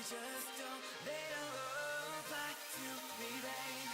Just don't let all back to me, babe.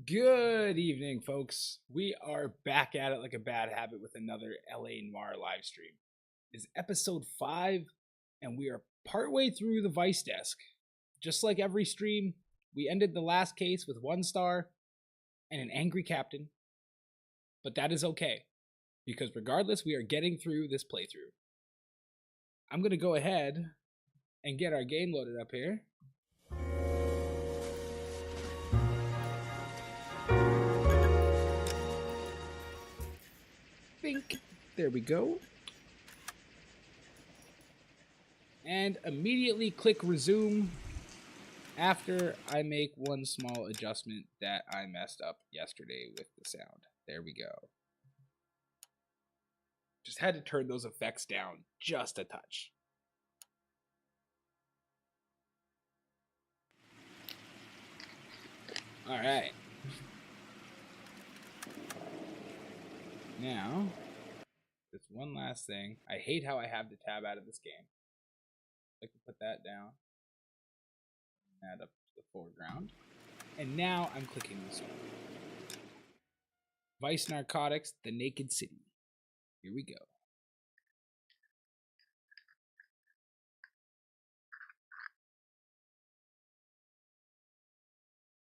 Good evening, folks. We are back at it like a bad habit with another LA Noire live stream. It's episode 5, and we are partway through the Vice Desk. Just like every stream, we ended the last case with 1 star and an angry captain. But that is okay, because regardless, we are getting through this playthrough. I'm going to go ahead and get our game loaded up here. There we go. And immediately click resume after I make one small adjustment that I messed up yesterday with the sound. There we go. Just had to turn those effects down just a touch. All right. Now, just one last thing. I hate how I have the tab out of this game. I'd like to put that down. Add up to the foreground. And now I'm clicking this one. Vice Narcotics, The Naked City. Here we go.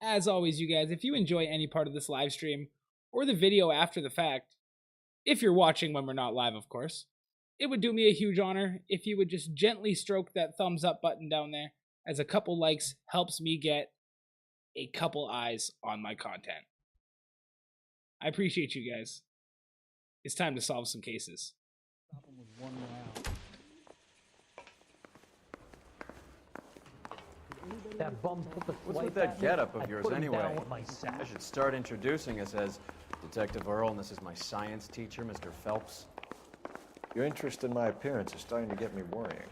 As always, you guys, if you enjoy any part of this live stream or the video after the fact, if you're watching when we're not live, of course, it would do me a huge honor if you would just gently stroke that thumbs up button down there, as a couple likes helps me get a couple eyes on my content. I appreciate you guys. It's time to solve some cases. That bum put the What's with that getup of yours anyway? I should start introducing us as Detective Earl, and this is my science teacher, Mr. Phelps. Your interest in my appearance is starting to get me worrying.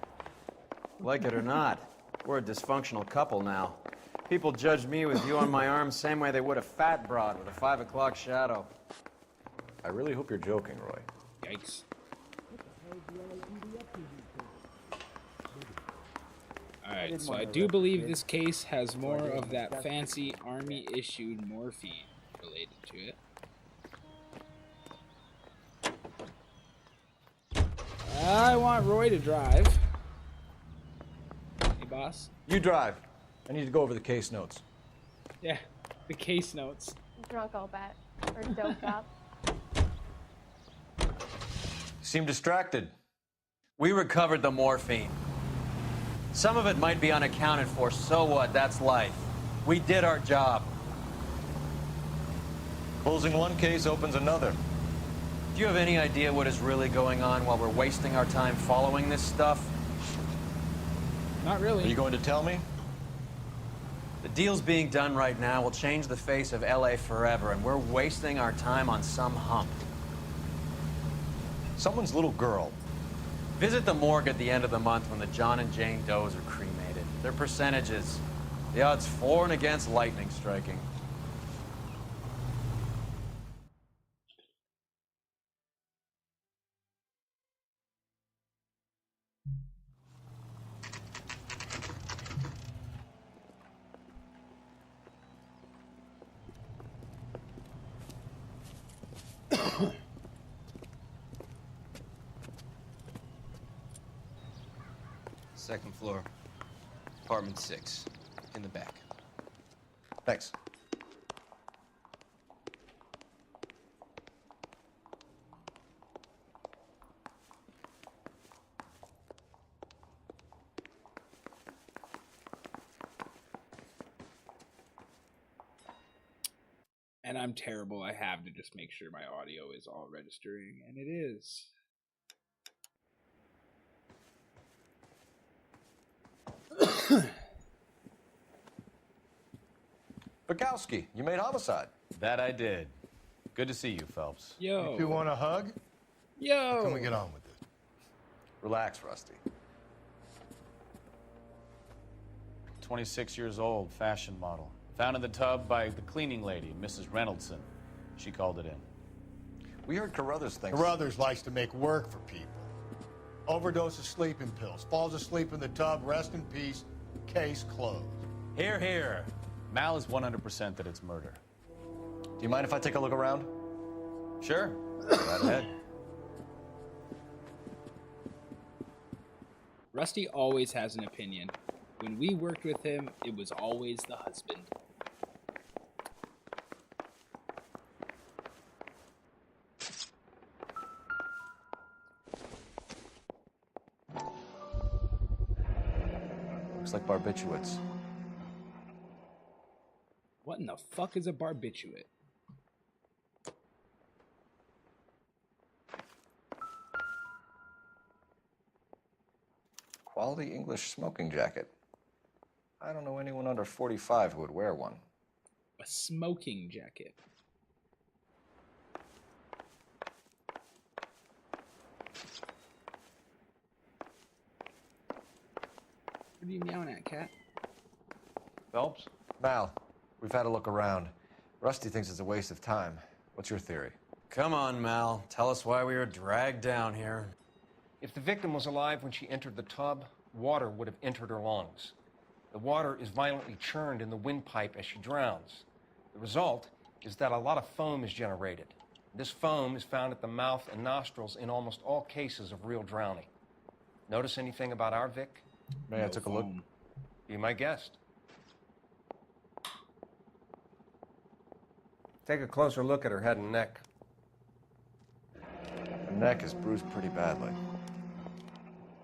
Like it or not, we're a dysfunctional couple now. People judge me with you on my arm same way they would a fat broad with a 5 o'clock shadow. I really hope you're joking, Roy. Yikes. Alright, so I do believe this case has more of that fancy army-issued morphine related to it. I want Roy to drive. Hey, boss. You drive. I need to go over the case notes. Yeah, the case notes. Drunk, I'll bet. Or doped up. You seem distracted. We recovered the morphine. Some of it might be unaccounted for, so what? That's life. We did our job. Closing one case opens another. Do you have any idea what is really going on while we're wasting our time following this stuff? Not Are really. you going to tell me? The deals being done right now will change the face of LA forever, and we're wasting our time on some hump. Someone's little girl. Visit the morgue at the end of the month when the John and Jane Does are cremated. Their percentages. The odds for and against lightning striking. Second floor, apartment 6, in the back. Thanks. And I'm terrible. I have to just make sure my audio is all registering, and it is. Bukowski, you made homicide. That I did. Good to see you, Phelps. Yo. You two want a hug? Yo. Can we get on with this? Relax, Rusty. 26 years old, fashion model. Found in the tub by the cleaning lady, Mrs. Reynoldson. She called it in. We heard Carruthers thinks... Carruthers likes to make work for people. Overdose of sleeping pills. Falls asleep in the tub. Rest in peace. Case closed. Here, here. Mal is 100% that it's murder. Do you mind if I take a look around? Sure. Go right ahead. Rusty always has an opinion. When we worked with him, it was always the husband. Looks like barbiturates. What in the fuck is a barbiturate? Quality English smoking jacket. I don't know anyone under 45 who would wear one. A smoking jacket. What are you meowing at, cat? Phelps? Mal, we've had a look around. Rusty thinks it's a waste of time. What's your theory? Come on, Mal. Tell us why we were dragged down here. If the victim was alive when she entered the tub, water would have entered her lungs. The water is violently churned in the windpipe as she drowns. The result is that a lot of foam is generated. This foam is found at the mouth and nostrils in almost all cases of real drowning. Notice anything about our Vic? May I took a look? Be my guest. Take a closer look at her head and neck. Her neck is bruised pretty badly.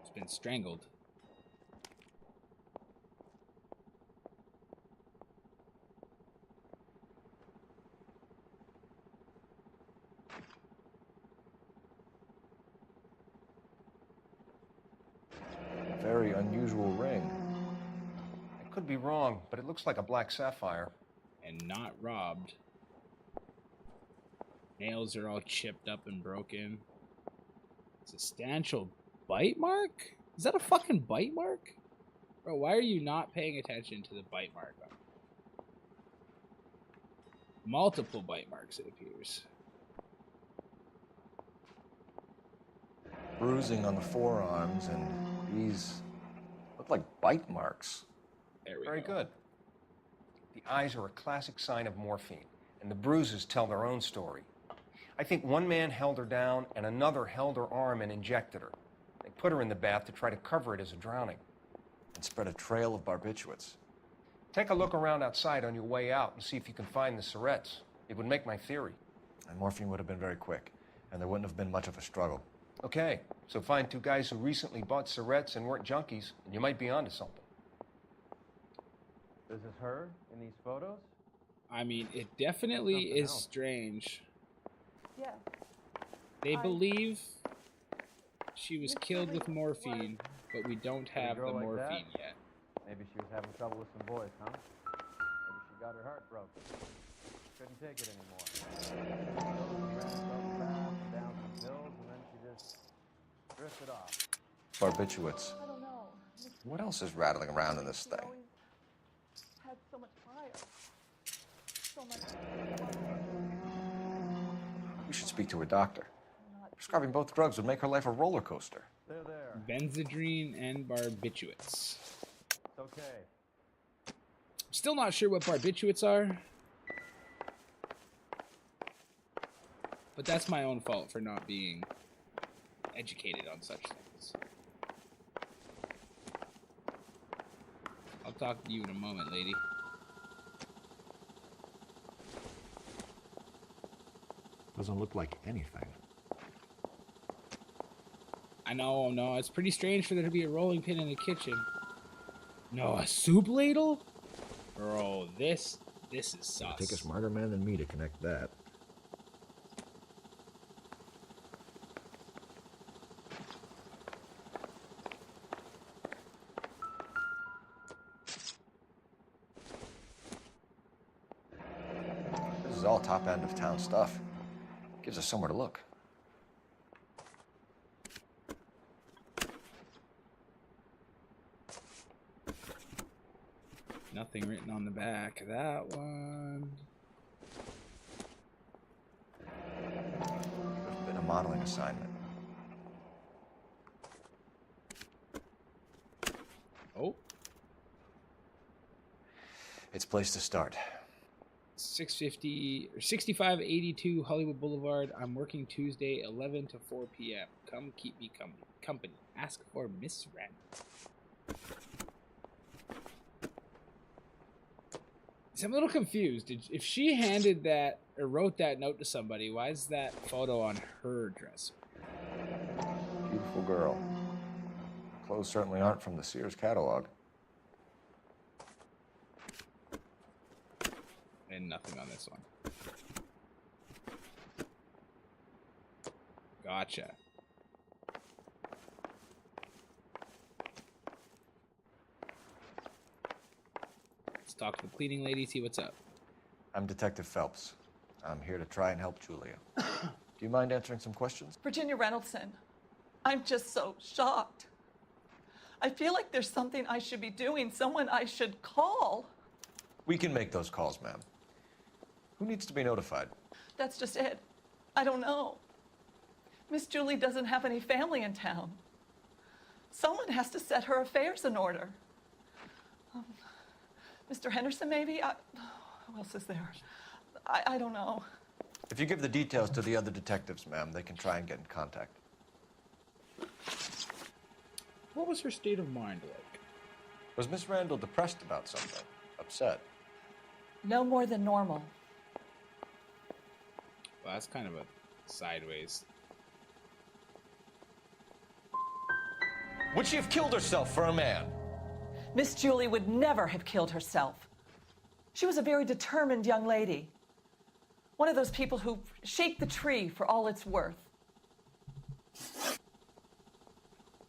It's been strangled. Very unusual ring. I could be wrong, but it looks like a black sapphire. And not robbed. Nails are all chipped up and broken. Substantial bite mark? Is that a fucking bite mark? Bro, why are you not paying attention to the bite mark? Multiple bite marks, it appears. Bruising on the forearms, and these look like bite marks. There we Very go. good. The eyes are a classic sign of morphine, and the bruises tell their own story. I think one man held her down and another held her arm and injected her. They put her in the bath to try to cover it as a drowning. And spread a trail of barbiturates. Take a look around outside on your way out and see if you can find the syrettes. It would make my theory. And morphine would have been very quick, and there wouldn't have been much of a struggle. Okay, so find two guys who recently bought syrettes and weren't junkies, and you might be onto something. This is her in these photos? I mean, it definitely Something is else. strange. Yeah. They I- believe she was Mr. killed with Lee, morphine, but we don't have the girl like morphine that? yet. Maybe she was having trouble with some boys, huh? Maybe she got her heart broken. Couldn't take it anymore. Down some pills, and then she just drifted off. Barbiturates. I don't know. What else is rattling around in this She thing? always had so much fire. So much. We should speak to her doctor. Prescribing both drugs would make her life a roller coaster. There. Benzodrine and barbiturates. It's okay. Still not sure what barbiturates are. But that's my own fault for not being educated on such things. I'll talk to you in a moment, lady. Doesn't look like anything. I know, no, it's pretty strange for there to be a rolling pin in the kitchen. No, a soup ladle? Bro, this This is sus. Take a smarter man than me to connect that. This is all top end of town stuff. Gives us somewhere to look. Nothing written on the back of that one. Could have been a modeling assignment. Oh, It's a place to start. 650 or 6582 Hollywood Boulevard. I'm working Tuesday, 11 to 4 p.m. Come keep me company. Ask for Miss Randall. So I'm a little confused. If she handed that or wrote that note to somebody, why is that photo on her dresser? Beautiful girl. Clothes certainly aren't from the Sears catalog. And nothing on this one. Gotcha. Let's talk to the cleaning lady, see what's up. I'm Detective Phelps. I'm here to try and help Julia. Do you mind answering some questions? Virginia Reynoldson, I'm just so shocked. I feel like there's something I should be doing, someone I should call. We can make those calls, ma'am. Who needs to be notified? That's just it. I don't know. Miss Julie doesn't have any family in town. Someone has to set her affairs in order. Mr. Henderson, maybe? Who else is there? I don't know. If you give the details to the other detectives, ma'am, they can try and get in contact. What was her state of mind like? Was Miss Randall depressed about something? Upset? No more than normal. Well, that's kind of a sideways. Would she have killed herself for a man? Miss Julie would never have killed herself. She was a very determined young lady. One of those people who shake the tree for all it's worth.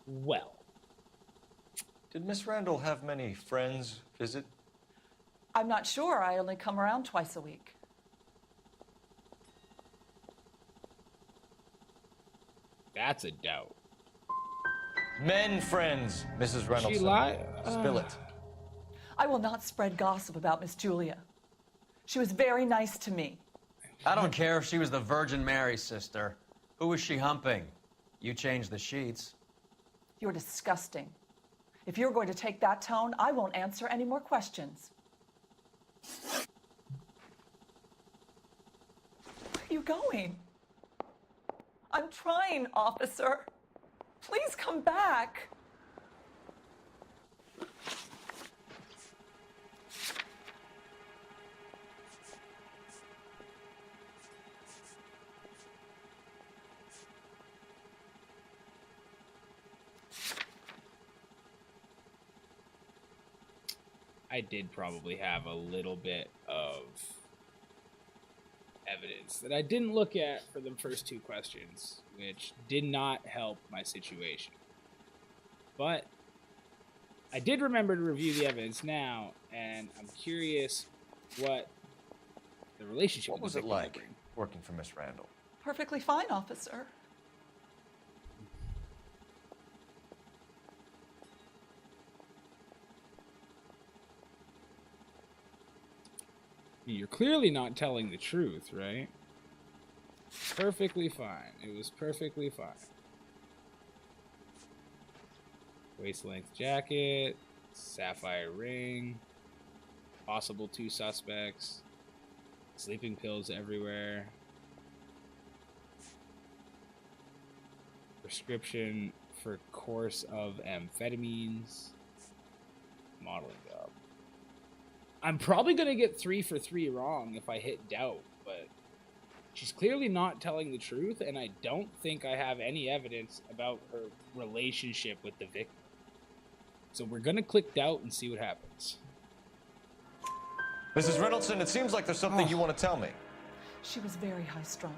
Well, Did Miss Randall have many friends visit? I'm not sure. I only come around twice a week. that's a doubt. Men friends, Mrs. Reynolds. She lied. Spill it. I will not spread gossip about Miss Julia. She was very nice to me. I don't care if she was the Virgin Mary sister. Who was she humping? You changed the sheets. You're disgusting. If you're going to take that tone, I won't answer any more questions. Where are you going? I'm trying, officer. Please come back. I did probably have a little bit of evidence that I didn't look at for the first two questions, which did not help my situation. But I did remember to review the evidence now, and I'm curious what the relationship What with was the it victim will like bring. working for Miss Randall? Perfectly fine, officer. You're clearly not telling the truth, right? Perfectly fine. It was perfectly fine. Waist-length jacket, sapphire ring, possible two suspects, sleeping pills everywhere, prescription for course of amphetamines, modeling job. I'm probably going to get 3 for 3 wrong if I hit doubt, but she's clearly not telling the truth, and I don't think I have any evidence about her relationship with the victim. So we're going to click doubt and see what happens. Mrs. Reynoldson, it seems like there's something you want to tell me. She was very high strung.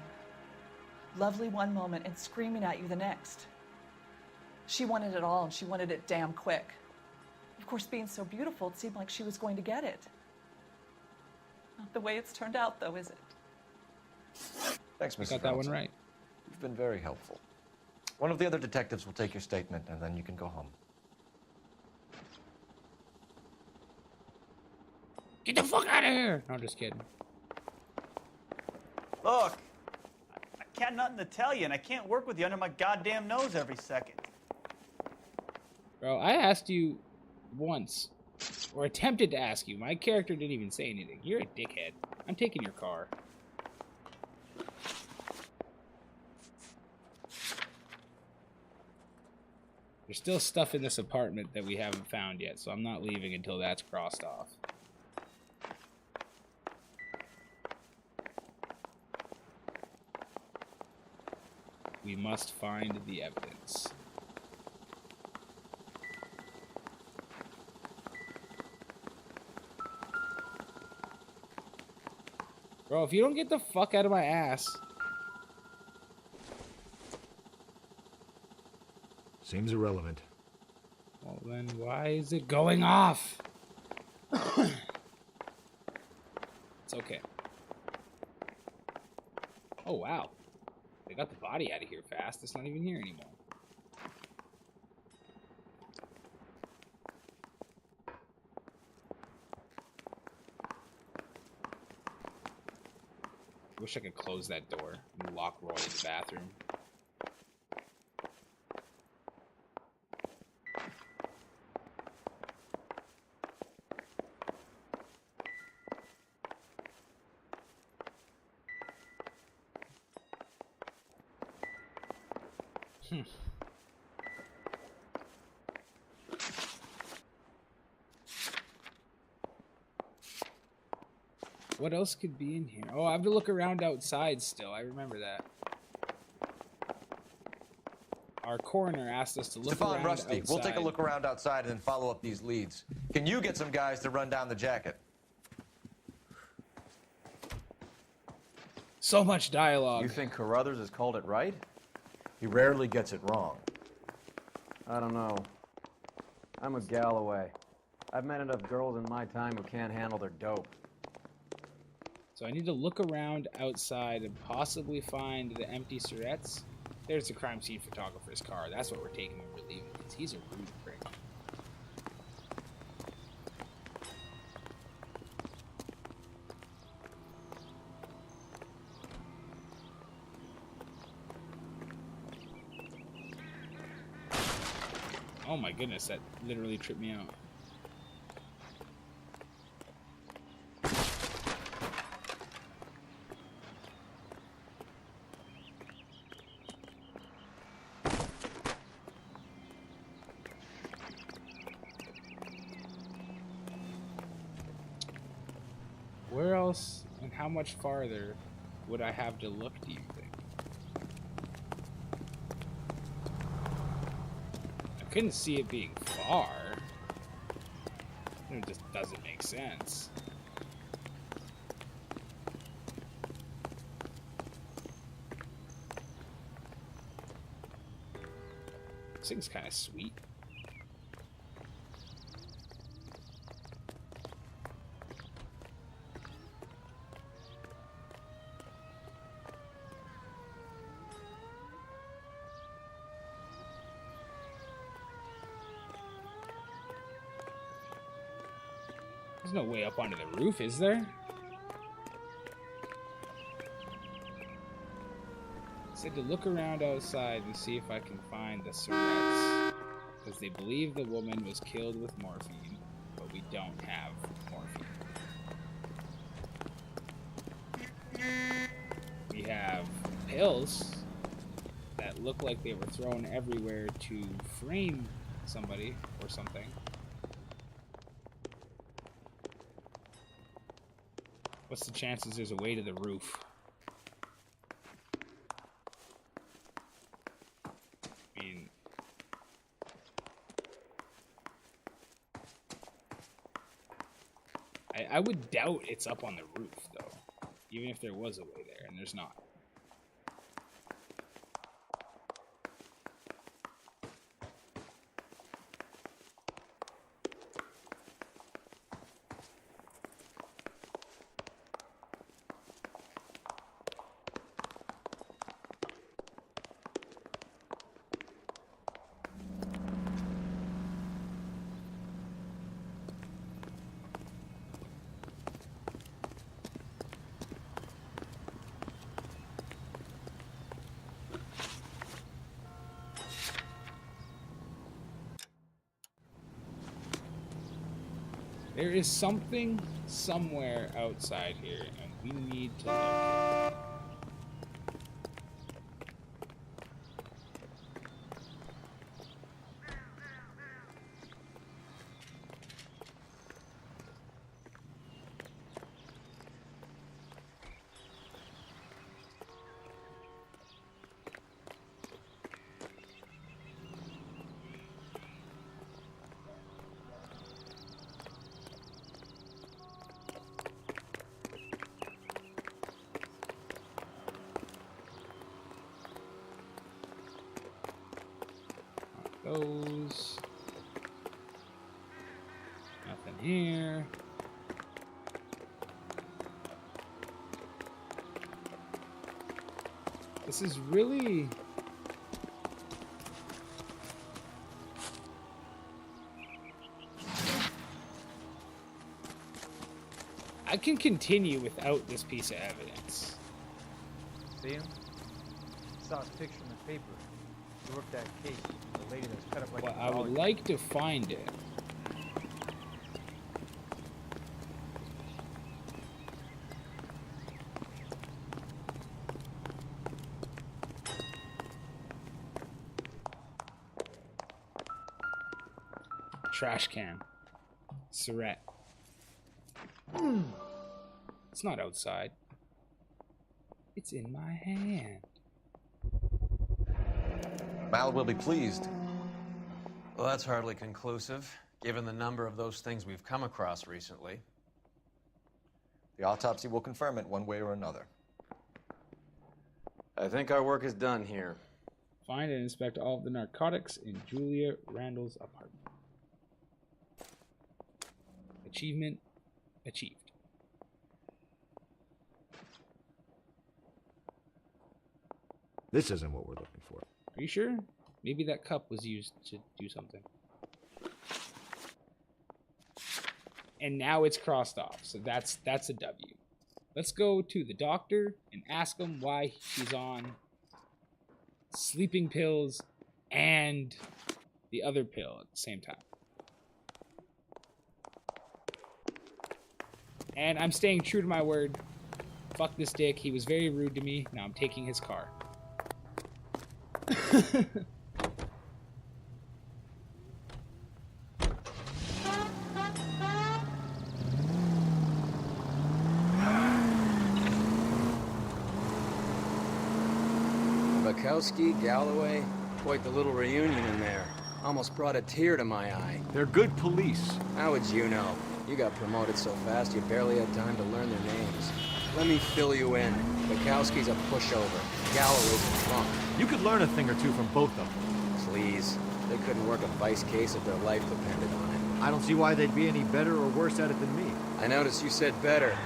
Lovely one moment and screaming at you the next. She wanted it all, and she wanted it damn quick. Of course, being so beautiful, it seemed like she was going to get it. Not the way it's turned out, though, is it? Thanks, Mrs. Got that one Reynoldson. right. You've been very helpful. One of the other detectives will take your statement, and then you can go home. Get the fuck out of here! No, I'm just kidding. Look, I got nothing to tell you, and I can't work with you under my goddamn nose every second. Bro, I asked you once, or attempted to ask you. My character didn't even say anything. You're a dickhead. I'm taking your car. There's still stuff in this apartment that we haven't found yet, so I'm not leaving until that's crossed off. We must find the evidence. Bro, if you don't get the fuck out of my ass. Seems irrelevant. Well, then why is it going off? It's okay. Oh, wow. They got the body out of here fast. It's not even here anymore. Wish I could close that door and lock Roy in the bathroom. What else could be in here? Oh, I have to look around outside still. I remember that. Our coroner asked us to look around Rusty, outside. we'll take a look around outside and then follow up these leads. Can you get some guys to run down the jacket? So much dialogue. You think Carruthers has called it right? He rarely gets it wrong. I don't know. I'm a Galloway. I've met enough girls in my time who can't handle their dope. So I need to look around outside and possibly find the empty Surettes. There's the crime scene photographer's car. That's what we're taking when we're leaving, because he's a rude prick. Oh my goodness, that literally tripped me out. Where else and how much farther would I have to look, do you think? I couldn't see it being far. It just doesn't make sense. This thing's kind of sweet. There's no way up onto the roof, is there? I said to look around outside and see if I can find the Surettes, because they believe the woman was killed with morphine, but we don't have morphine. We have pills that look like they were thrown everywhere to frame somebody or something. What's the chances there's a way to the roof? I mean... I would doubt it's up on the roof, though. Even if there was a way there, and there's not. There is something somewhere outside here, and we need to locate it. Those. Nothing here. This is really... I can continue without this piece of evidence. See him? Saw his picture in the paper. He worked that case. The lady that's cut up like Well, a I would dog. like to find it. Trash can. Surette. It's not outside. It's in my hand. Mal will be pleased. Well, that's hardly conclusive, given the number of those things we've come across recently. The autopsy will confirm it one way or another. I think our work is done here. Find and inspect all of the narcotics in Julia Randall's apartment. Achievement achieved. This isn't what we're looking for. Are you sure? Maybe that cup was used to do something. And now it's crossed off, so that's a W. Let's go to the doctor and ask him why she's on sleeping pills and the other pill at the same time. And I'm staying true to my word. Fuck this dick. He was very rude to me. Now I'm taking his car. Bukowski, Galloway, quite the little reunion in there. Almost brought a tear to my eye. They're good police. How would you know? You got promoted so fast you barely had time to learn their names. Let me fill you in. Bukowski's a pushover. Galloway's a drunk. You could learn a thing or two from both of them. Please. They couldn't work a vice case if their life depended on it. I don't see why they'd be any better or worse at it than me. I noticed you said better.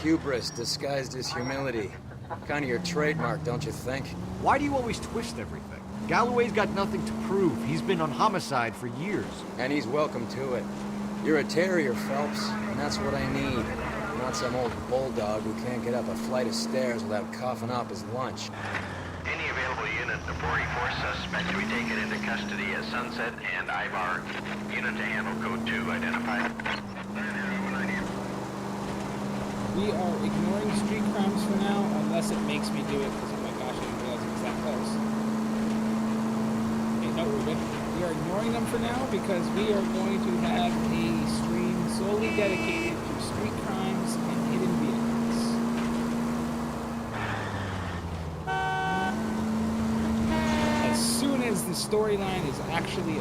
Hubris disguised as humility. Kind of your trademark, don't you think? Why do you always twist everything? Galloway's got nothing to prove. He's been on homicide for years. And he's welcome to it. You're a terrier, Phelps, and that's what I need. Not some old bulldog who can't get up a flight of stairs without coughing up his lunch. Any available unit, the 44 suspect to be taken into custody at Sunset and Ivar. Unit to handle code 2 identified. We are ignoring street crimes for now, unless it makes me do it, because oh my gosh, I didn't realize it was that close. Okay, no, we're good. We are ignoring them for now, because we are going to have a stream solely dedicated to street crimes and hidden vehicles. As soon as the storyline is actually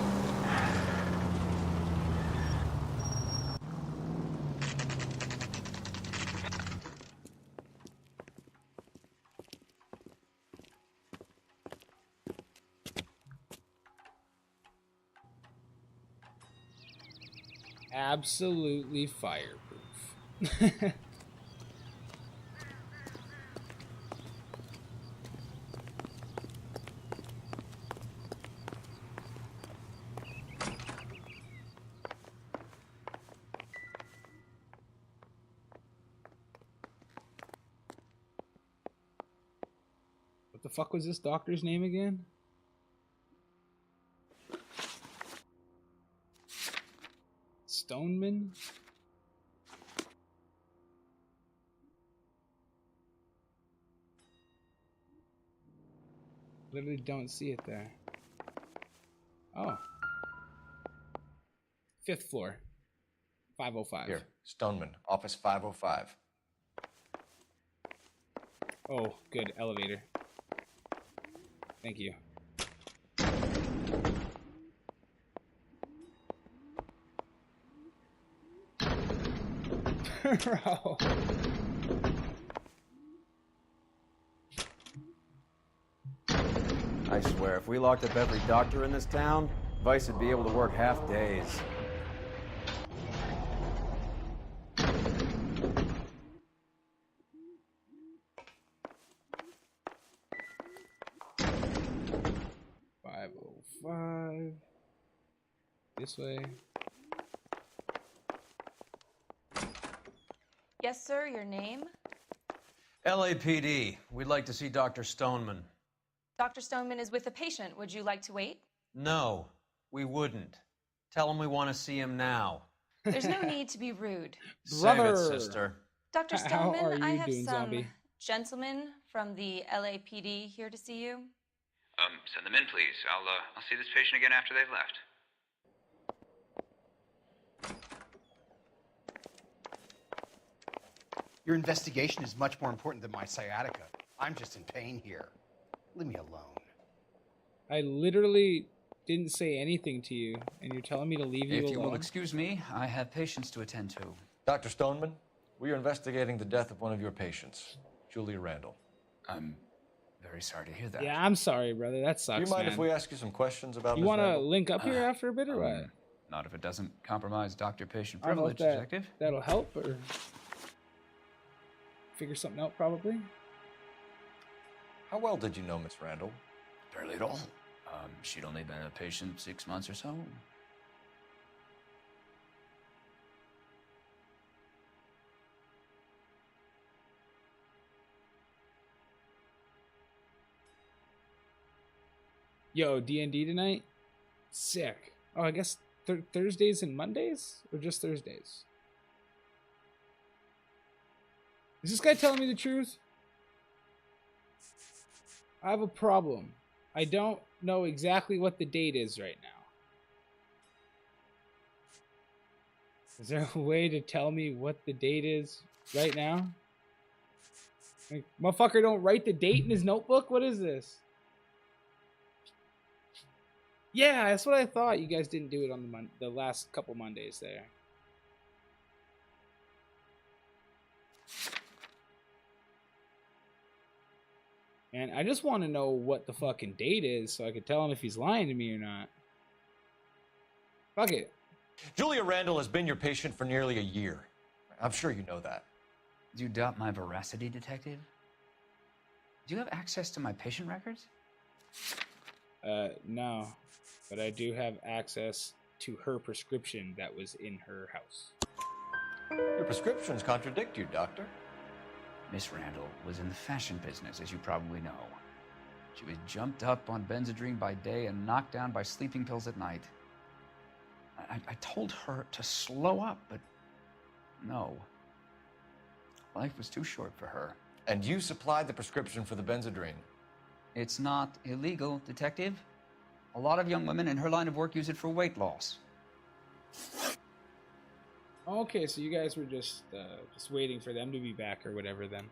absolutely fireproof. What the fuck was this doctor's name again? Stoneman? Literally don't see it there. Oh. 5th floor. 505. Here, Stoneman, office 505. Oh, good. Elevator. Thank you. Bro. I swear, if we locked up every doctor in this town, Vice would be able to work half days. This way. Yes, sir, your name? LAPD. We'd like to see Dr. Stoneman. Dr. Stoneman is with a patient. Would you like to wait? No, we wouldn't. Tell him we want to see him now. There's no need to be rude. Save it, sister. Dr. How are Stoneman, you I have doing, some zombie? gentlemen from the LAPD here to see you. Send them in, please. I'll see this patient again after they've left. Your investigation is much more important than my sciatica. I'm just in pain here. Leave me alone. I literally didn't say anything to you, and you're telling me to leave you alone? If you will excuse me, I have patients to attend to. Dr. Stoneman, we are investigating the death of one of your patients, Julia Randall. I'm very sorry to hear that. Yeah, I'm sorry, brother. That sucks, Do you mind man. if we ask you some questions about You Ms. want to Randall? link up here after a bit, or what? Not if it doesn't compromise doctor-patient I don't know if privilege, Detective. that'll help, or figure something out, probably. How well did you know Miss Randall? Barely at all. She'd only been a patient 6 months or so. Yo, D&D tonight? Sick. Oh, I guess Thursdays and Mondays? Or just Thursdays? Is this guy telling me the truth? I have a problem. I don't know exactly what the date is right now. Is there a way to tell me what the date is right now? Like, motherfucker don't write the date in his notebook? What is this? Yeah, that's what I thought. You guys didn't do it on the last couple Mondays there. And I just want to know what the fucking date is so I could tell him if he's lying to me or not. Fuck it. Julia Randall has been your patient for nearly a year. I'm sure you know that. Do you doubt my veracity, Detective? Do you have access to my patient records? No. But I do have access to her prescription that was in her house. Your prescriptions contradict you, Doctor. Miss Randall was in the fashion business, as you probably know. She was jumped up on Benzedrine by day and knocked down by sleeping pills at night. I told her to slow up, but no. Life was too short for her. And you supplied the prescription for the Benzedrine. It's not illegal, Detective. A lot of young women in her line of work use it for weight loss. Okay, so you guys were just waiting for them to be back or whatever then.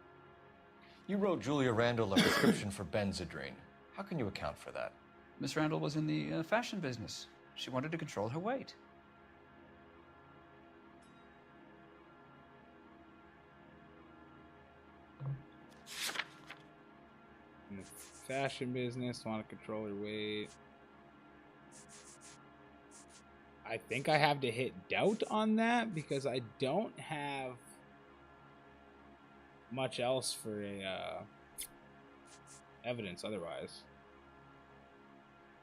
You wrote Julia Randall a prescription for Benzedrine. How can you account for that? Miss Randall was in the fashion business. She wanted to control her weight. In the fashion business, want to control her weight. I think I have to hit doubt on that because I don't have much else for a evidence otherwise.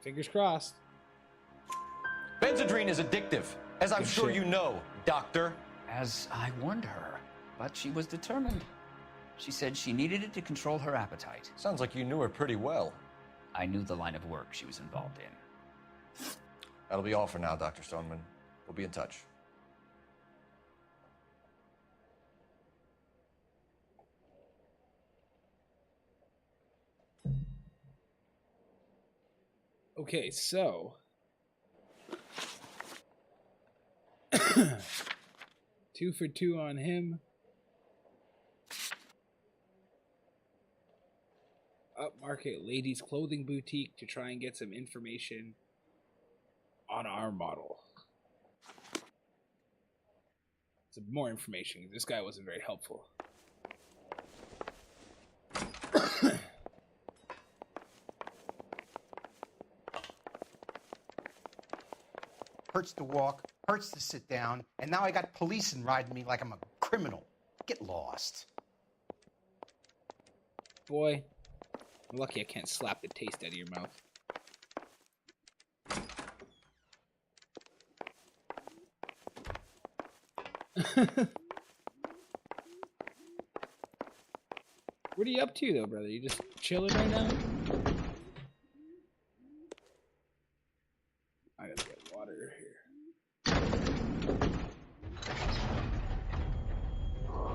Fingers crossed. Benzedrine is addictive, as I'm sure you know, Doctor. As I warned her, but she was determined. She said she needed it to control her appetite. Sounds like you knew her pretty well. I knew the line of work she was involved in. That'll be all for now, Dr. Stoneman. We'll be in touch. Okay, so 2 for 2 on him. Upmarket ladies clothing boutique to try and get some information on our model. Some more information. This guy wasn't very helpful. Hurts to walk, hurts to sit down, and now I got police riding me like I'm a criminal. Get lost. Boy, I'm lucky I can't slap the taste out of your mouth. What are you up to, though, brother? You just chilling right now? I gotta get water here.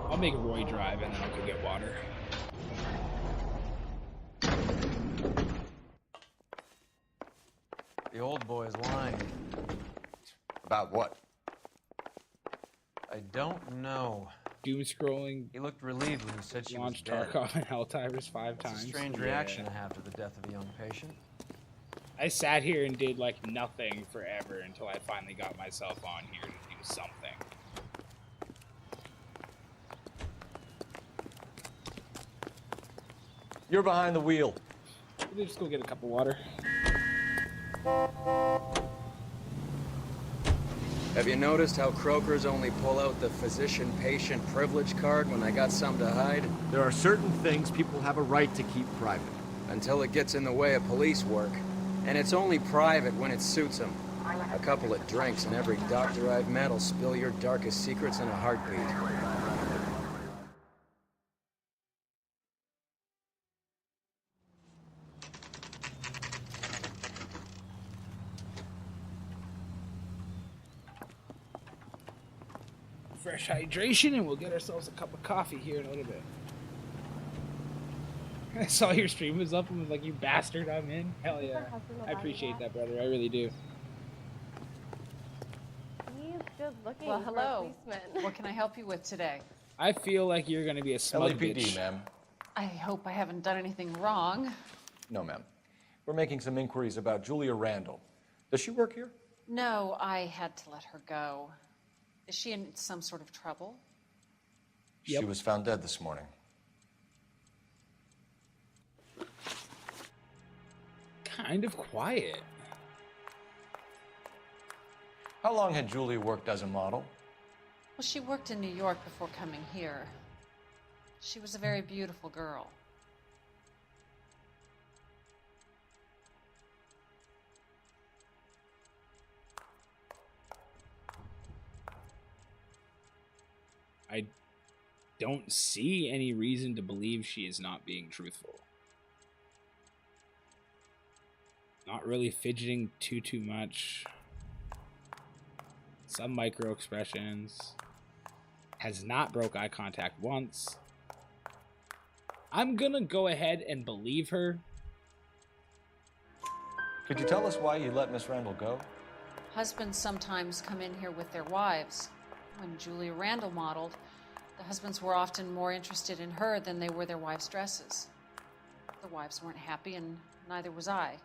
I'll make Roy drive and then I'll go get water. The old boy is lying. About what? I don't know. Doom scrolling. He looked relieved when he said she was Launched dead. Tarkov and Helltimers 5 That's times. a strange reaction to have to the death of a young patient. I sat here and did like nothing forever until I finally got myself on here to do something. You're behind the wheel. We'll just go get a cup of water. Have you noticed how croakers only pull out the physician-patient privilege card when they got something to hide? There are certain things people have a right to keep private. Until it gets in the way of police work. And it's only private when it suits them. A couple of drinks and every doctor I've met will spill your darkest secrets in a heartbeat. Fresh hydration, and we'll get ourselves a cup of coffee here in a little bit. I saw your stream was up and was like, you bastard, I'm in. Hell yeah. I appreciate that, brother. I really do. He's just looking Well, for a hello. policeman. What can I help you with today? I feel like you're going to be a smug LAPD, bitch. ma'am. I hope I haven't done anything wrong. No, ma'am. We're making some inquiries about Julia Randall. Does she work here? No, I had to let her go. Is she in some sort of trouble? She was found dead this morning. Kind of quiet. How long had Julia worked as a model? Well, she worked in New York before coming here. She was a very beautiful girl. I don't see any reason to believe she is not being truthful. Not really fidgeting too much. Some micro expressions. Has not broke eye contact once. I'm gonna go ahead and believe her. Could you tell us why you let Miss Randall go? Husbands sometimes come in here with their wives. When Julia Randall modeled, the husbands were often more interested in her than they were their wives' dresses. The wives weren't happy, and neither was I.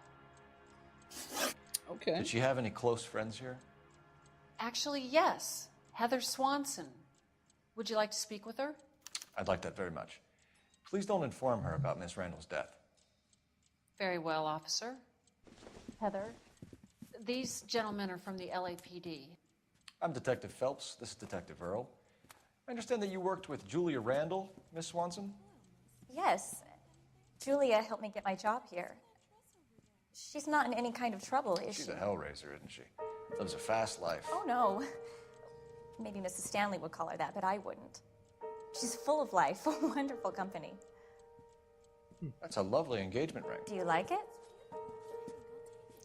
Okay. Did she have any close friends here? Actually, yes. Heather Swanson. Would you like to speak with her? I'd like that very much. Please don't inform her about Miss Randall's death. Very well, officer. Heather, These gentlemen are from the LAPD. I'm Detective Phelps. This is Detective Earl. I understand that you worked with Julia Randall, Miss Swanson? Yes. Julia helped me get my job here. She's not in any kind of trouble, is she? She's a hellraiser, isn't she? Lives a fast life. Oh, no. Maybe Mrs. Stanley would call her that, but I wouldn't. She's full of life, wonderful company. That's a lovely engagement ring. Do you like it?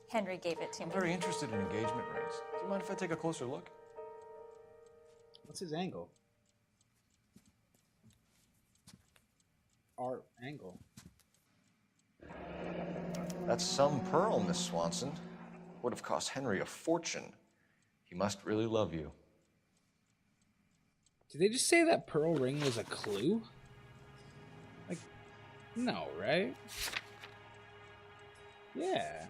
Henry gave it to I'm me. very interested in engagement rings. Do you mind if I take a closer look? What's his angle? Our angle. That's some pearl, Miss Swanson. Would have cost Henry a fortune. He must really love you. Did they just say that pearl ring was a clue? Like, no, right? Yeah.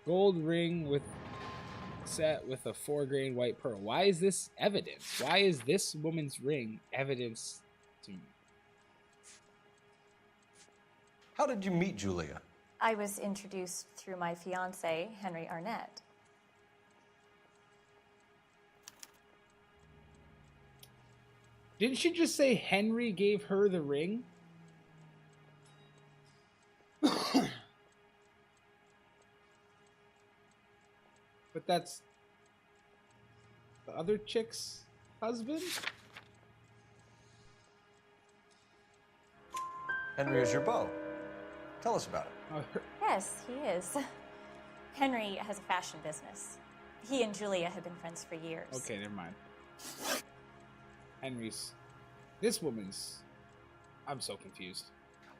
Gold ring with set with a 4-grain white pearl. Why is this evidence? Why is this woman's ring evidence to me? How did you meet Julia? I was introduced through my fiancé, Henry Arnett. Didn't she just say Henry gave her the ring? But that's the other chick's husband? Henry is your beau. Tell us about it. Yes, he is. Henry has a fashion business. He and Julia have been friends for years. Okay, never mind. Henry's. This woman's. I'm so confused.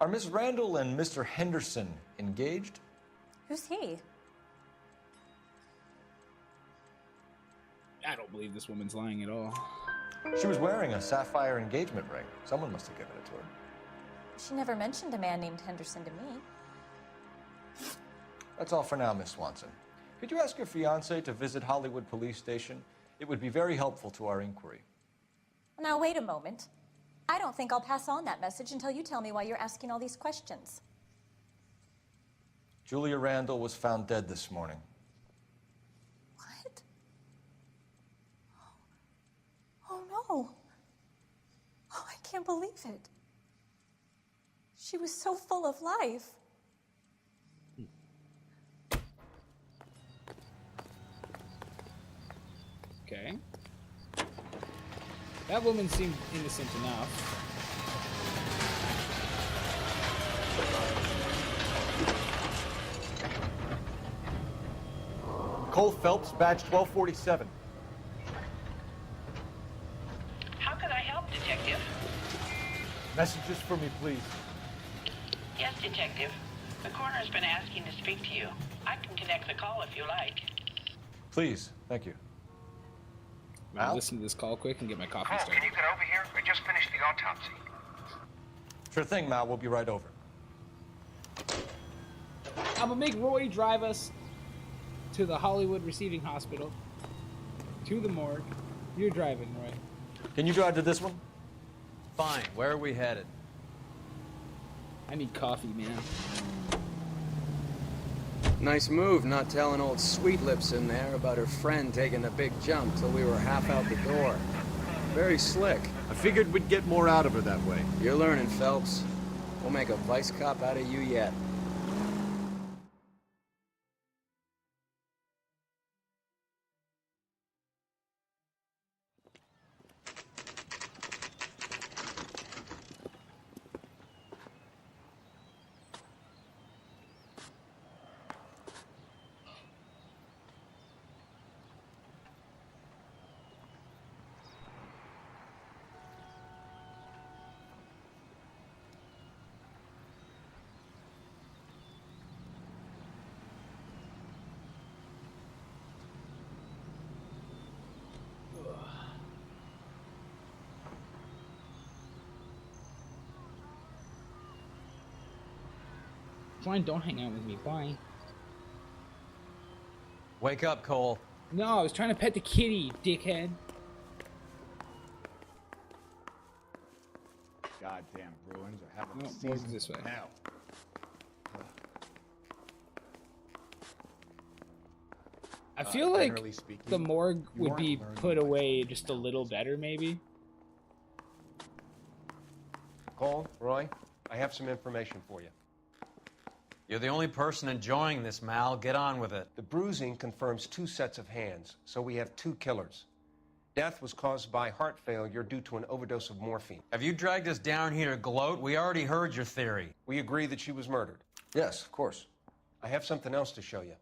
Are Miss Randall and Mr. Henderson engaged? Who's he? I don't believe this woman's lying at all. She was wearing a sapphire engagement ring. Someone must have given it to her. She never mentioned a man named Henderson to me. That's all for now, Miss Swanson. Could you ask your fiancé to visit Hollywood Police Station? It would be very helpful to our inquiry. Now, wait a moment. I don't think I'll pass on that message until you tell me why you're asking all these questions. Julia Randall was found dead this morning. What? Oh, no. Oh, I can't believe it. She was so full of life. Okay. That woman seemed innocent enough. Cole Phelps, badge 1247. How can I help, Detective? Messages for me, please. Yes, Detective. The coroner's been asking to speak to you. I can connect the call if you like. Please, thank you. I'll listen to this call quick and get my coffee Cole, started. can you get over here? We just finished the autopsy. Sure thing, Mal. We'll be right over. I'm gonna make Roy drive us to the Hollywood Receiving Hospital, to the morgue. You're driving, Roy. Can you drive to this one? Fine. Where are we headed? I need coffee, man. Nice move not telling old Sweet Lips in there about her friend taking the big jump till we were half out the door. Very slick. I figured we'd get more out of her that way. You're learning, Phelps. We'll make a vice cop out of you yet. Fine, don't hang out with me. Bye. Wake up, Cole. No, I was trying to pet the kitty, dickhead. Goddamn Bruins are having No, a morgue's season this way. now. I feel like generally speaking, the morgue you would aren't be learning put by away just a little better, maybe. Cole, Roy, I have some information for you. You're the only person enjoying this, Mal. Get on with it. The bruising confirms 2 sets of hands, so we have 2 killers. Death was caused by heart failure due to an overdose of morphine. Have you dragged us down here to gloat? We already heard your theory. We agree that she was murdered. Yes, of course. I have something else to show you.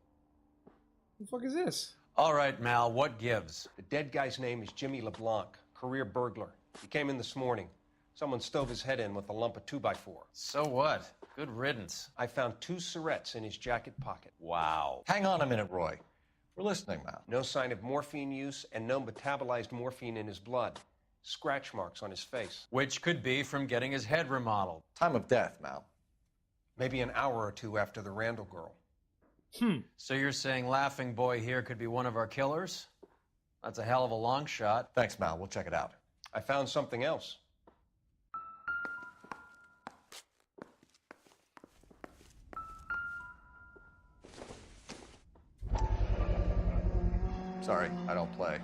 What the fuck is this? All right, Mal, what gives? The dead guy's name is Jimmy LeBlanc, career burglar. He came in this morning. Someone stove his head in with a lump of 2x4. So what? Good riddance. I found 2 syrettes in his jacket pocket. Wow. Hang on a minute, Roy. We're listening now. No sign of morphine use and no metabolized morphine in his blood. Scratch marks on his face. Which could be from getting his head remodeled. Time of death, Mal. Maybe an hour or 2 after the Randall girl. So you're saying Laughing Boy here could be one of our killers? That's a hell of a long shot. Thanks, Mal. We'll check it out. I found something else. Sorry, I don't play.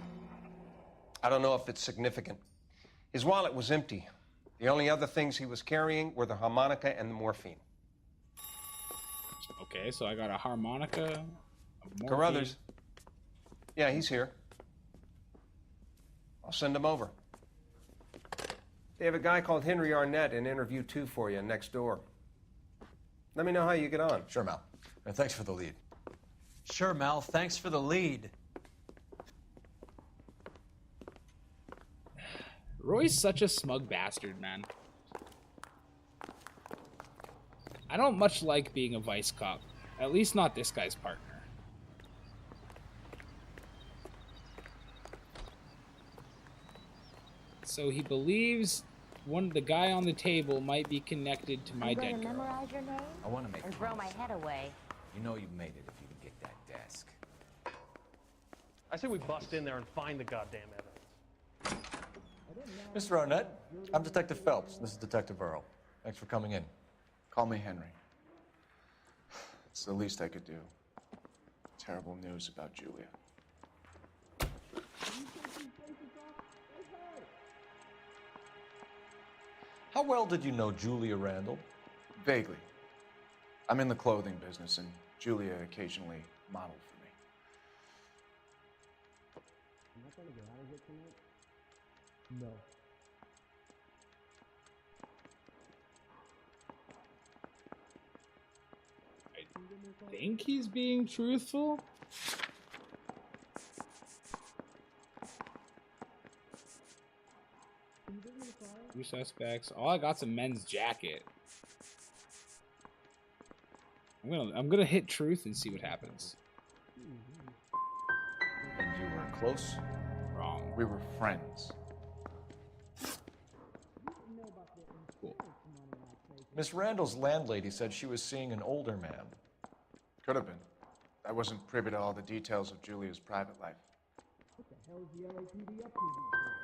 I don't know if it's significant. His wallet was empty. The only other things he was carrying were the harmonica and the morphine. Okay, so I got a harmonica. Carruthers. Yeah, he's here. I'll send him over. They have a guy called Henry Arnett in interview 2 for you next door. Let me know how you get on. Sure, Mal. And thanks for the lead. Sure, Mal. Thanks for the lead. Roy's such a smug bastard, man. I don't much like being a vice cop. At least not this guy's partner. So he believes the guy on the table might be connected to my dead girl. Memorize your name I want to make and throw my head away. You know you made it if you can get that desk. I say we bust in there and find the goddamn evidence. Mr. Arnett, I'm Detective Phelps. This is Detective Earl. Thanks for coming in. Call me Henry. It's the least I could do. Terrible news about Julia. How well did you know Julia Randall? Vaguely. I'm in the clothing business, and Julia occasionally modeled for me. Am I gonna get out of here tonight? No. I think he's being truthful. Two suspects. Oh, I got some men's jacket. I'm gonna hit truth and see what happens. And you were close? Wrong. We were friends. Cool. Miss Randall's landlady said she was seeing an older man. Could have been. I wasn't privy to all the details of Julia's private life. What the hell is the LAPD up to?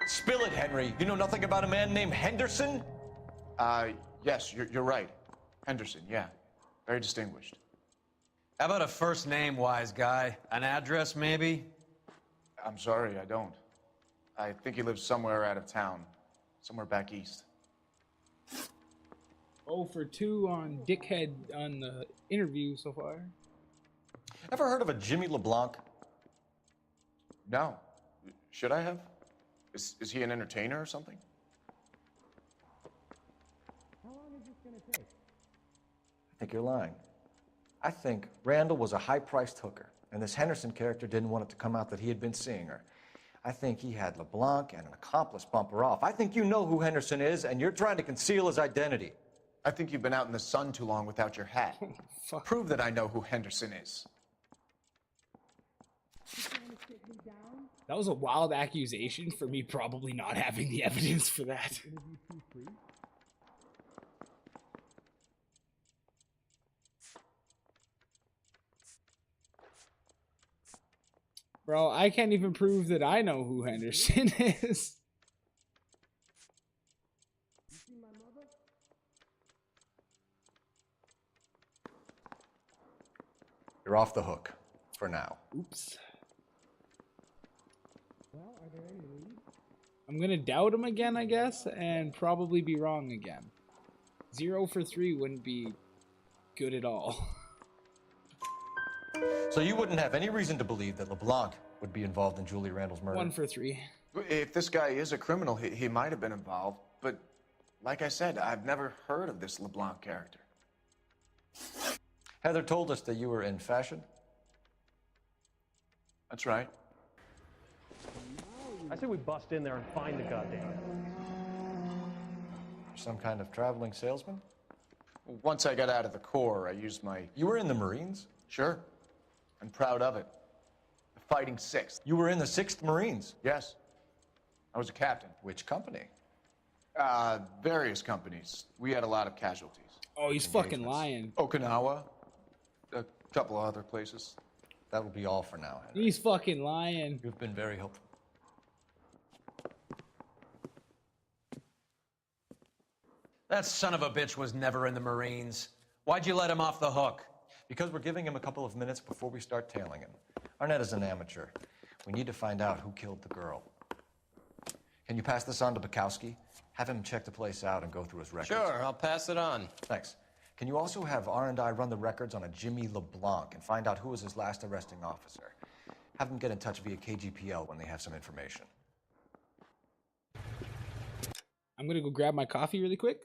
Spill it, Henry. You know nothing about a man named Henderson? Yes, you're right. Henderson, yeah. Very distinguished. How about a first name, wise guy? An address, maybe? I'm sorry, I don't. I think he lives somewhere out of town. Somewhere back east. 0 for 2 on Dickhead on the interview so far. Ever heard of a Jimmy LeBlanc? No. Should I have? Is he an entertainer or something? How long is this gonna take? I think you're lying. I think Randall was a high-priced hooker, and this Henderson character didn't want it to come out that he had been seeing her. I think he had LeBlanc and an accomplice bump her off. I think you know who Henderson is, and you're trying to conceal his identity. I think you've been out in the sun too long without your hat. Prove that I know who Henderson is. That was a wild accusation for me probably not having the evidence for that. Bro, I can't even prove that I know who Henderson is. You see my mother? You're off the hook for now. Oops. I'm gonna doubt him again, I guess, and probably be wrong again. 0 for 3 wouldn't be good at all. So you wouldn't have any reason to believe that LeBlanc would be involved in Julie Randall's murder? 1 for 3. If this guy is a criminal, he might have been involved. But like I said, I've never heard of this LeBlanc character. Heather told us that you were in fashion. That's right. I say we bust in there and find the goddamn evidence. Some kind of traveling salesman? Once I got out of the Corps, I used my... You were in the Marines? Sure. I'm proud of it. The Fighting Sixth. You were in the 6th Marines? Yes. I was a captain. Which company? Various companies. We had a lot of casualties. Oh, he's fucking lying. Okinawa. A couple of other places. That will be all for now, Henry. He's fucking lying. You've been very helpful. That son of a bitch was never in the Marines. Why'd you let him off the hook? Because we're giving him a couple of minutes before we start tailing him. Arnett is an amateur. We need to find out who killed the girl. Can you pass this on to Bukowski? Have him check the place out and go through his records. Sure, I'll pass it on. Thanks. Can you also have R&I run the records on a Jimmy LeBlanc and find out who was his last arresting officer? Have them get in touch via KGPL when they have some information. I'm gonna go grab my coffee really quick.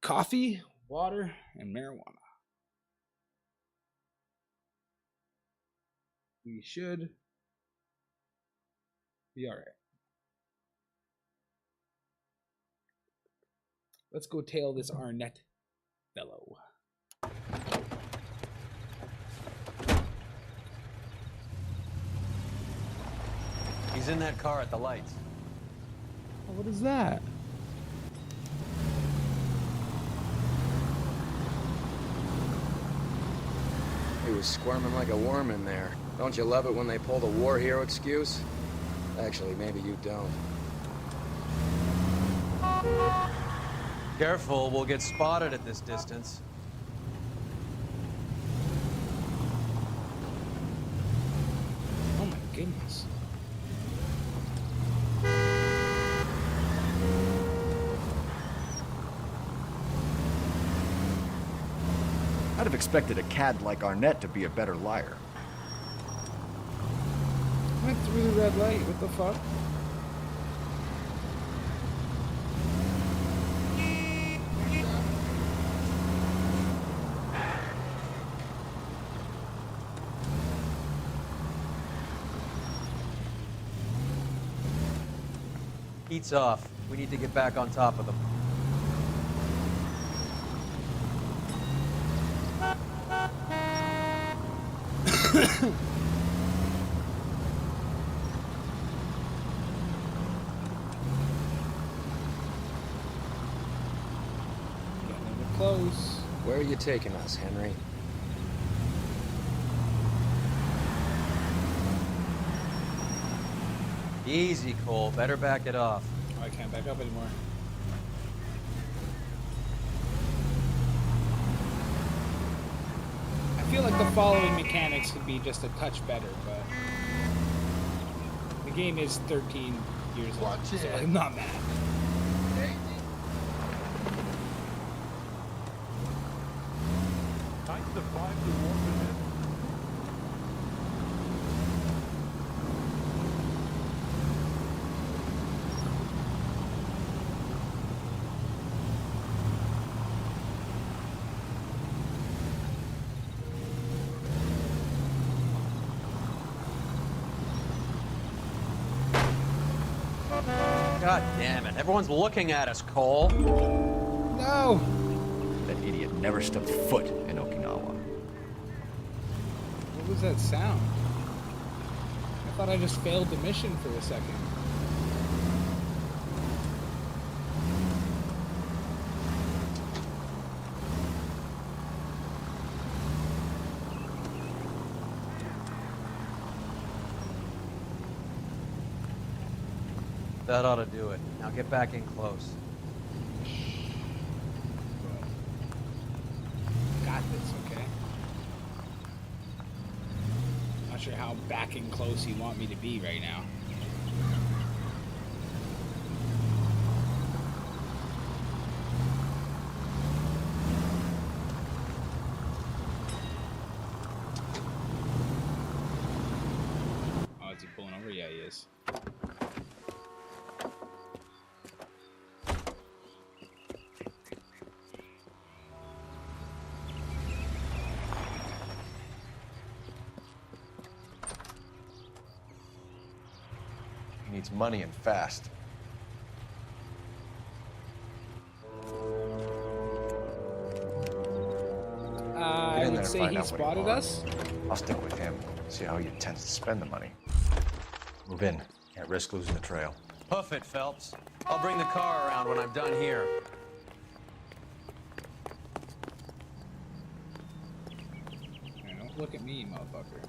Coffee, water, and marijuana. We should be all right. Let's go tail this Arnett fellow. He's in that car at the lights. Oh, what is that? He was squirming like a worm in there. Don't you love it when they pull the war hero excuse? Actually, maybe you don't. Careful, we'll get spotted at this distance. Oh my goodness. I'd have expected a cad like Arnett to be a better liar. Went through the red light, what the fuck? Heat's off. We need to get back on top of them. Close. Where are you taking us, Henry? Easy, Cole. Better back it off. Oh, I can't back up anymore. I feel like the following mechanics could be just a touch better, but the game is 13 years old, so I'm not mad. God damn it. Everyone's looking at us, Cole. No! That idiot never stepped foot in Okinawa. What was that sound? I thought I just failed the mission for a second. That ought to do it. Now get back in close. Got this, okay? Not sure how back and close you want me to be right now. Oh, is he pulling over? Yeah, he is. He needs money and fast. I would say he spotted us. I'll stick with him. See how he intends to spend the money. Move in. Can't risk losing the trail. Hoof it, Phelps. I'll bring the car around when I'm done here. Hey, don't look at me, motherfucker.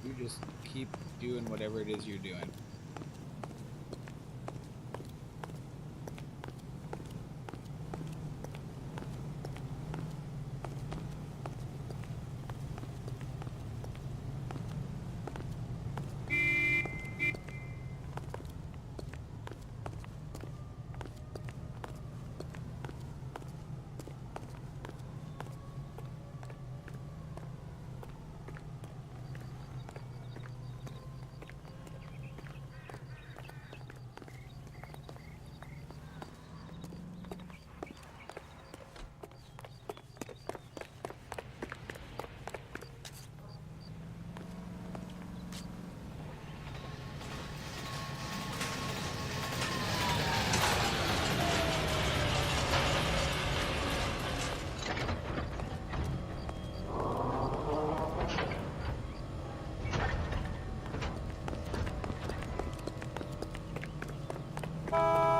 You just keep doing whatever it is you're doing.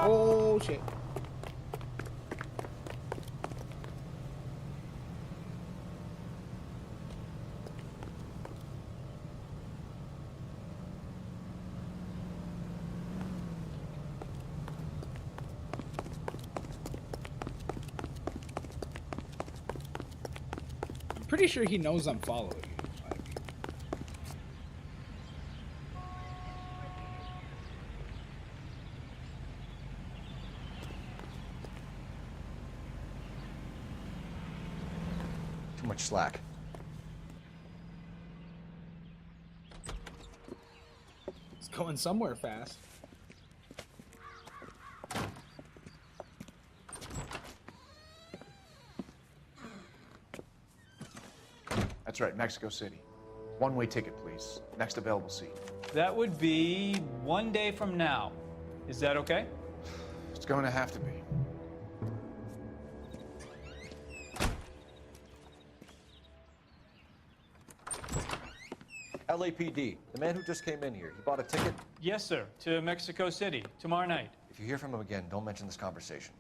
Oh shit. I'm pretty sure he knows I'm following you. Too much slack. It's going somewhere fast. That's right, Mexico City. One-way ticket, please. Next available seat. That would be 1 day from now. Is that okay? It's going to have to be. LAPD, the man who just came in here, he bought a ticket? Yes, sir. To Mexico City, tomorrow night. If you hear from him again, don't mention this conversation.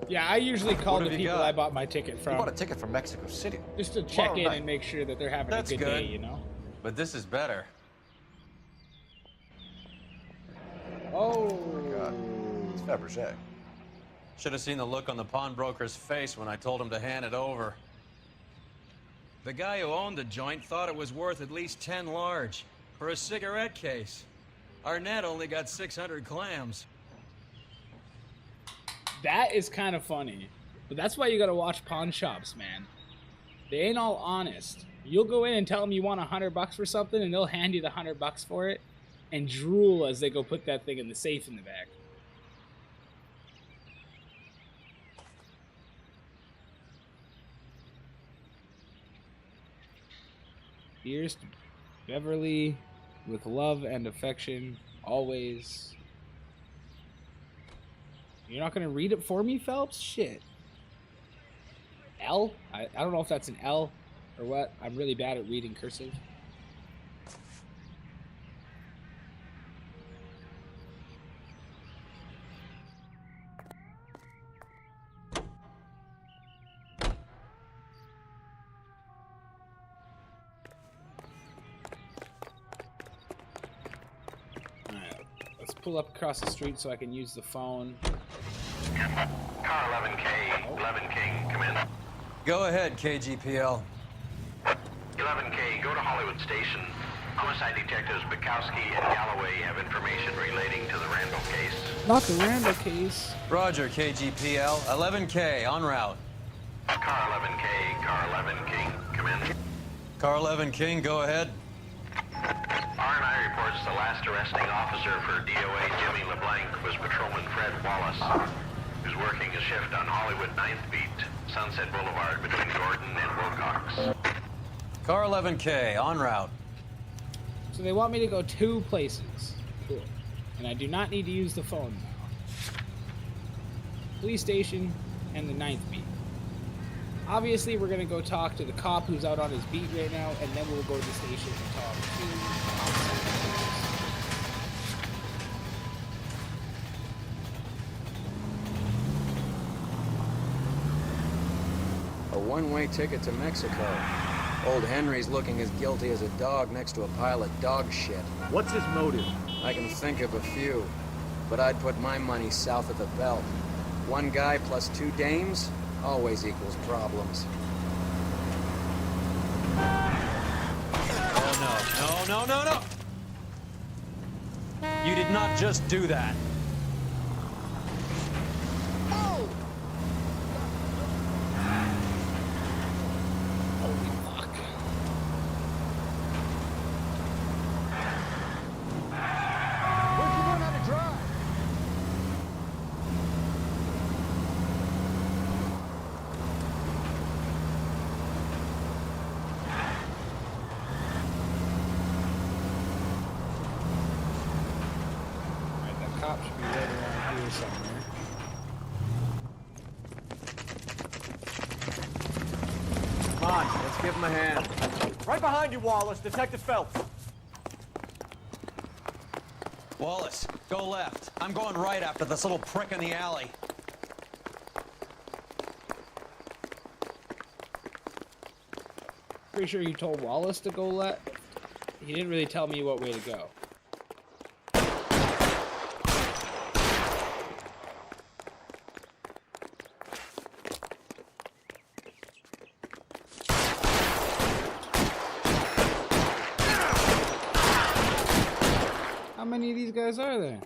Yeah, I usually call What the have you people got? I bought my ticket from. He bought a ticket from Mexico City. Just to check Tomorrow in night. and make sure that they're having That's a good good. day, you know? But this is better. Oh. God. It's Fabergé. Should have seen the look on the pawnbroker's face when I told him to hand it over. The guy who owned the joint thought it was worth at least 10 large for a cigarette case. Arnett only got 600 clams. That is kind of funny. But that's why you gotta watch pawn shops, man. They ain't all honest. You'll go in and tell them you want $100 for something, and they'll hand you the $100 for it, and drool as they go put that thing in the safe in the back. Here's to Beverly, with love and affection, always. You're not gonna read it for me, Phelps? Shit. L? I don't know if that's an L or what. I'm really bad at reading cursive. pull up across the street so I can use the phone. Car 11K, 11 King, come in. Go ahead, KGPL. 11K, go to Hollywood Station. Homicide detectives Bukowski and Galloway have information relating to the Randall case. Not the Randall case. Roger, KGPL. 11K, en route. Car 11K, car 11 King, come in. Car 11 King, go ahead. R&I reports the last arresting officer for DOA Jimmy LeBlanc was Patrolman Fred Wallace, who's working a shift on Hollywood 9th Beat, Sunset Boulevard between Gordon and Wilcox. Car 11K, en route. So they want me to go 2 places. Cool. And I do not need to use the phone now. Police station and the 9th Beat. Obviously, we're going to go talk to the cop who's out on his beat right now, and then we'll go to the station and talk to A one-way ticket to Mexico. Old Henry's looking as guilty as a dog next to a pile of dog shit. What's his motive? I can think of a few, but I'd put my money south of the belt. One guy plus 2 dames always equals problems. Oh, no. No. You did not just do that. Holy fuck. Where'd you learn how to drive? Alright, that cop should be right around here somewhere. Come on, let's give him a hand. Right behind you, Wallace. Detective Phelps. Wallace, go left. I'm going right after this little prick in the alley. Pretty sure he told Wallace to go left. He didn't really tell me what way to go. How many of these guys are there?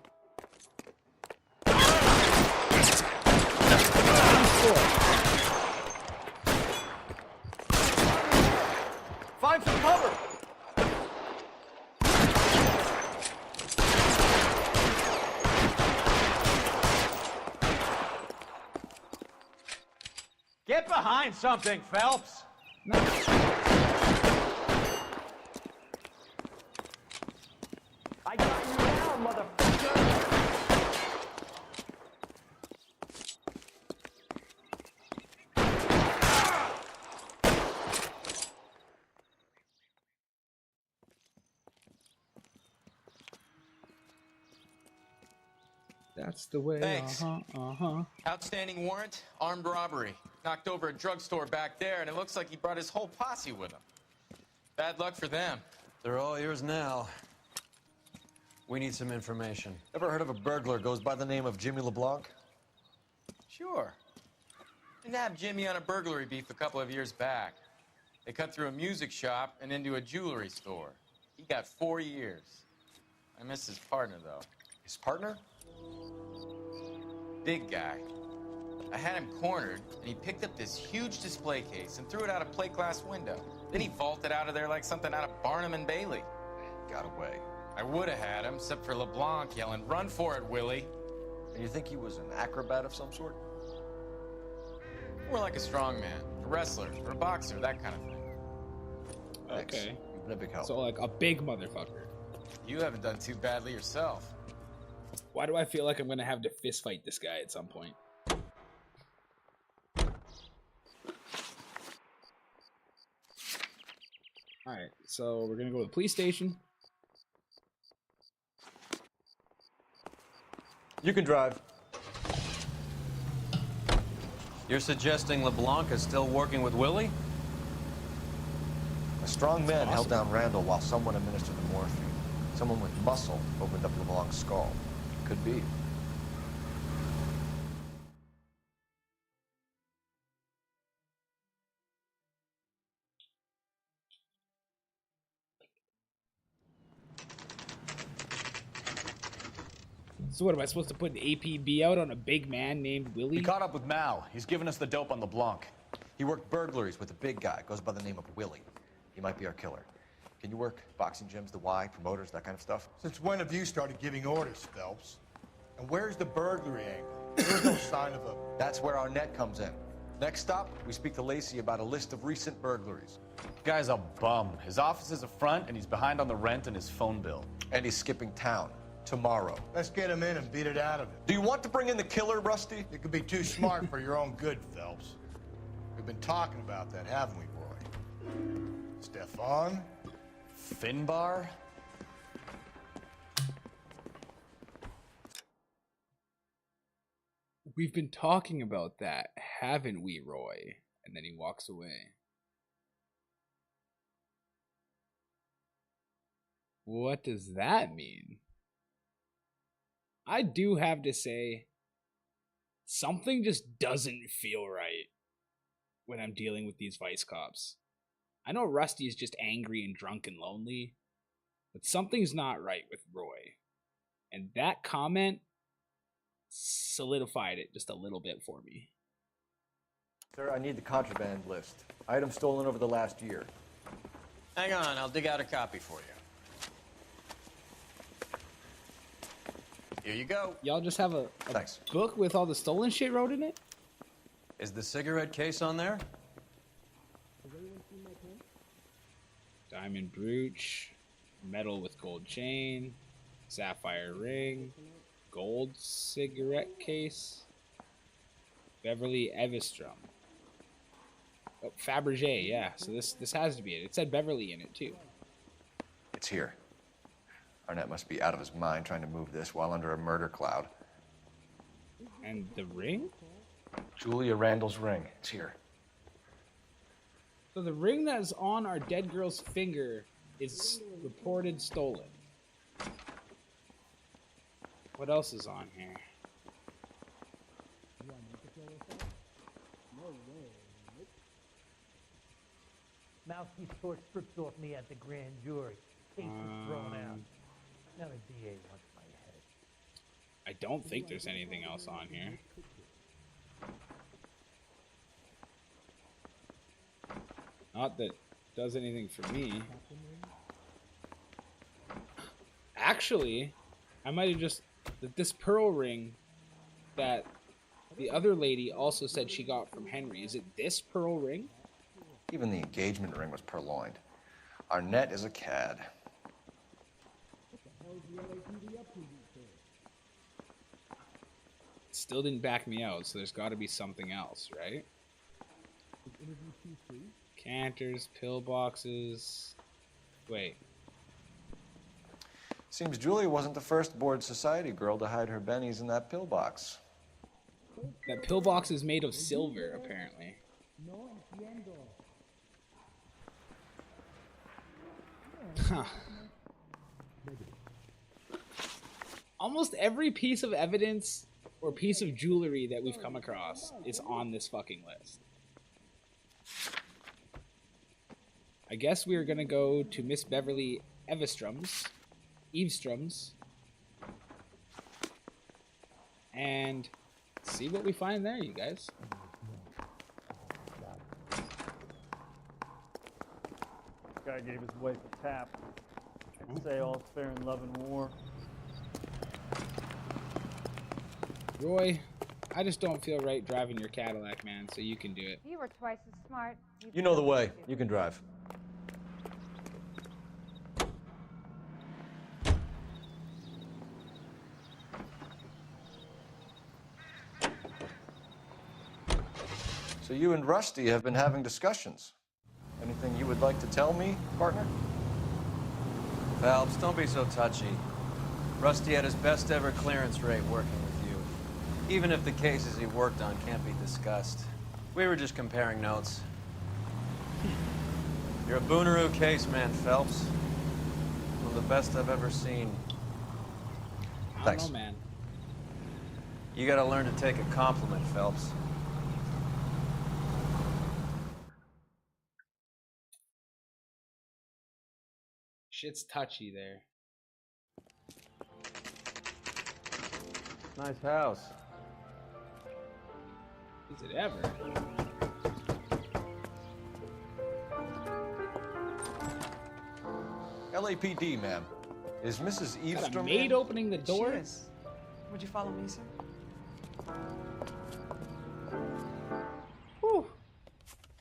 Find some cover. Get behind something, Phelps. I got you now, motherfucker. That's the way. Thanks. Uh-huh. Outstanding warrant, armed robbery. Knocked over a drugstore back there, and it looks like he brought his whole posse with him. Bad luck for them. They're all yours now. We need some information. Ever heard of a burglar goes by the name of Jimmy LeBlanc? Sure. We nabbed Jimmy on a burglary beef a couple of years back. They cut through a music shop and into a jewelry store. He got 4 years. I miss his partner, though. His partner? Big guy. I had him cornered, and he picked up this huge display case and threw it out a plate glass window. Then he vaulted out of there like something out of Barnum and Bailey. Got away. I would have had him, except for LeBlanc yelling, "Run for it, Willie!" And you think he was an acrobat of some sort? More like a strongman, a wrestler, or a boxer, that kind of thing. Okay. You've been a big help. So like a big motherfucker. You haven't done too badly yourself. Why do I feel like I'm gonna have to fist fight this guy at some point? Alright, so we're gonna go to the police station. You can drive. You're suggesting LeBlanc is still working with Willie? A strong man held down Randall while someone administered the morphine. Someone with muscle opened up LeBlanc's skull. could be. So what, am I supposed to put an APB out on a big man named Willie? We caught up with Mao. He's given us the dope on LeBlanc. He worked burglaries with a big guy, goes by the name of Willie. He might be our killer. Can you work boxing gyms, the Y, promoters, that kind of stuff? Since when have you started giving orders, Phelps? And where's the burglary angle? There's no sign of a... That's where our net comes in. Next stop, we speak to Lacey about a list of recent burglaries. Guy's a bum. His office is a front, and he's behind on the rent and his phone bill. And he's skipping town tomorrow. Let's get him in and beat it out of him. Do you want to bring in the killer, Rusty? You could be too smart for your own good, Phelps. We've been talking about that, haven't we, Roy? Stefan? Finbar? We've been talking about that, haven't we, Roy? And then he walks away. What does that mean? I do have to say, something just doesn't feel right when I'm dealing with these vice cops. I know Rusty is just angry and drunk and lonely, but something's not right with Roy. And that comment solidified it just a little bit for me. Sir, I need the contraband list. Items stolen over the last year. Hang on, I'll dig out a copy for you. Here you go. Y'all just have a Thanks. book with all the stolen shit wrote in it? Is the cigarette case on there? Diamond brooch, metal with gold chain, sapphire ring, gold cigarette case, Beverly Evestrom. Oh, Fabergé, yeah. So this has to be it. It said Beverly in it too. It's here. Arnett must be out of his mind trying to move this while under a murder cloud. And the ring? Julia Randall's ring. It's here. So the ring that is on our dead girl's finger is reported stolen. What else is on here? Mouthpiece tore strips off me at the grand jury. Case was thrown out. Now the DA wants my head. I don't think there's anything else on here. Not that does anything for me. Actually, I might have just... This pearl ring that the other lady also said she got from Henry. Is it this pearl ring? Even the engagement ring was purloined. Arnett is a cad. Still didn't back me out, so there's got to be something else, right? Canters, pillboxes. Wait. Seems Julia wasn't the first bored society girl to hide her bennies in that pillbox. That pillbox is made of silver, apparently. Huh. Almost every piece of evidence or piece of jewelry that we've come across is on this fucking list. I guess we're gonna go to Miss Beverly Evestrom's, and see what we find there, you guys. Guy gave his wife a tap. I'd say all's fair in love and war. Roy, I just don't feel right driving your Cadillac, man, so you can do it. You were twice as smart. You know the way. You can drive. So you and Rusty have been having discussions. Anything you would like to tell me, partner? Phelps, don't be so touchy. Rusty had his best ever clearance rate working with you. Even if the cases he worked on can't be discussed. We were just comparing notes. You're a Booneroo case man, Phelps. One of the best I've ever seen. I don't know, man. You gotta learn to take a compliment, Phelps. Shit's touchy there. Nice house. Is it ever? LAPD, ma'am. Is Mrs. Got a Eavestrom maid in? opening the door? She is. Would you follow me, sir? Whew.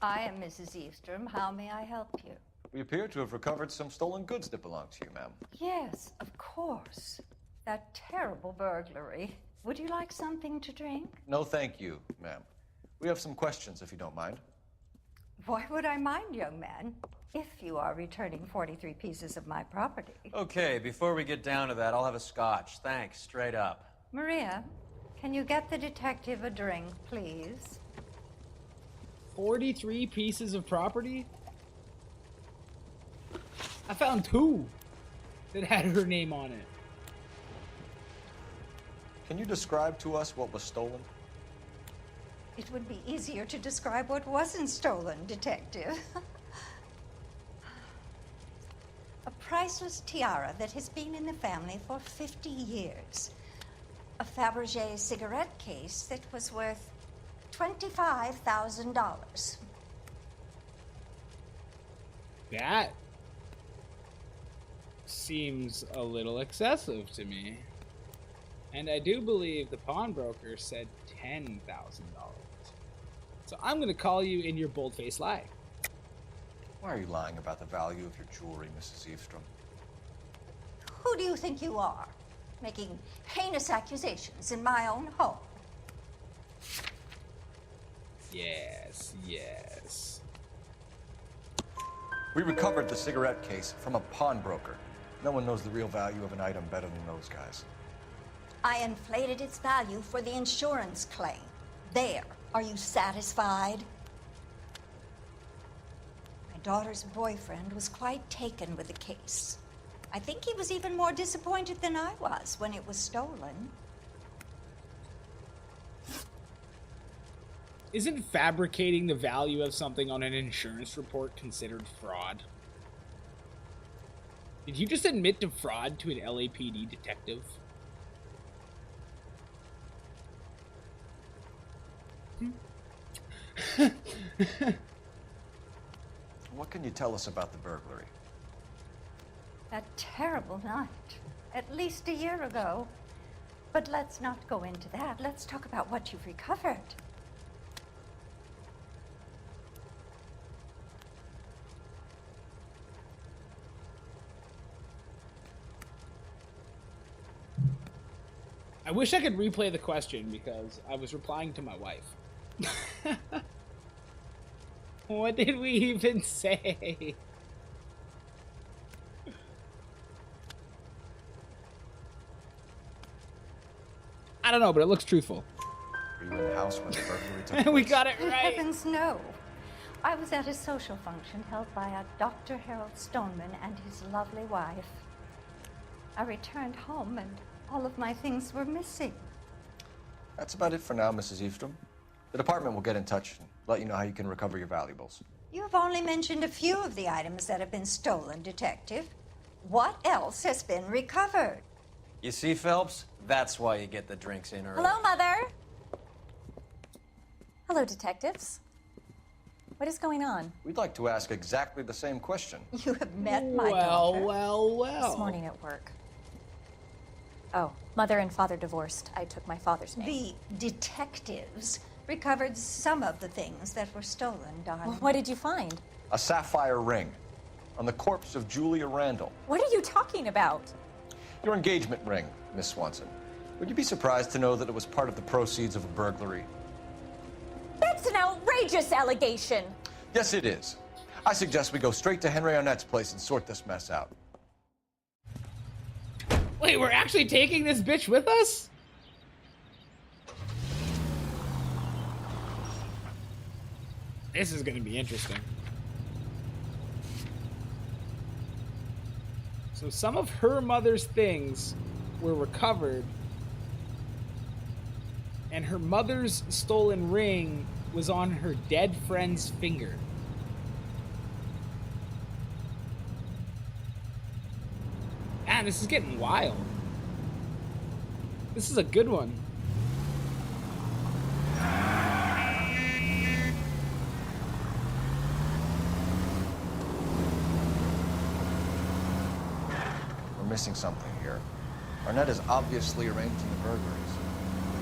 I am Mrs. Eavestrom. How may I help you? We appear to have recovered some stolen goods that belong to you, ma'am. Yes, of course. That terrible burglary. Would you like something to drink? No, thank you, ma'am. We have some questions, if you don't mind. Why would I mind, young man, if you are returning 43 pieces of my property? Okay, before we get down to that, I'll have a scotch. Thanks, straight up. Maria, can you get the detective a drink, please? 43 pieces of property? I found 2 that had her name on it. Can you describe to us what was stolen? It would be easier to describe what wasn't stolen, detective. A priceless tiara that has been in the family for 50 years. A Fabergé cigarette case that was worth $25,000. That seems a little excessive to me. And I do believe the pawnbroker said $10,000. So I'm going to call you in your bold-faced lie. Why are you lying about the value of your jewelry, Mrs. Eavestrom? Who do you think you are, making heinous accusations in my own home? Yes, yes. We recovered the cigarette case from a pawnbroker. No one knows the real value of an item better than those guys. I inflated its value for the insurance claim. There. Are you satisfied? My daughter's boyfriend was quite taken with the case. I think he was even more disappointed than I was when it was stolen. Isn't fabricating the value of something on an insurance report considered fraud? Did you just admit to fraud to an LAPD detective? What can you tell us about the burglary? That terrible night, at least a year ago. But let's not go into that. Let's talk about what you've recovered. I wish I could replay the question because I was replying to my wife. What did we even say? I don't know, but it looks truthful. Were you in the house when the burglary took place? We got it right. Heavens, no. I was at a social function held by a Dr. Harold Stoneman and his lovely wife. I returned home and all of my things were missing. That's about it for now, Mrs. Eavestrom. The department will get in touch and let you know how you can recover your valuables. You have only mentioned a few of the items that have been stolen, Detective. What else has been recovered? You see, Phelps? That's why you get the drinks in early. Hello, Mother. Hello, detectives. What is going on? We'd like to ask exactly the same question. You have met my daughter. Well. This morning at work. Oh, mother and father divorced. I took my father's name. The detectives recovered some of the things that were stolen, darling. Well, what did you find? A sapphire ring on the corpse of Julia Randall. What are you talking about? Your engagement ring, Miss Swanson. Would you be surprised to know that it was part of the proceeds of a burglary? That's an outrageous allegation. Yes, it is. I suggest we go straight to Henry Arnett's place and sort this mess out. Wait, we're actually taking this bitch with us? This is gonna be interesting. So some of her mother's things were recovered And her mother's stolen ring was on her dead friend's finger. Man, this is getting wild. This is a good one. We're missing something here. Arnett is obviously arranging the burglaries.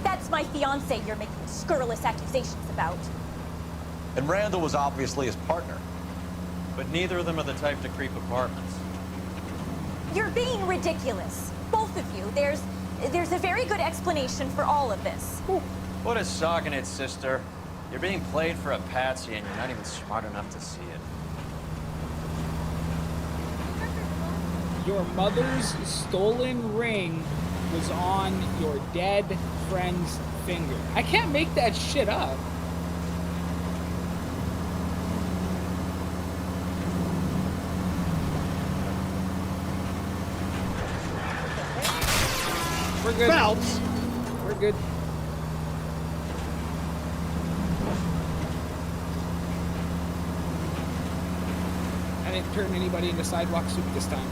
That's my fiance you're making scurrilous accusations about. And Randall was obviously his partner. But neither of them are the type to creep apartments. You're being ridiculous. Both of you. There's a very good explanation for all of this. What a sogging it, sister. You're being played for a patsy and you're not even smart enough to see it. Your mother's stolen ring was on your dead friend's finger. I can't make that shit up. We're good. Phelps! We're good. I didn't turn anybody into sidewalk soup this time.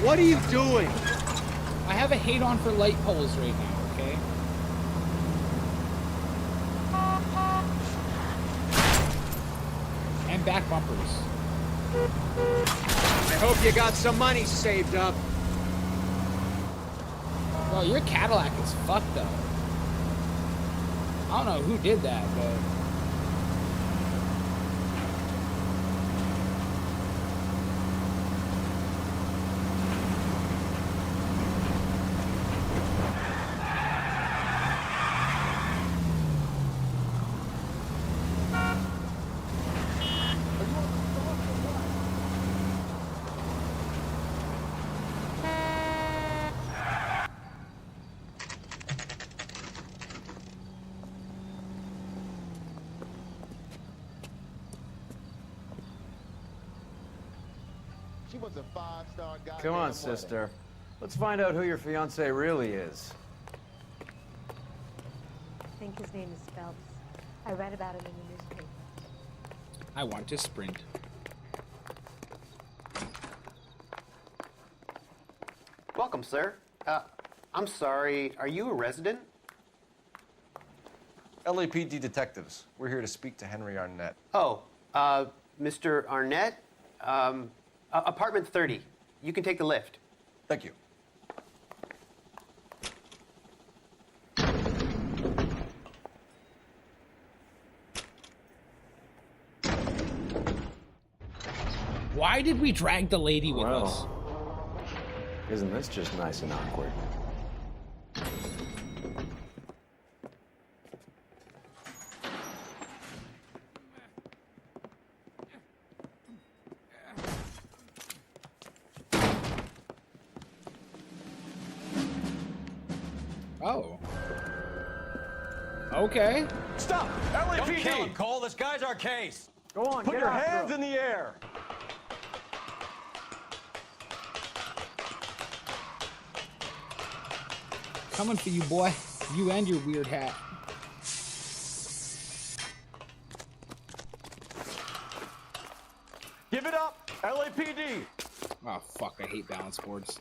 What are you doing? I have a hate on for light poles right now, okay? And back bumpers. I hope you got some money saved up. Well, your Cadillac is fucked up. I don't know who did that, but... Come on, sister. Let's find out who your fiancé really is. I think his name is Phelps. I read about him in the newspaper. I want to sprint. Welcome, sir. I'm sorry, are you a resident? LAPD detectives. We're here to speak to Henry Arnett. Oh, Mr. Arnett? Apartment 30. You can take the lift. Thank you. Why did we drag the lady with us? Isn't this just nice and awkward? Oh. Okay. Stop! LAPD! Don't kill him, Cole. This guy's our case. Go on, Put get your after hands him. in the air. Coming for you, boy. You and your weird hat. Give it up, LAPD. Oh, fuck. I hate balance boards.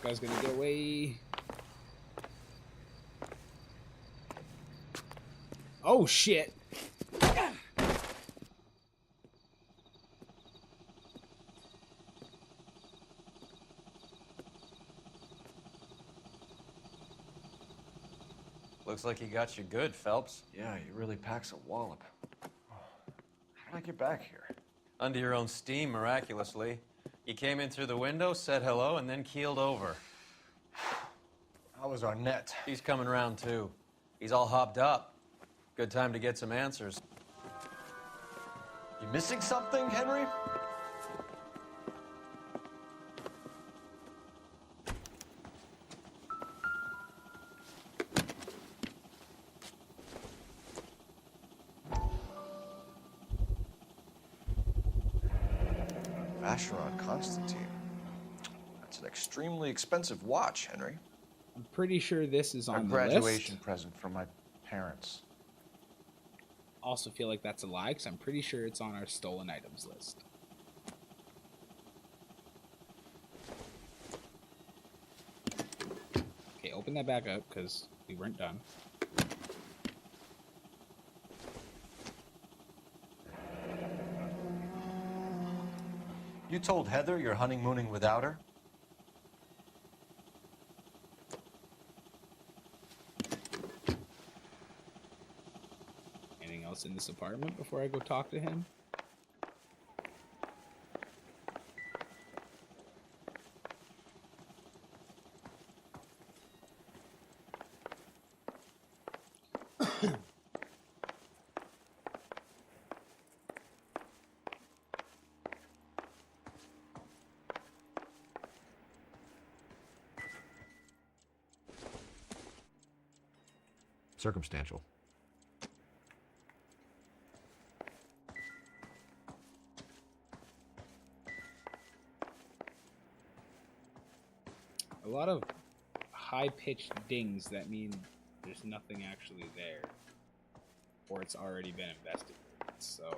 This guy's gonna get away. Oh shit! Looks like he got you good, Phelps. Yeah, he really packs a wallop. How'd I get back here? Under your own steam, miraculously. You came in through the window, said hello, and then keeled over. How was Arnett? He's coming around, too. He's all hopped up. Good time to get some answers. You missing something, Henry? Vacheron Constantine. That's an extremely expensive watch, Henry. I'm pretty sure this is A on the graduation list. present from my parents. Also feel like that's a lie, because I'm pretty sure it's on our stolen items list. Okay, open that back up, because we weren't done. You told Heather you're honeymooning without her? Anything else in this apartment before I go talk to him? Circumstantial. A lot of high-pitched dings that mean there's nothing actually there. Or it's already been investigated, so...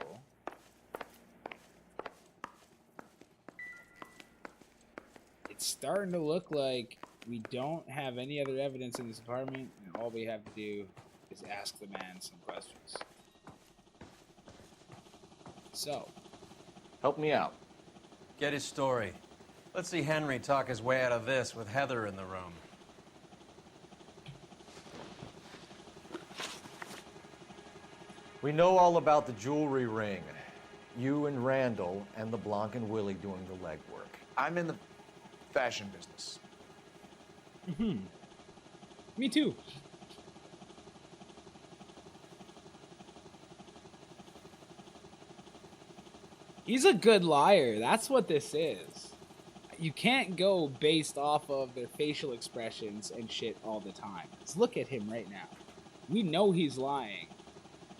It's starting to look like we don't have any other evidence in this apartment, and all we have to do is ask the man some questions. So... Help me out. Get his story. Let's see Henry talk his way out of this with Heather in the room. We know all about the jewelry ring. You and Randall and LeBlanc and Willie doing the legwork. I'm in the fashion business. Mm-hmm. Me too. He's a good liar. That's what this is. You can't go based off of their facial expressions and shit all the time. 'Cause look at him right now. We know he's lying.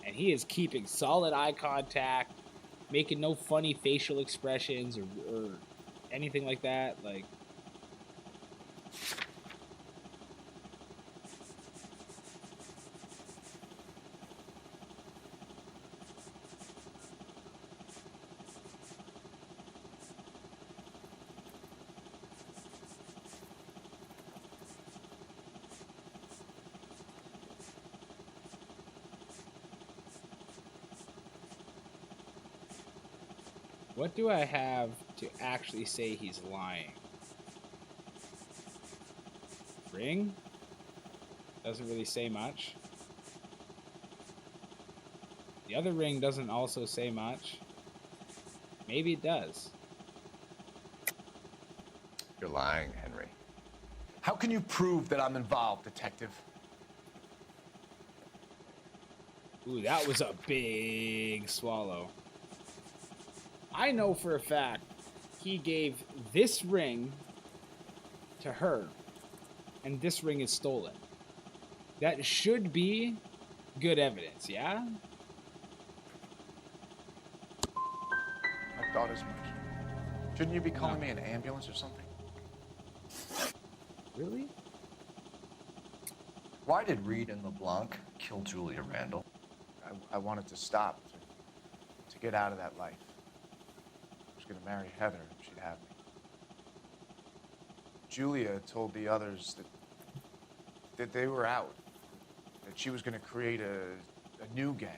And he is keeping solid eye contact, making no funny facial expressions or anything like that. Like... What do I have to actually say he's lying? Ring? Doesn't really say much. The other ring doesn't also say much. Maybe it does. You're lying, Henry. How can you prove that I'm involved, detective? Ooh, that was a big swallow. I know for a fact he gave this ring to her, and this ring is stolen. That should be good evidence, yeah? I thought as much. Shouldn't you be calling me an ambulance or something? Really? Why did Reed and LeBlanc kill Julia Randall? I wanted to stop, to get out of that life. I was going to marry Heather if she'd have me. Julia told the others that they were out, that she was going to create a new gang.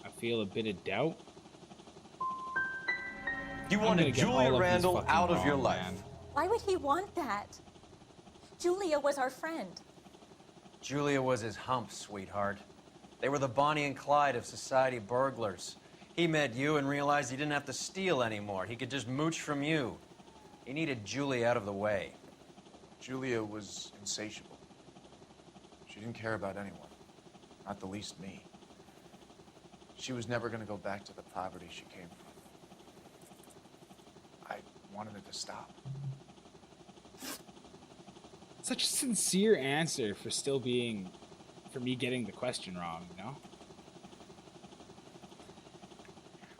I feel a bit of doubt. You I'm wanted gonna get Julia all of these Randall fucking out of your wrong, life. man. Why would he want that? Julia was our friend. Julia was his hump, sweetheart. They were the Bonnie and Clyde of society burglars. He met you and realized he didn't have to steal anymore. He could just mooch from you. He needed Julia out of the way. Julia was insatiable. She didn't care about anyone, not the least me. She was never going to go back to the poverty she came from. I wanted it to stop. Such a sincere answer for still being, for me getting the question wrong, you know?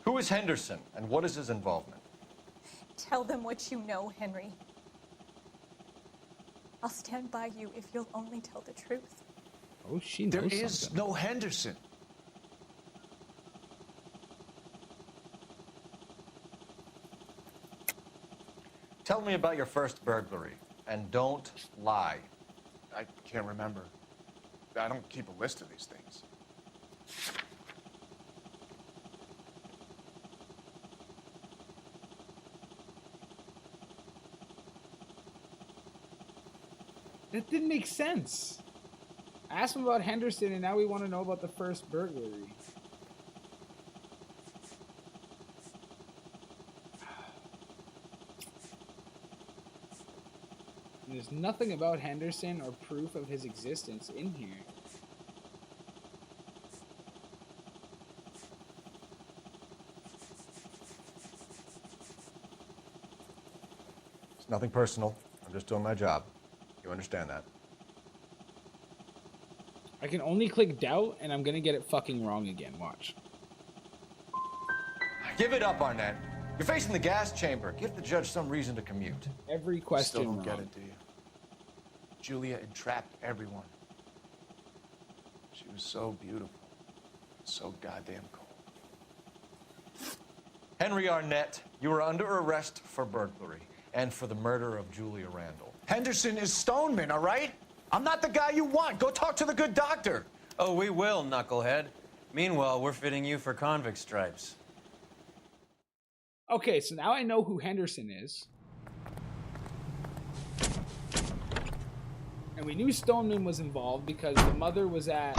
Who is Henderson, and what is his involvement? Tell them what you know, Henry. I'll stand by you if you'll only tell the truth. Oh, she knows There something. is no Henderson. Tell me about your first burglary, and don't lie. I can't remember. I don't keep a list of these things. That didn't make sense. I asked him about Henderson, and now we want to know about the first burglary. And there's nothing about Henderson or proof of his existence in here. It's nothing personal. I'm just doing my job. You understand that? I can only click doubt, and I'm gonna get it fucking wrong again. Watch. Give it up, Arnett. You're facing the gas chamber. Give the judge some reason to commute. Every question Still don't wrong. get it, do you? Julia entrapped everyone. She was so beautiful, so goddamn cold. Henry Arnett, you are under arrest for burglary and for the murder of Julia Randall. Henderson is Stoneman, all right? I'm not the guy you want. Go talk to the good doctor. Oh, we will, knucklehead. Meanwhile, we're fitting you for convict stripes. Okay, so now I know who Henderson is. And we knew Stoneman was involved because the mother was at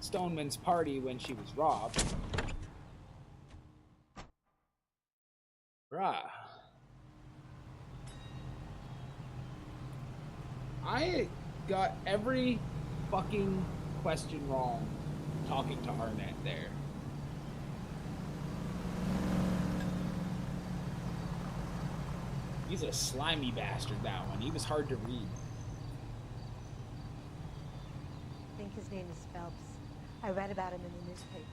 Stoneman's party when she was robbed. Bruh. I got every fucking question wrong talking to Arnett there. He's a slimy bastard, that one. He was hard to read. I think his name is Phelps. I read about him in the newspaper.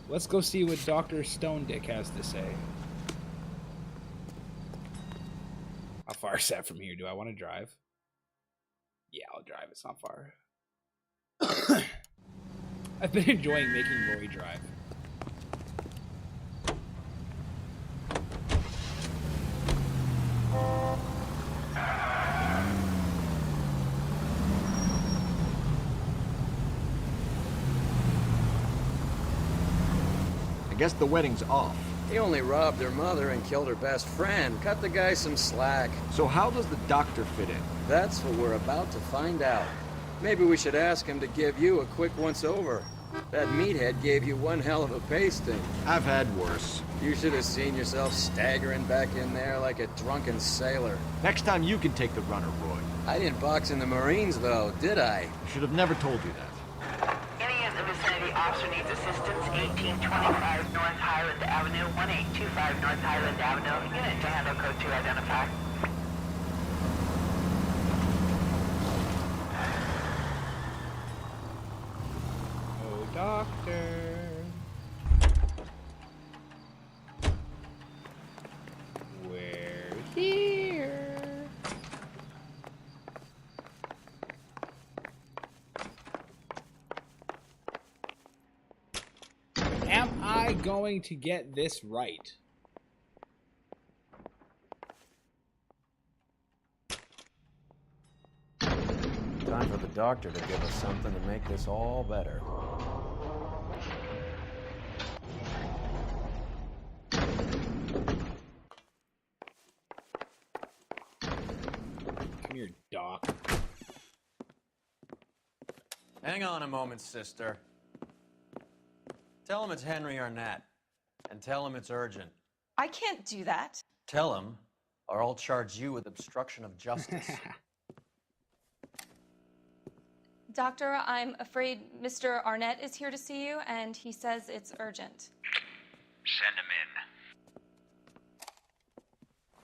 Let's go see what Dr. Stone Dick has to say. How far is that from here? Do I want to drive? Yeah, I'll drive. It's not far. I've been enjoying making Roy drive. I guess the wedding's off. He only robbed her mother and killed her best friend. Cut the guy some slack. So how does the doctor fit in? That's what we're about to find out. Maybe we should ask him to give you a quick once-over. That meathead gave you one hell of a pasting. I've had worse. You should have seen yourself staggering back in there like a drunken sailor. Next time you can take the runner, Roy. I didn't box in the Marines, though, did I? I should have never told you that. Any in the vicinity officer needs assistance, 1825 North Highland Avenue, 1825 North Highland Avenue. Unit to handle code 2 identify. Oh, doctor. Am I going to get this right? Time for the doctor to give us something to make this all better. Come here, Doc. Hang on a moment, sister. Tell him it's Henry Arnett, and tell him it's urgent. I can't do that. Tell him, or I'll charge you with obstruction of justice. Doctor, I'm afraid Mr. Arnett is here to see you, and he says it's urgent. Send him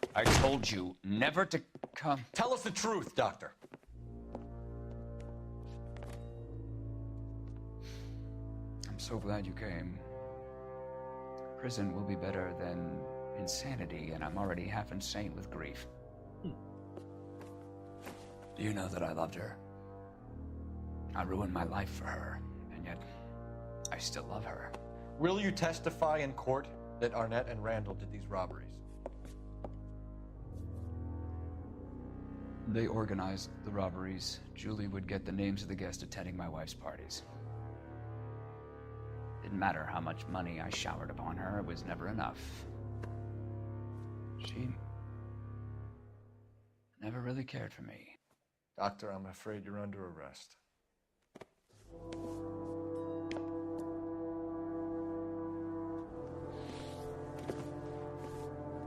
in. I told you never to come. Tell us the truth, Doctor. I'm so glad you came. Prison will be better than insanity, and I'm already half insane with grief. Do you know that I loved her? I ruined my life for her, and yet I still love her. Will you testify in court that Arnett and Randall did these robberies? They organized the robberies. Julie would get the names of the guests attending my wife's parties. Didn't matter how much money I showered upon her, it was never enough. She never really cared for me. Doctor, I'm afraid you're under arrest.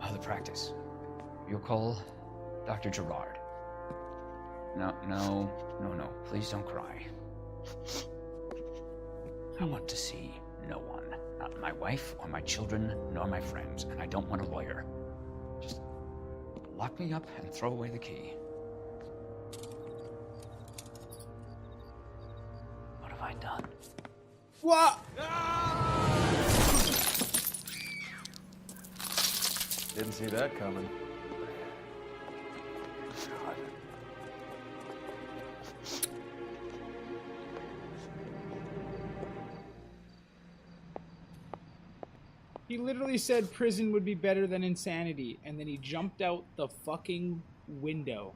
Oh, the practice. You'll call Dr. Gerard. No. Please don't cry. I want to see no one. Not my wife or my children, nor my friends. And I don't want a lawyer. Just lock me up and throw away the key. What have I done? What? Didn't see that coming. He literally said prison would be better than insanity, and then he jumped out the fucking window.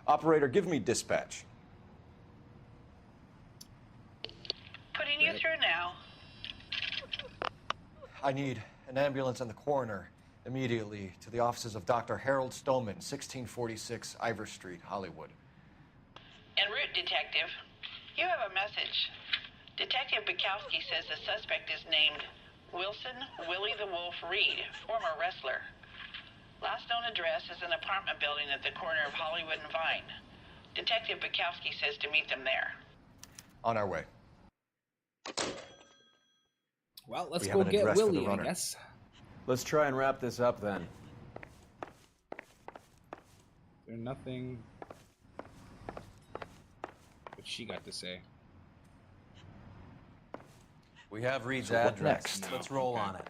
Operator, give me dispatch. Putting you through now. I need an ambulance and the coroner immediately to the offices of Dr. Harold Stoneman, 1646 Ivor Street, Hollywood. En route, Detective. You have a message. Detective Bukowski says the suspect is named Wilson Willie the Wolf Reed, former wrestler. Last known address is an apartment building at the corner of Hollywood and Vine. Detective Bukowski says to meet them there. On our way. Well, let's We go have an get address for the Willie, I runner. guess. Let's try and wrap this up then. There's nothing what she got to say. We have Reed's So what address. next? Let's roll Okay. on it.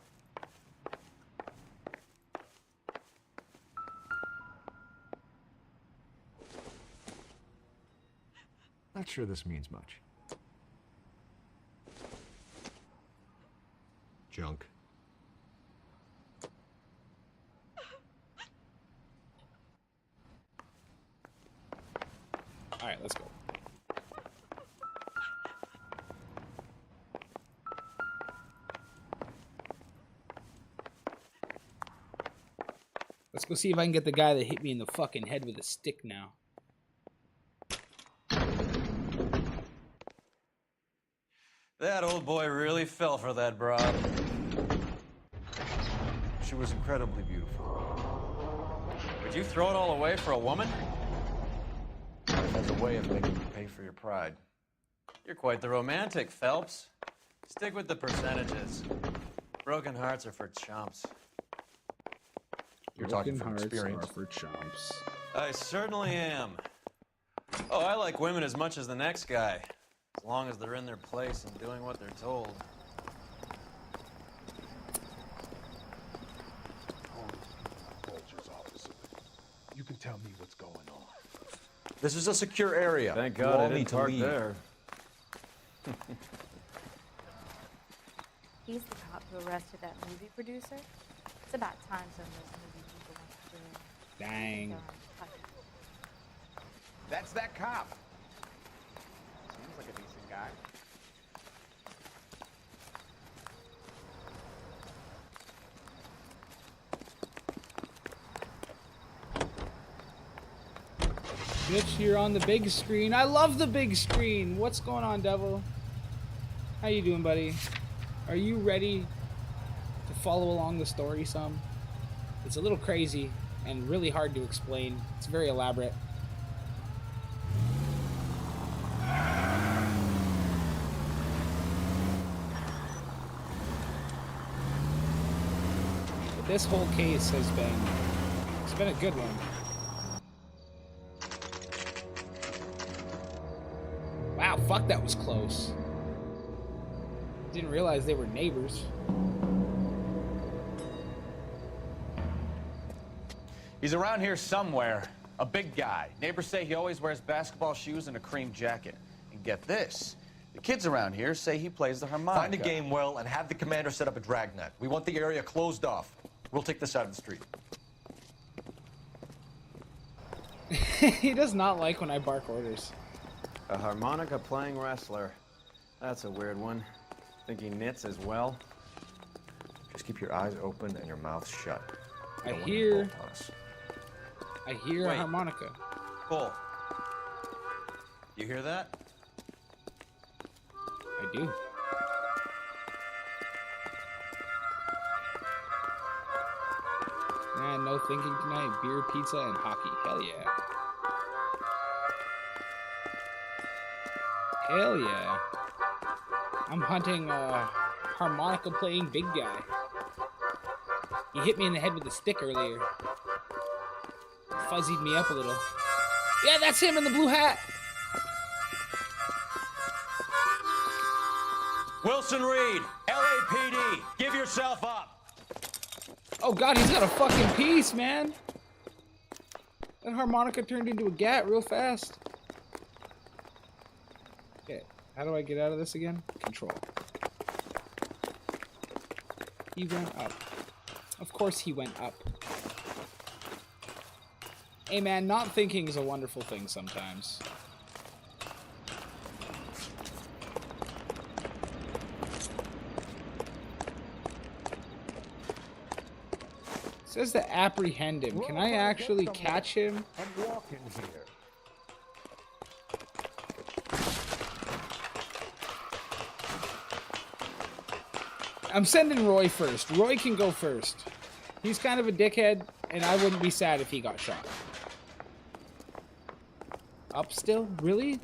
Not sure this means much. Junk. All right, let's go. Let's go see if I can get the guy that hit me in the fucking head with a stick now. That old boy really fell for that broad. She was incredibly beautiful. Would you throw it all away for a woman? Life has a way of making you pay for your pride. You're quite the romantic, Phelps. Stick with the percentages. Broken hearts are for chumps. You're talking Broken from hearts experience. are for chumps. I certainly am. Oh, I like women as much as the next guy. As long as they're in their place and doing what they're told. Bulger's office. You can tell me what's going on. This is a secure area. Thank You God all I didn't need to park leave. there. He's the cop who arrested that movie producer. It's about time some of those movie people went to jail. Dang. That's that cop. Seems like a decent guy. Bitch, you're on the big screen. I love the big screen. What's going on, Devil? How you doing, buddy? Are you ready to follow along the story some? It's a little crazy and really hard to explain. It's very elaborate. But this whole case has been a good one. Wow, fuck, that was close. Didn't realize they were neighbors. He's around here somewhere. A big guy. Neighbors say he always wears basketball shoes and a cream jacket. And get this, the kids around here say he plays the harmonica. Find a game well and have the commander set up a dragnet. We want the area closed off. We'll take this out of the street. He does not like when I bark orders. A harmonica playing wrestler. That's a weird one. Think he knits as well? Just keep your eyes open and your mouth shut. I hear a harmonica. Cole. You hear that? I do. Man, no thinking tonight. Beer, pizza, and hockey. Hell yeah. Hell yeah. I'm hunting a harmonica playing big guy. He hit me in the head with a stick earlier. Fuzzied me up a little. Yeah, that's him in the blue hat. Wilson Reed, LAPD, give yourself up. Oh god, he's got a fucking piece, man. That harmonica turned into a gat real fast. Okay, how do I get out of this again? Control. He went up. Of course he went up. Hey man, not thinking is a wonderful thing sometimes. It says to apprehend him. Can I actually catch him? I'm walking here. I'm sending Roy first. Roy can go first. He's kind of a dickhead, and I wouldn't be sad if he got shot. Up still? Really?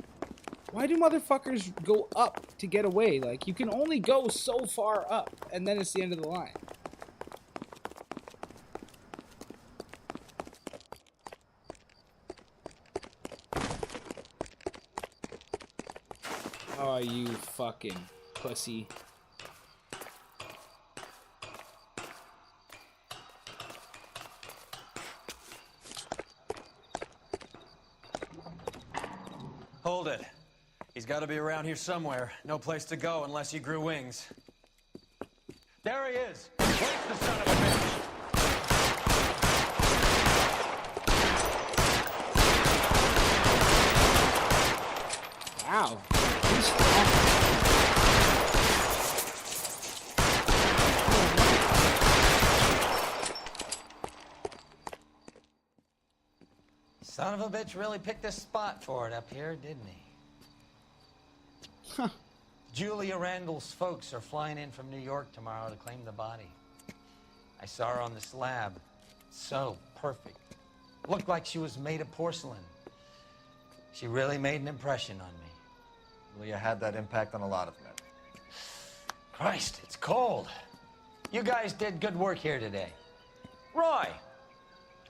Why do motherfuckers go up to get away? Like, you can only go so far up, and then it's the end of the line. Oh, you fucking pussy. Hold it. He's got to be around here somewhere. No place to go unless he grew wings. There he is. Where's the son of a bitch? Wow. He's strong. Son of a bitch really picked this spot for it up here, didn't he? Huh. Julia Randall's folks are flying in from New York tomorrow to claim the body. I saw her on the slab. So perfect. Looked like she was made of porcelain. She really made an impression on me. Well, you had that impact on a lot of men. Christ, it's cold. You guys did good work here today. Roy,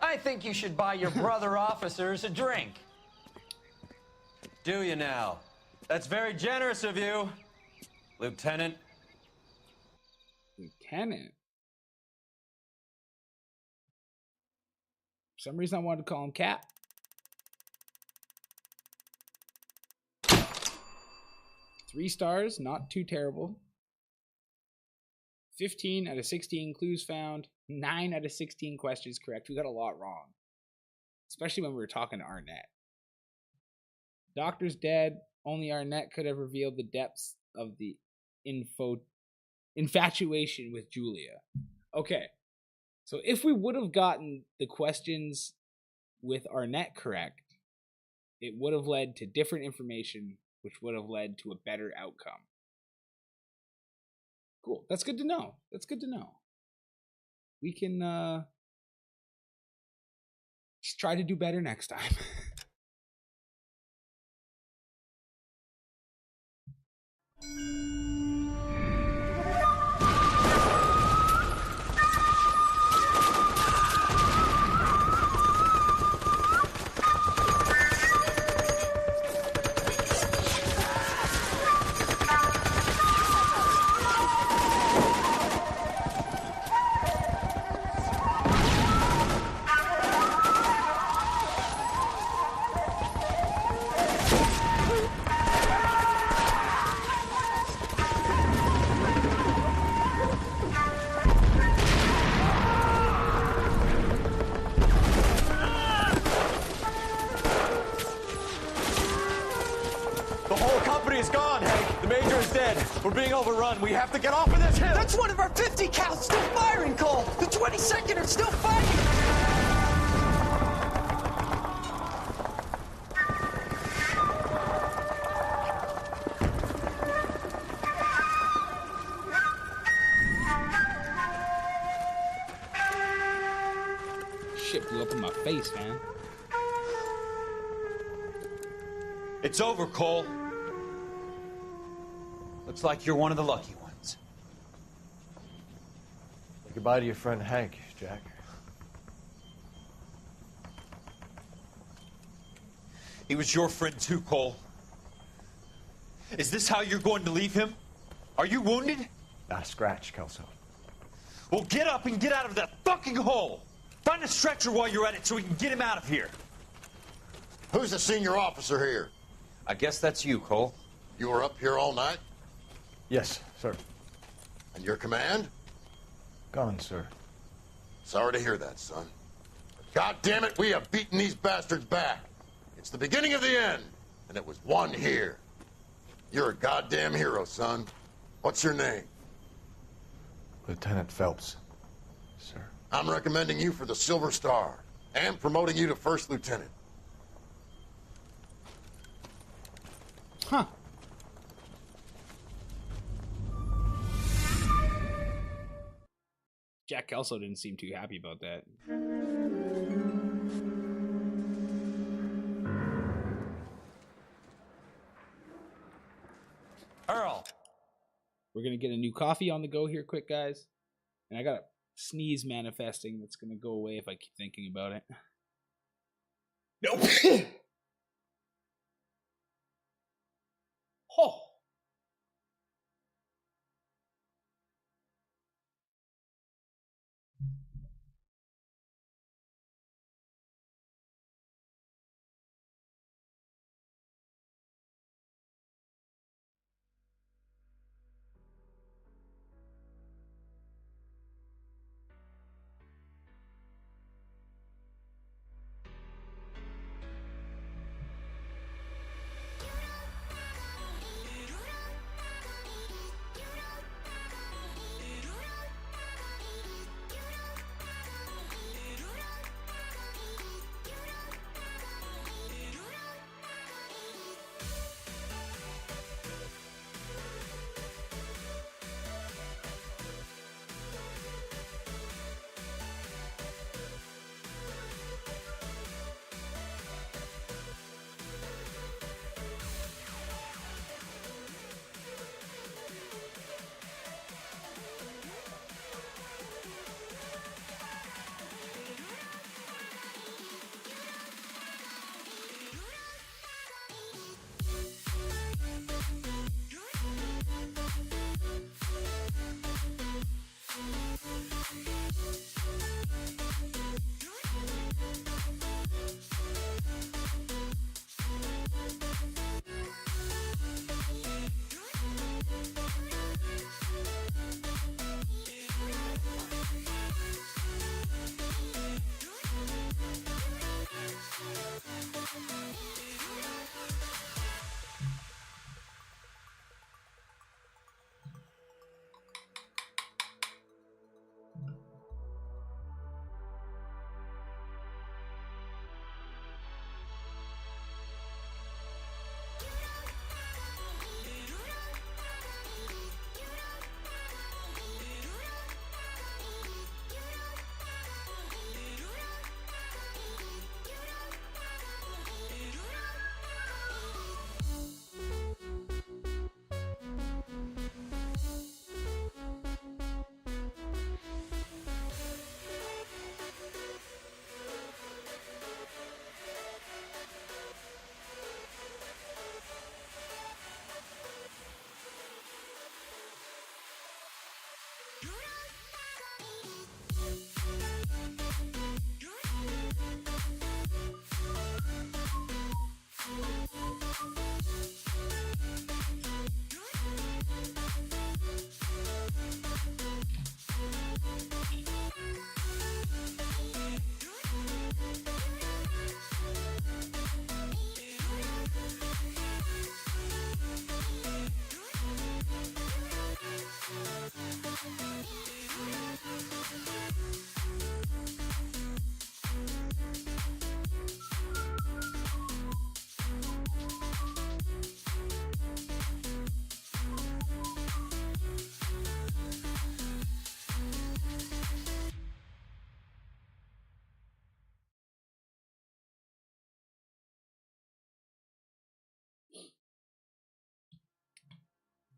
I think you should buy your brother officers a drink. Do you now? That's very generous of you, Lieutenant. Lieutenant? For some reason, I wanted to call him Cap. 3 stars, not too terrible. 15 out of 16 clues found. 9 out of 16 questions correct. We got a lot wrong. Especially when we were talking to Arnett. Doctor's dead. Only Arnett could have revealed the depths of the infatuation with Julia. Okay. So if we would have gotten the questions with Arnett correct, it would have led to different information, which would have led to a better outcome. Cool. That's good to know. That's good to know. We can just try to do better next time. We're being overrun. We have to get off of this hill. That's one of our 50 cows still firing, Cole. The 22nd are still fighting. Shit blew up in my face, man. It's over, Cole. Looks like you're one of the lucky ones. Say goodbye to your friend Hank, Jack. He was your friend too, Cole. Is this how you're going to leave him? Are you wounded? Not a scratch, Kelso. Well, get up and get out of that fucking hole! Find a stretcher while you're at it so we can get him out of here. Who's the senior officer here? I guess that's you, Cole. You were up here all night? Yes, sir. And your command? Gone, sir. Sorry to hear that, son. But God damn it, we have beaten these bastards back. It's the beginning of the end, and it was one here. You're a goddamn hero, son. What's your name? Lieutenant Phelps, sir. I'm recommending you for the Silver Star and promoting you to First Lieutenant. Huh. Jack Kelso didn't seem too happy about that. Earl. We're going to get a new coffee on the go here quick, guys. And I got a sneeze manifesting that's going to go away if I keep thinking about it. Nope. Oh.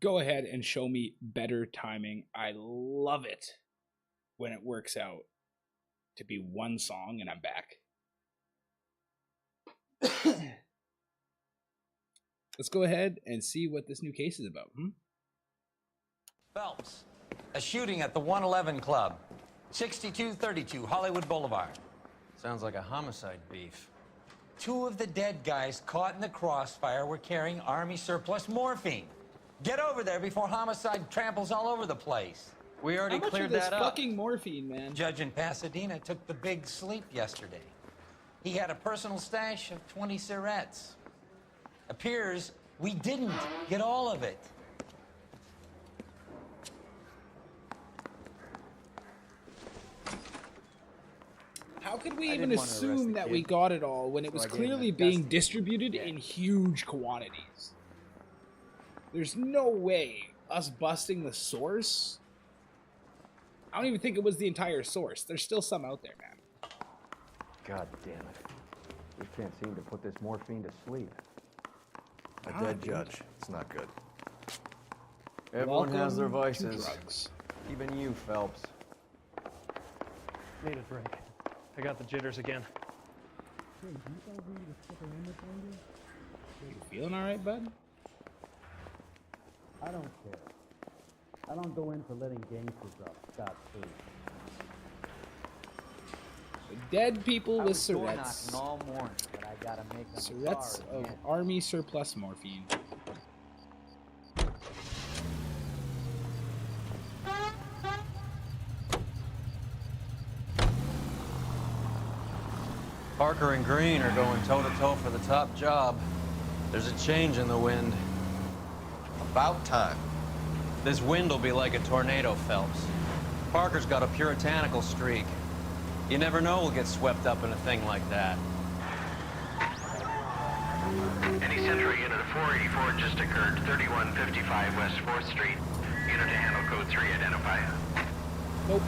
go ahead and show me better timing. I love it when it works out to be one song and I'm back. Let's go ahead and see what this new case is about. Phelps, a shooting at the 111 Club, 6232 Hollywood Boulevard. Sounds like a homicide beef. 2 of the dead guys caught in the crossfire were carrying Army surplus morphine. Get over there before homicide tramples all over the place. We already How much cleared of this that up. fucking morphine, man? Judge in Pasadena took the big sleep yesterday. He had a personal stash of 20 cigarettes. Appears we didn't get all of it. How could we even assume that we got it all when it was clearly being distributed in huge quantities? There's no way us busting the source. I don't even think it was the entire source. There's still some out there, man. God damn it. We can't seem to put this morphine to sleep. A dead judge. It's not good. Everyone has their Welcome to vices. drugs. Even you, Phelps. Need a drink. I got the jitters again. You feeling all right, bud? I don't care. I don't go in for letting gangsters off scot-free. Dead people with door Tourette's. knocking all morning, but I gotta make them Tourette's sorry of again. Army surplus morphine. Parker and Green are going toe-to-toe for the top job. There's a change in the wind. About time. This wind will be like a tornado, Phelps. Parker's got a puritanical streak. You never know we'll get swept up in a thing like that. Any Central unit of 484 just occurred, 3155 West 4th Street. Unit to handle code 3, identify. Nope.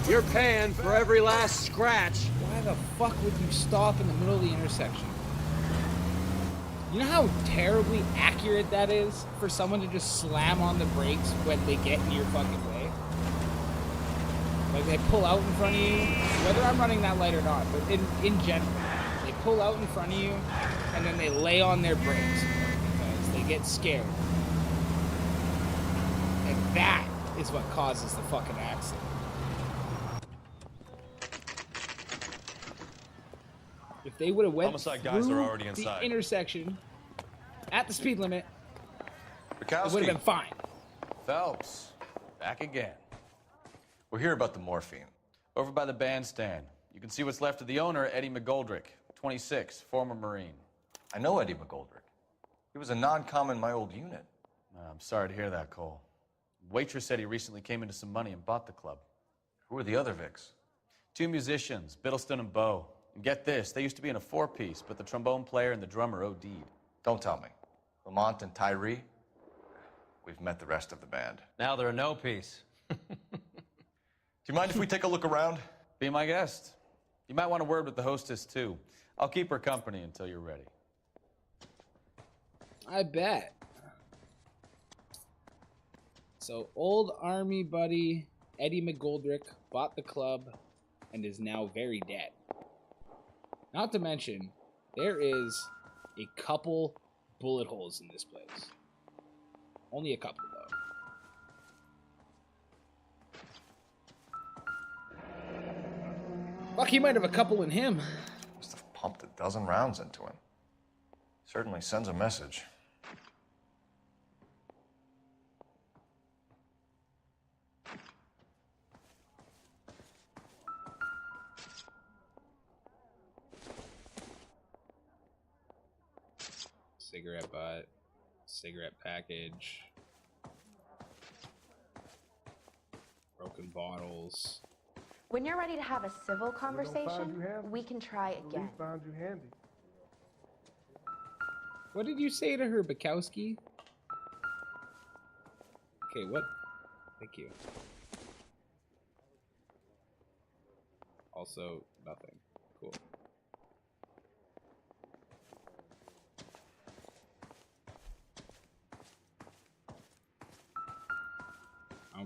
You're paying for every last scratch. Why the fuck would you stop in the middle of the intersection? You know how terribly accurate that is for someone to just slam on the brakes when they get in your fucking way? Like they pull out in front of you, whether I'm running that light or not, but in general, they pull out in front of you and then they lay on their brakes because they get scared. And that is what causes the fucking accident. If they would have went Homicide through guys are already the inside. intersection at the speed limit, it Bukowski. would have been fine. Phelps, back again. We're here about the morphine. Over by the bandstand. You can see what's left of the owner, Eddie McGoldrick, 26, former Marine. I know Eddie McGoldrick. He was a non-com in my old unit. I'm sorry to hear that, Cole. Waitress said he recently came into some money and bought the club. Who are the other Vics? 2 musicians, Biddleston and Bowe. And get this, they used to be in a 4-piece, but the trombone player and the drummer OD'd. Don't tell me. Lamont and Tyree? We've met the rest of the band. Now they're a no-piece. Do you mind if we take a look around? Be my guest. You might want a word with the hostess, too. I'll keep her company until you're ready. I bet. So, old Army buddy Eddie McGoldrick bought the club and is now very dead. Not to mention, there is a couple bullet holes in this place. Only a couple, though. Fuck, he might have a couple in him. Must have pumped a dozen rounds into him. Certainly sends a message. Cigarette butt, cigarette package, broken bottles. When you're ready to have a civil conversation, we can try again. Found you handy. What did you say to her, Bukowski? Okay, what? Thank you. Also, nothing. Cool.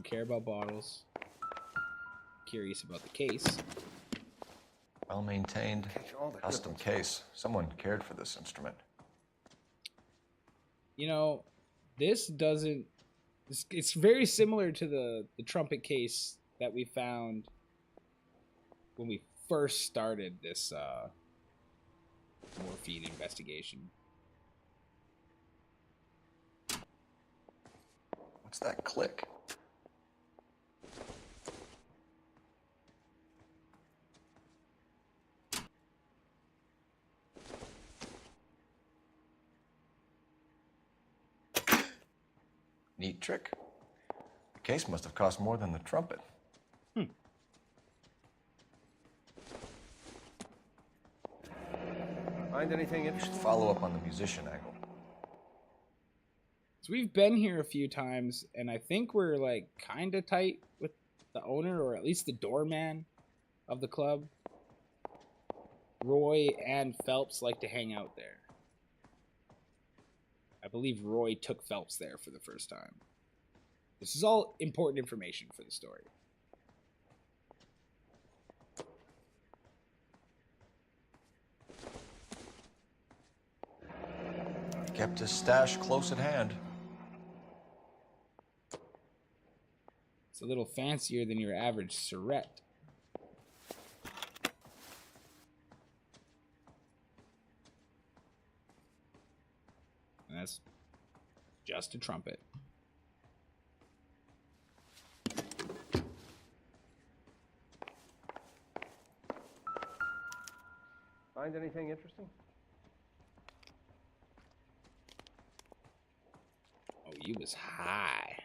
don't care about bottles. Curious about the case. Well maintained, custom case. Someone cared for this instrument. You know, this doesn't... It's very similar to the trumpet case that we found when we first started this morphine investigation. What's that click? Neat trick. The case must have cost more than the trumpet. Find anything interesting? Follow up on the musician angle. So we've been here a few times, and I think we're like kind of tight with the owner, or at least the doorman of the club. Roy and Phelps like to hang out there. I believe Roy took Phelps there for the first time. This is all important information for the story. Kept his stash close at hand. It's a little fancier than your average Surrette. And that's just a trumpet. Find anything interesting? Oh, you was high.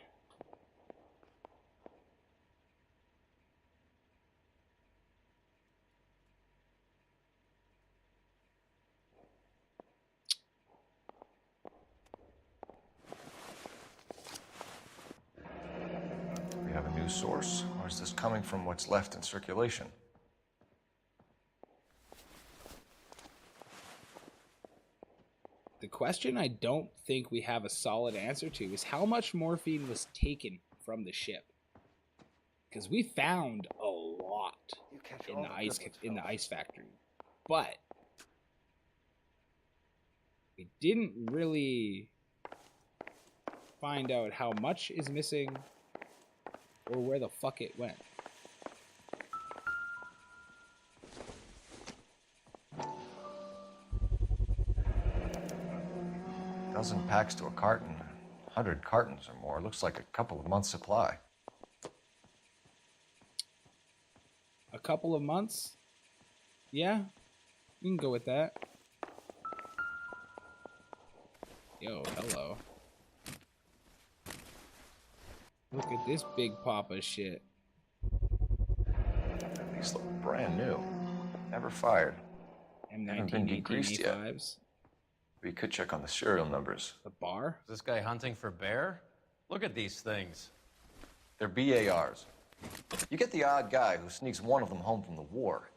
We have a new source, or is this coming from what's left in circulation? The question I don't think we have a solid answer to is how much morphine was taken from the ship. Because we found a lot in the ice factory, but we didn't really find out how much is missing or where the fuck it went. Dozen packs to a carton, 100 cartons or more. Looks like a couple of months' supply. A couple of months? Yeah, you can go with that. Yo, hello. Look at this big papa shit. These look brand new. Never fired. Haven't been degreased yet. We could check on the serial numbers. The bar? Is this guy hunting for bear? Look at these things. They're BARs. You get the odd guy who sneaks one of them home from the war.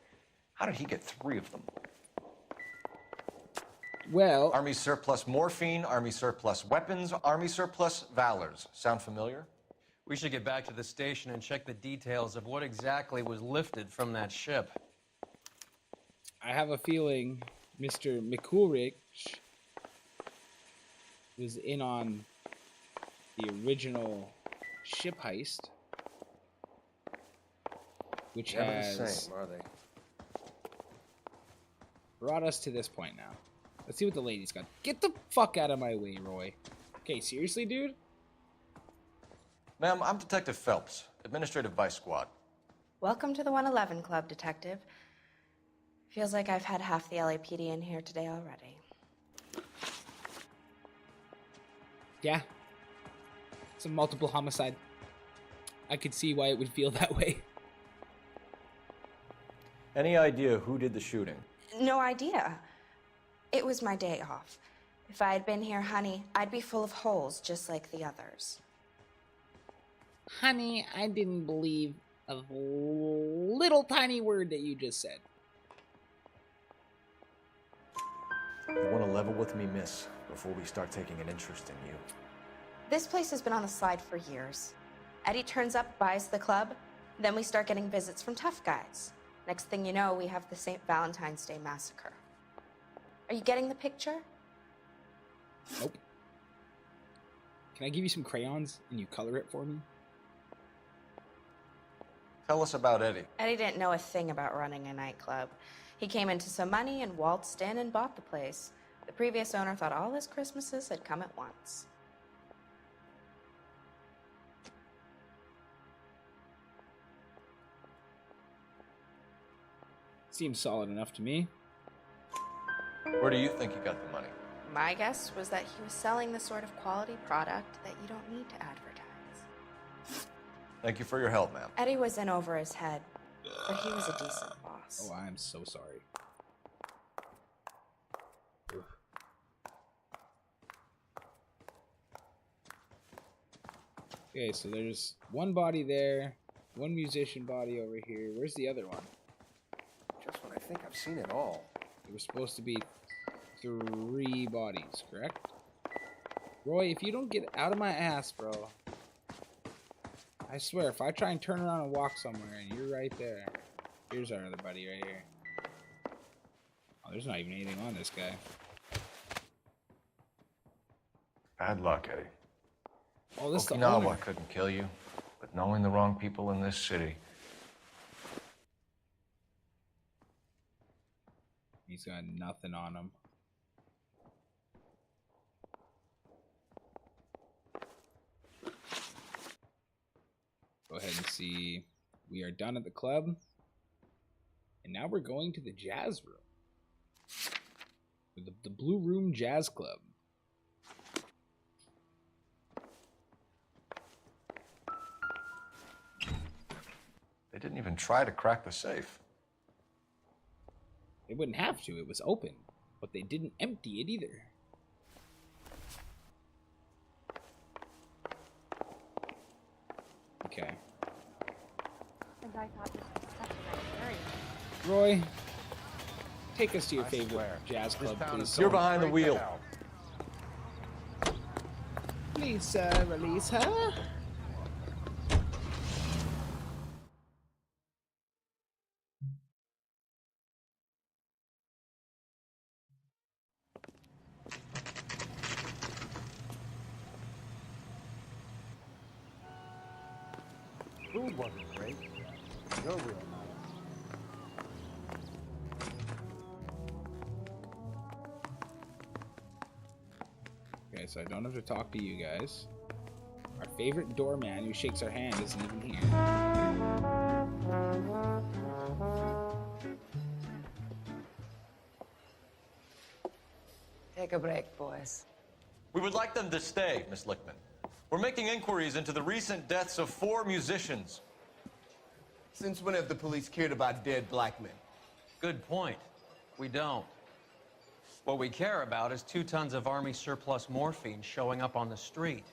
How did he get 3 of them? Well... Army surplus morphine, Army surplus weapons, Army surplus valors. Sound familiar? We should get back to the station and check the details of what exactly was lifted from that ship. I have a feeling Mr. McCoolridge was in on the original ship heist, which has the same, are they? Brought us to this point now. Let's see what the ladies got. Get the fuck out of my way, Roy. Okay, seriously, dude? Ma'am, I'm Detective Phelps, Administrative Vice Squad. Welcome to the 111 Club, Detective. Feels like I've had half the LAPD in here today already. Yeah. It's a multiple homicide. I could see why it would feel that way. Any idea who did the shooting? No idea. It was my day off. If I had been here, honey, I'd be full of holes just like the others. Honey, I didn't believe a little tiny word that you just said. You want to level with me, miss, before we start taking an interest in you? This place has been on the slide for years. Eddie turns up, buys the club. Then we start getting visits from tough guys. Next thing you know, we have the St. Valentine's Day massacre. Are you getting the picture? Nope. Can I give you some crayons and you color it for me? Tell us about Eddie. Eddie didn't know a thing about running a nightclub. He came into some money and waltzed in and bought the place. The previous owner thought all his Christmases had come at once. Seems solid enough to me. Where do you think he got the money? My guess was that he was selling the sort of quality product that you don't need to advertise. Thank you for your help, ma'am. Eddie was in over his head, but he was a decent boss. Oh, I'm so sorry. Okay, so there's one body there, one musician body over here. Where's the other one? Just when I think I've seen it all. There was supposed to be 3 bodies, correct? Roy, if you don't get out of my ass, bro. I swear, if I try and turn around and walk somewhere and you're right there. Here's our other buddy right here. Oh, there's not even anything on this guy. Bad luck, Eddie. Oh, this is the Okinawa owner. couldn't kill you, but knowing the wrong people in this city. He's got nothing on him. Go ahead and see. We are done at the club. And now we're going to the jazz room. The Blue Room Jazz Club. They didn't even try to crack the safe. They wouldn't have to. It was open. But they didn't empty it either. Okay. And I thought this was such a nice area. Roy, take us to your favorite jazz club, please. You're behind the wheel. Lisa, release her. Food wasn't great. You're real nice. Okay, so I don't have to talk to you guys. Our favorite doorman who shakes our hand isn't even here. Take a break, boys. We would like them to stay, Miss Lichtman. We're making inquiries into the recent deaths of 4 musicians. Since when have the police cared about dead black men? Good point. We don't. What we care about is 2 tons of Army surplus morphine showing up on the street.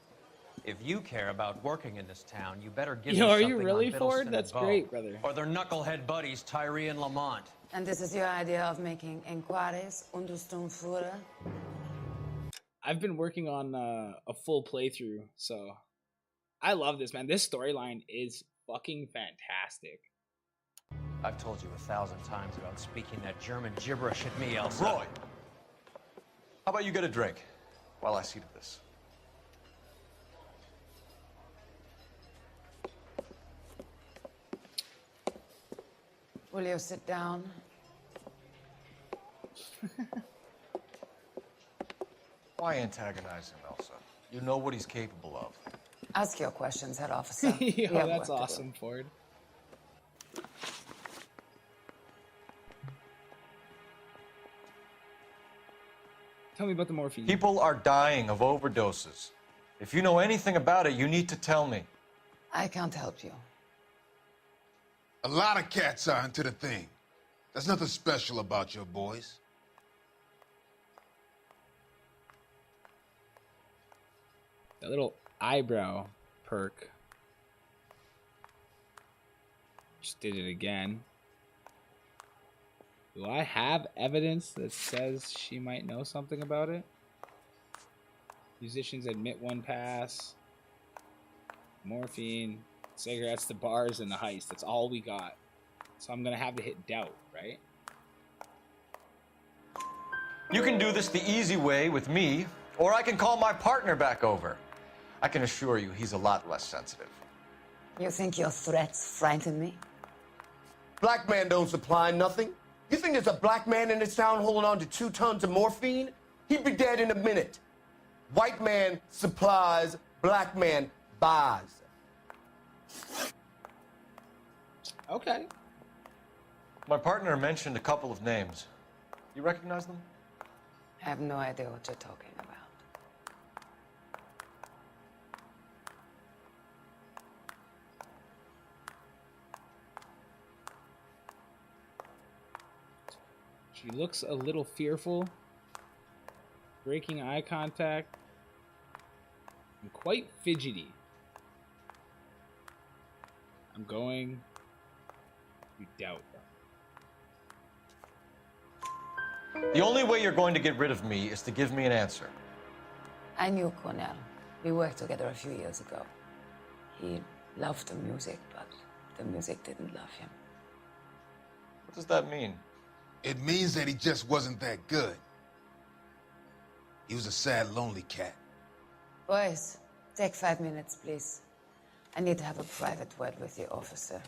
If you care about working in this town, you better give me Yo, are something you really, on Ford? Biddleston That's and Bow. great, brother. Or their knucklehead buddies, Tyree and Lamont. And this is your idea of making inquiries under Sturmfuhrer? I've been working on a full playthrough, so I love this, man. This storyline is fucking fantastic. I've told you 1,000 times about speaking that German gibberish at me, Elsa. Roy, how about you get a drink while I see to this? Will you sit down? Why antagonize him, Elsa? You know what he's capable of. Ask your questions, head officer. We Yo, have that's work to awesome, Ford. Tell me about the morphine. People are dying of overdoses. If you know anything about it, you need to tell me. I can't help you. A lot of cats are into the thing. There's nothing special about your boys. That little eyebrow perk. Just did it again. Do I have evidence that says she might know something about it? Musicians admit one pass. Morphine, cigarettes, the bars, and the heist. That's all we got. So I'm gonna have to hit doubt, right? You can do this the easy way with me, or I can call my partner back over. I can assure you he's a lot less sensitive. You think your threats frighten me? Black man don't supply nothing. You think there's a black man in this town holding on to 2 tons of morphine? He'd be dead in a minute. White man supplies, black man buys. Okay. My partner mentioned a couple of names. You recognize them? I have no idea what you're talking about. She looks a little fearful. Breaking eye contact. And quite fidgety. I'm going to doubt. The only way you're going to get rid of me is to give me an answer. I knew Cornell. We worked together a few years ago. He loved the music, but the music didn't love him. What does that mean? It means that he just wasn't that good. He was a sad, lonely cat. Boys, take 5 minutes, please. I need to have a private word with the officer.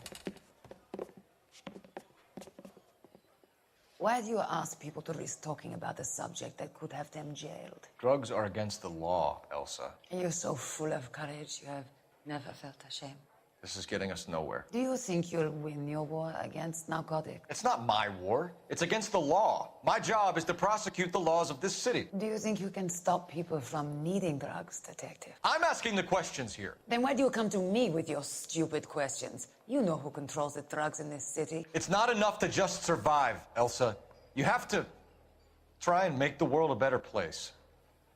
Why do you ask people to risk talking about a subject that could have them jailed? Drugs are against the law, Elsa. You're so full of courage, you have never felt ashamed. This is getting us nowhere. Do you think you'll win your war against narcotics? It's not my war. It's against the law. My job is to prosecute the laws of this city. Do you think you can stop people from needing drugs, detective? I'm asking the questions here. Then why do you come to me with your stupid questions? You know who controls the drugs in this city. It's not enough to just survive, Elsa. You have to try and make the world a better place.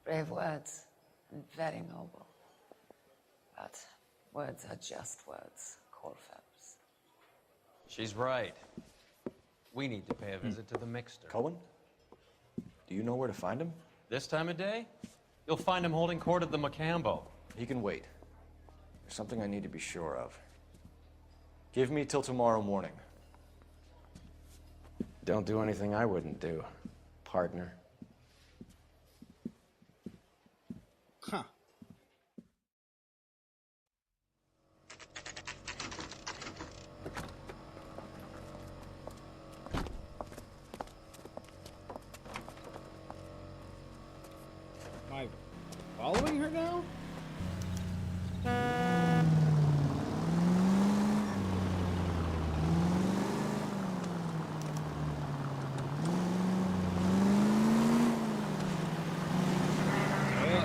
Brave words, and very noble. But words are just words, Colfax. She's right. We need to pay a visit to the mixer. Cohen? Do you know where to find him? This time of day? You'll find him holding court at the Macambo. He can wait. There's something I need to be sure of. Give me till tomorrow morning. Don't do anything I wouldn't do, partner. Huh. Am I following her now?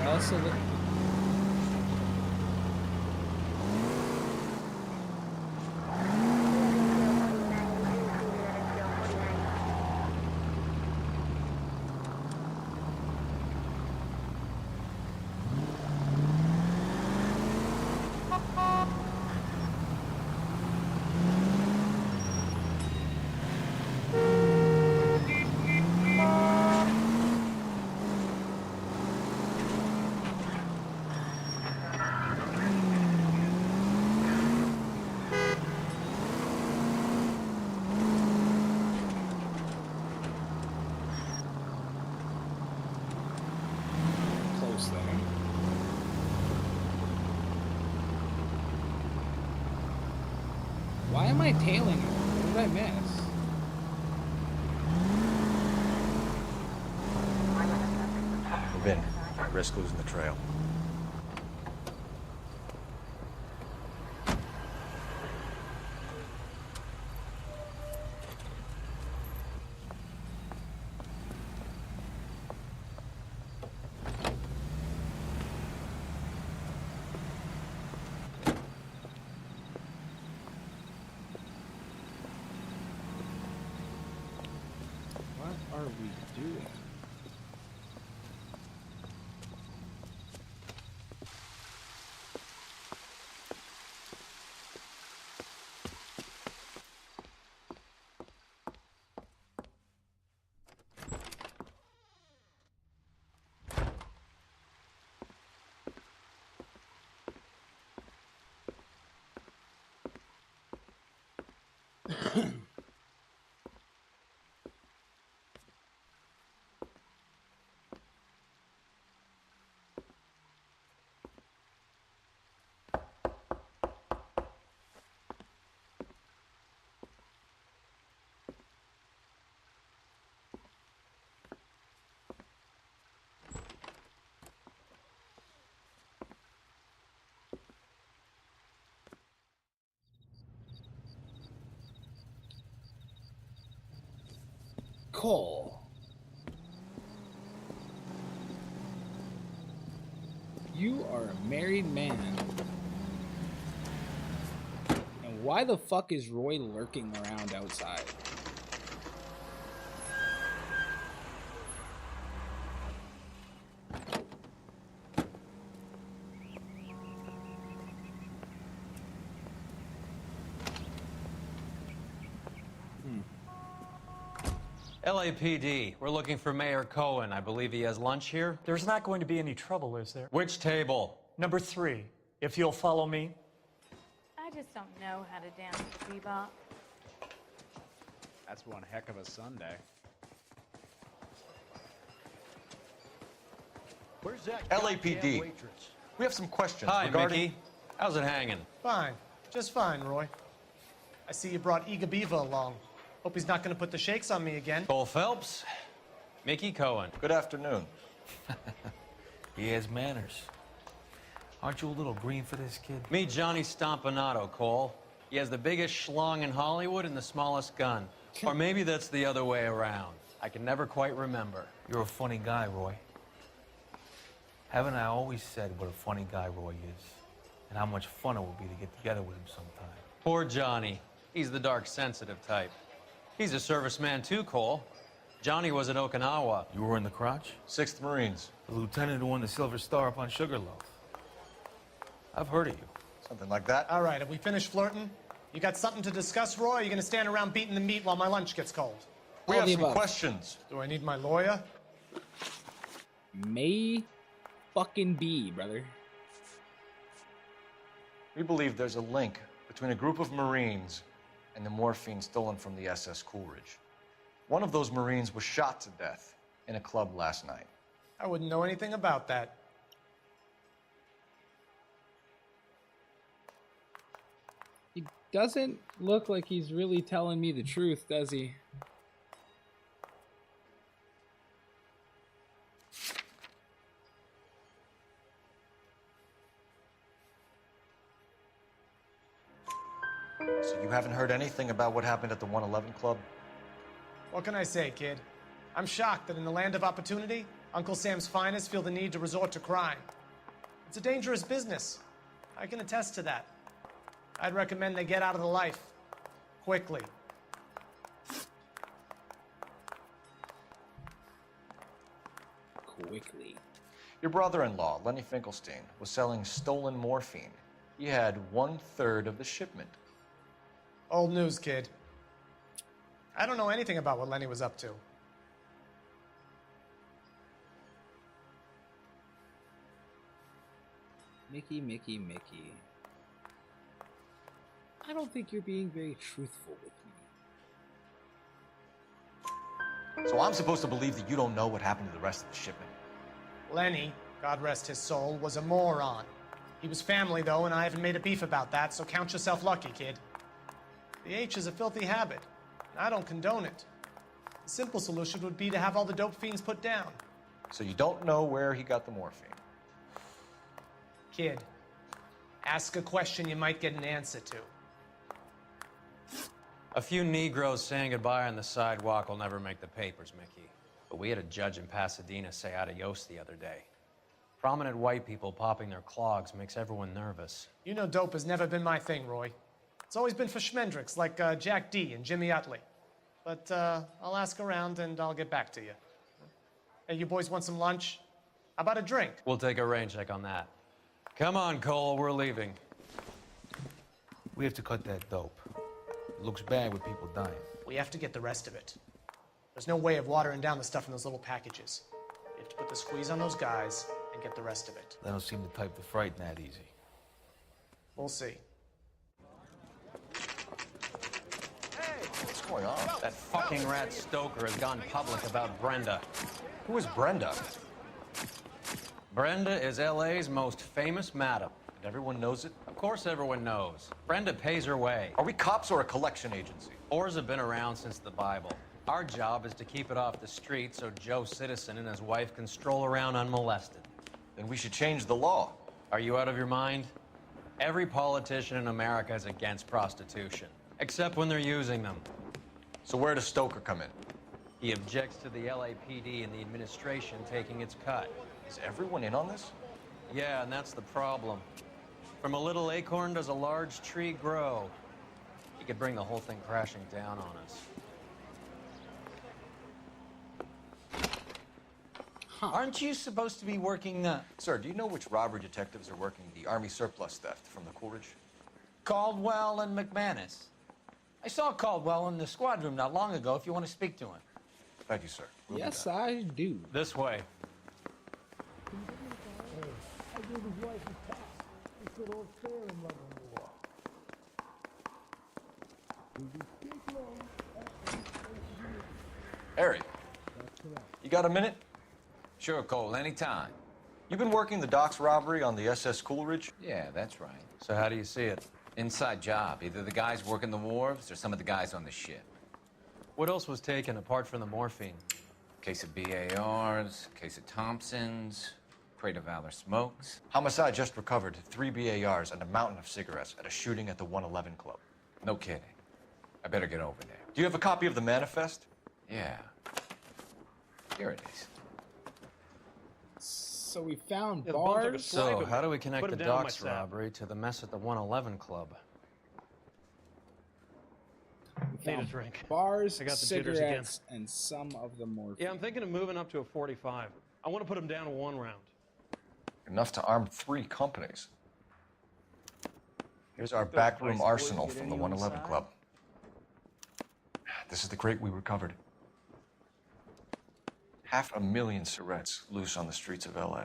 Also, close there. Why am I tailing her? What did I miss? Move in. Risk losing the trail. What are we doing? Cole. You are a married man. And why the fuck is Roy lurking around outside? LAPD, we're looking for Mayor Cohen. I believe he has lunch here. There's not going to be any trouble, is there? Which table? Number 3, if you'll follow me. I just don't know how to dance the bebop. That's one heck of a Sunday. Where's that LAPD? Waitress? We have some questions Hi, regarding... Mickey. How's it hanging? Fine. Just fine, Roy. I see you brought Iga Beaver along. Hope he's not going to put the shakes on me again. Cole Phelps, Mickey Cohen. Good afternoon. He has manners. Aren't you a little green for this kid? Meet Johnny Stompanato, Cole. He has the biggest schlong in Hollywood and the smallest gun. Or maybe that's the other way around. I can never quite remember. You're a funny guy, Roy. Haven't I always said what a funny guy Roy is? And how much fun it would be to get together with him sometime? Poor Johnny. He's the dark, sensitive type. He's a serviceman too, Cole. Johnny was at Okinawa. You were in the crotch? 6th Marines. The lieutenant who won the Silver Star up on Sugarloaf. I've heard of you. Something like that. All right, have we finished flirting? You got something to discuss, Roy, or are you going to stand around beating the meat while my lunch gets cold? We have some questions. Do I need my lawyer? May fucking be, brother. We believe there's a link between a group of Marines and the morphine stolen from the SS Coolidge. One of those Marines was shot to death in a club last night. I wouldn't know anything about that. He doesn't look like he's really telling me the truth, does he? So you haven't heard anything about what happened at the 111 Club? What can I say, kid? I'm shocked that in the land of opportunity, Uncle Sam's finest feel the need to resort to crime. It's a dangerous business. I can attest to that. I'd recommend they get out of the life. Quickly. Quickly. Your brother-in-law, Lenny Finkelstein, was selling stolen morphine. He had 1/3 of the shipment. Old news, kid. I don't know anything about what Lenny was up to. Mickey, Mickey, Mickey. I don't think you're being very truthful with me. So I'm supposed to believe that you don't know what happened to the rest of the shipment? Lenny, God rest his soul, was a moron. He was family, though, and I haven't made a beef about that, so count yourself lucky, kid. The H is a filthy habit, and I don't condone it. The simple solution would be to have all the dope fiends put down. So you don't know where he got the morphine? Kid, ask a question you might get an answer to. A few Negroes saying goodbye on the sidewalk will never make the papers, Mickey. But we had a judge in Pasadena say adios the other day. Prominent white people popping their clogs makes everyone nervous. You know dope has never been my thing, Roy. It's always been for schmendricks like Jack D. and Jimmy Utley. But I'll ask around and I'll get back to you. Hey, you boys want some lunch? How about a drink? We'll take a rain check on that. Come on, Cole, we're leaving. We have to cut that dope. It looks bad with people dying. We have to get the rest of it. There's no way of watering down the stuff in those little packages. You have to put the squeeze on those guys and get the rest of it. They don't seem the type to frighten that easy. We'll see. Hey, going on? That fucking rat Stoker has gone public about Brenda. Who is Brenda? Brenda is LA's most famous madam. And everyone knows it? Of course everyone knows. Brenda pays her way. Are we cops or a collection agency? Whores have been around since the Bible. Our job is to keep it off the street so Joe Citizen and his wife can stroll around unmolested. Then we should change the law. Are you out of your mind? Every politician in America is against prostitution, except when they're using them. So where does Stoker come in? He objects to the LAPD and the administration taking its cut. Is everyone in on this? Yeah, and that's the problem. From a little acorn does a large tree grow. He could bring the whole thing crashing down on us. Aren't you supposed to be working Sir, do you know which robbery detectives are working the Army surplus theft from the Coolidge? Caldwell and McManus? I saw Caldwell in the squad room not long ago if you want to speak to him. Thank you, sir. We'll Yes, I do. This way. Harry, you got a minute? Sure, Cole, anytime. You've been working the docks robbery on the SS Coolidge? Yeah, that's right. So how do you see it? Inside job. Either the guys working the wharves or some of the guys on the ship. What else was taken apart from the morphine? Case of BARs, case of Thompsons, crate of Valor smokes. Homicide just recovered 3 BARs and a mountain of cigarettes at a shooting at the 111 Club. No kidding. I better get over there. Do you have a copy of the manifest? Yeah. Here it is. So we found Yeah, the bums are bars. So how do we connect Put the him down on my docks side. robbery to the mess at the 111 Club? We Need a found drink. bars, I got the jitters again. cigarettes, and some of the morphine. Yeah, I'm thinking of moving up to a 45. I want to put him down to 1 round. Enough to arm 3 companies. Here's our backroom arsenal from the 111 Club. This is the crate we recovered. 500,000 cigarettes loose on the streets of LA.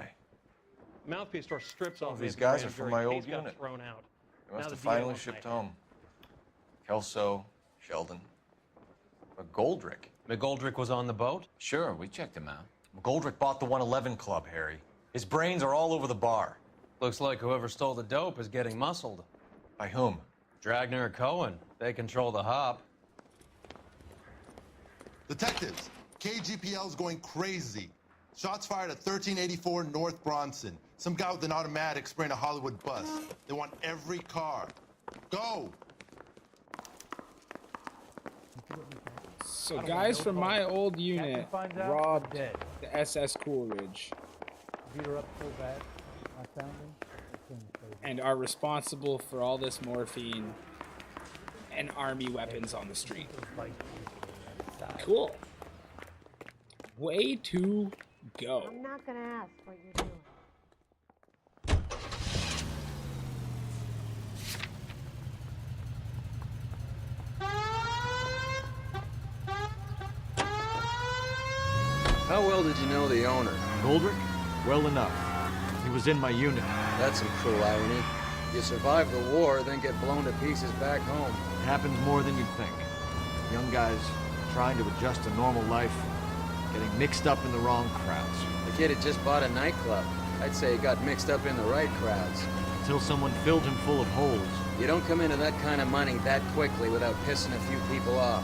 Mouthpiece store strips off These the guys grand are from jury. my Case old got unit. thrown out. They must Now have the DA finally wants shipped my home. Kelso, Sheldon, McGoldrick. McGoldrick was on the boat? Sure, we checked him out. McGoldrick bought the 111 Club, Harry. His brains are all over the bar. Looks like whoever stole the dope is getting muscled. By whom? Dragner or Cohen. They control the hop. Detectives, KGPL's going crazy. Shots fired at 1384 North Bronson. Some guy with an automatic spraying a Hollywood bus. They want every car. Go! So guys from my old unit robbed the SS Coolidge Beat her up so bad. I found him. and are responsible for all this morphine and army weapons on the street. Cool. Way to go. I'm not gonna ask what you're doing. How well did you know the owner? Goldrick? Well enough. He was in my unit. That's some cruel irony. You survive the war, then get blown to pieces back home. It happens more than you'd think. Young guys trying to adjust to normal life, getting mixed up in the wrong crowds. The kid had just bought a nightclub. I'd say he got mixed up in the right crowds. Until someone filled him full of holes. You don't come into that kind of money that quickly without pissing a few people off.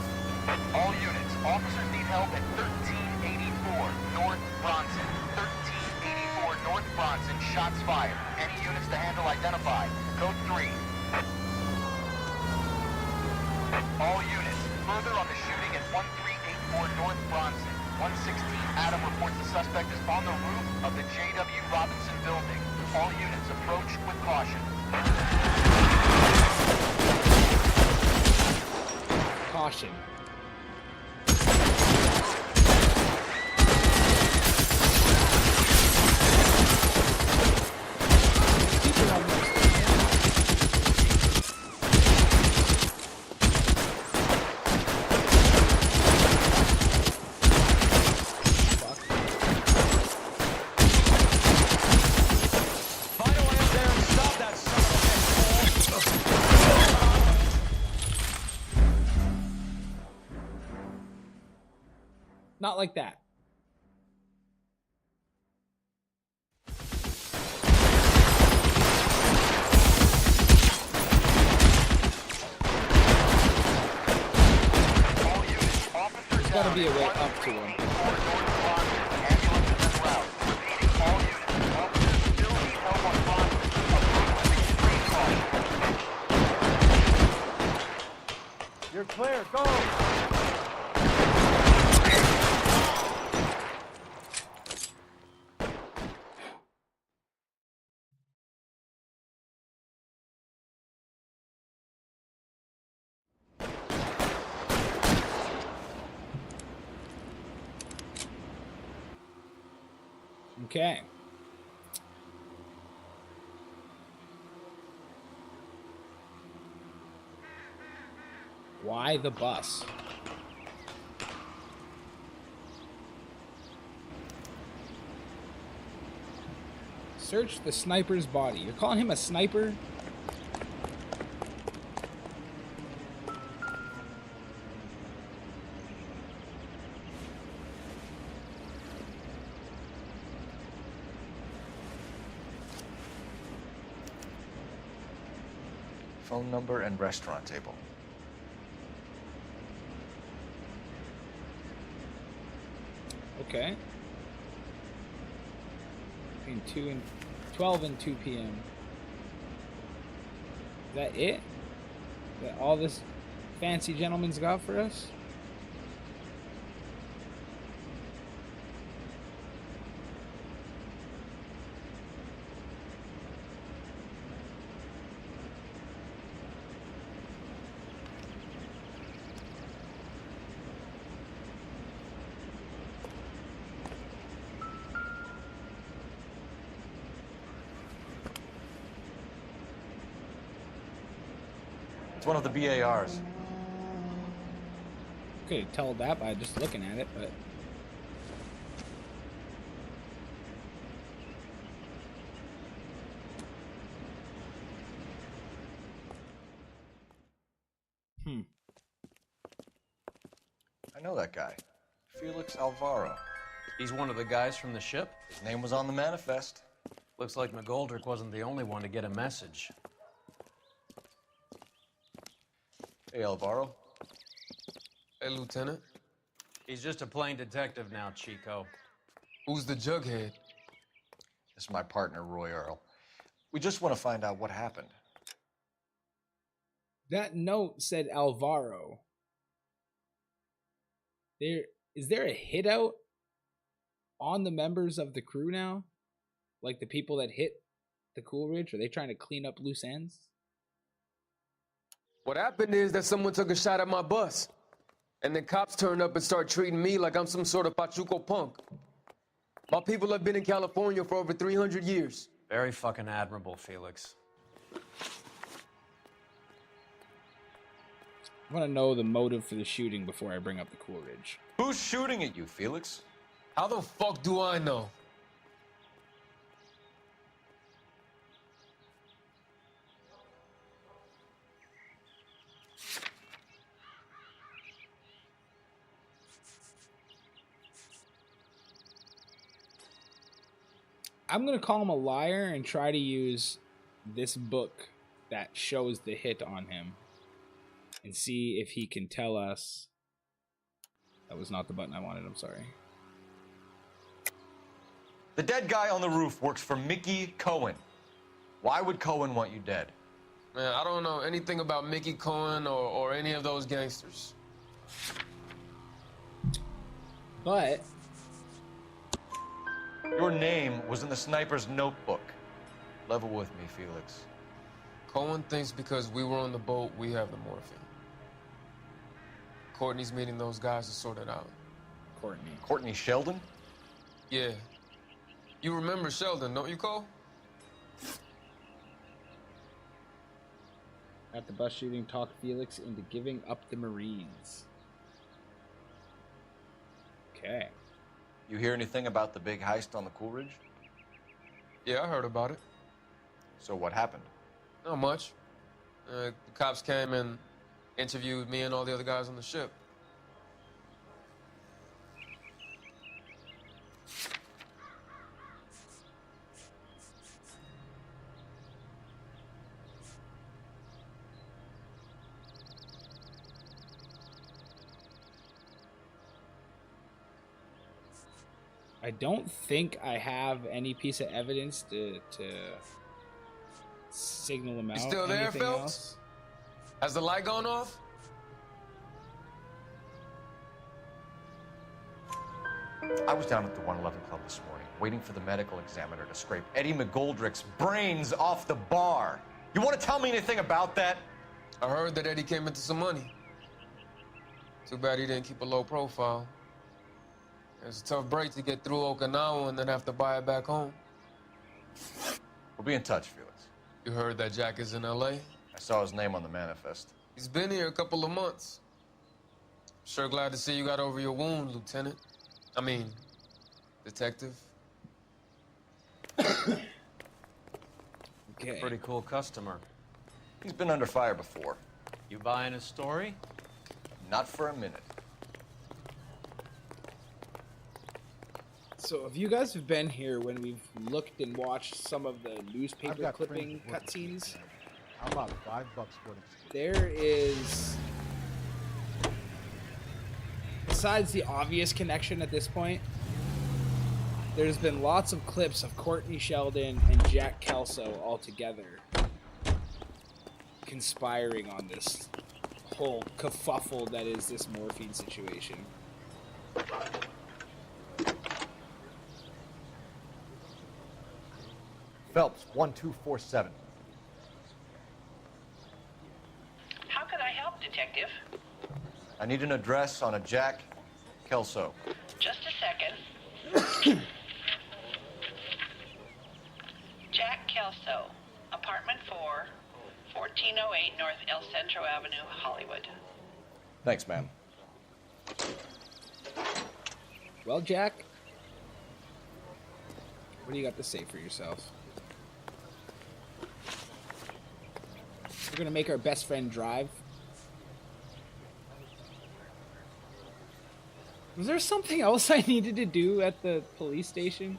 All units, officers need help at 1384 North Bronson. 1384 North Bronson, shots fired. Any units to handle identified. Code 3. All units, further on the shooting at 1384 North Bronson. 116 Adam reports the suspect is on the roof of the J.W. Robinson building. All units approach with caution. Caution. like that. There's gotta be a way up to him. You're clear, go! Okay. Why the bus? Search the sniper's body. You're calling him a sniper? Phone number and restaurant table. Okay. Between 12 and 2 p.m. Is that it? Is that all this fancy gentleman's got for us? It's one of the BARs. Okay, tell that by just looking at it, but I know that guy. Felix Alvaro. He's one of the guys from the ship? His name was on the manifest. Looks like McGoldrick wasn't the only one to get a message. Hey, Alvaro. Hey, Lieutenant. He's just a plain detective now, Chico. Who's the jughead? This is my partner, Roy Earl. We just want to find out what happened. that note said Alvaro. Is there a hit out on the members of the crew now? Like the people that hit the Coolidge? Are they trying to clean up loose ends? What happened is that someone took a shot at my bus. And then cops turned up and start treating me like I'm some sort of Pachuco punk. My people have been in California for over 300 years. Very fucking admirable, Felix. I want to know the motive for the shooting before I bring up the Coolidge. Who's shooting at you, Felix? How the fuck do I know? I'm going to call him a liar and try to use this book that shows the hit on him and see if he can tell us. That was not the button I wanted, I'm sorry. The dead guy on the roof works for Mickey Cohen. Why would Cohen want you dead? Man, I don't know anything about Mickey Cohen or any of those gangsters. But your name was in the sniper's notebook. Level with me, Felix. Cohen thinks because we were on the boat, we have the morphine. Courtney's meeting those guys to sort it out. Courtney. Courtney Sheldon? Yeah. You remember Sheldon, don't you, Cole? At the bus shooting, talked Felix into giving up the Marines. Okay. You hear anything about the big heist on the Coolidge? Yeah, I heard about it. So what happened? Not much. The cops came and interviewed me and all the other guys on the ship. I don't think I have any piece of evidence to signal him out. You still there, Anything Phelps? else? Has the light gone off? I was down at the 111 Club this morning, waiting for the medical examiner to scrape Eddie McGoldrick's brains off the bar. You want to tell me anything about that? I heard that Eddie came into some money. Too bad he didn't keep a low profile. It was a tough break to get through Okinawa and then have to buy it back home. We'll be in touch, Felix. You heard that Jack is in L.A.? I saw his name on the manifest. He's been here a couple of months. Sure glad to see you got over your wound, Lieutenant. I mean, Detective. Okay. Pretty cool customer. He's been under fire before. You buying his story? Not for a minute. So, if you guys have been here when we've looked and watched some of the I've newspaper got clipping friends working cutscenes, How about $5 for it? there is, besides the obvious connection at this point, there's been lots of clips of Courtney Sheldon and Jack Kelso all together conspiring on this whole kerfuffle that is this morphine situation. Phelps, 1247. How can I help, Detective? I need an address on a Jack Kelso. Just a second. Jack Kelso, apartment 4, 1408 North El Centro Avenue, Hollywood. Thanks, ma'am. Well, Jack, what do you got to say for yourself? We're gonna make our best friend drive. Was there something else I needed to do at the police station?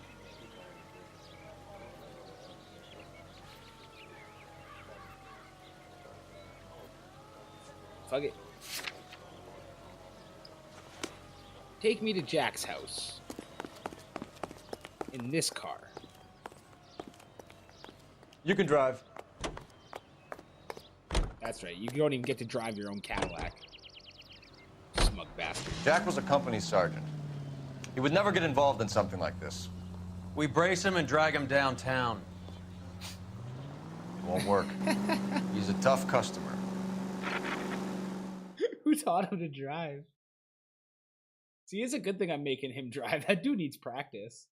Fuck it. Take me to Jack's house. In this car. You can drive. That's right. You don't even get to drive your own Cadillac. Smug bastard. Jack was a company sergeant. He would never get involved in something like this. We brace him and drag him downtown. It won't work. He's a tough customer. Who taught him to drive? See, it's a good thing I'm making him drive. That dude needs practice.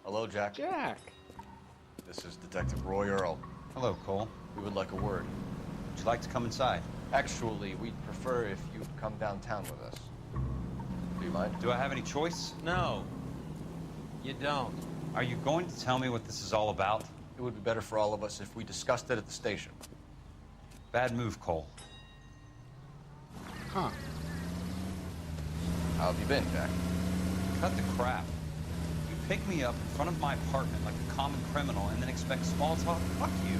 Hello, Jack. Jack. This is Detective Roy Earl. Hello, Cole. We would like a word. Would you like to come inside? Actually, we'd prefer if you'd come downtown with us. Do you mind? Do I have any choice? No, you don't. Are you going to tell me what this is all about? It would be better for all of us if we discussed it at the station. Bad move, Cole. Huh. How have you been, Jack? Cut the crap. You pick me up in front of my apartment like a common criminal and then expect small talk? Fuck you.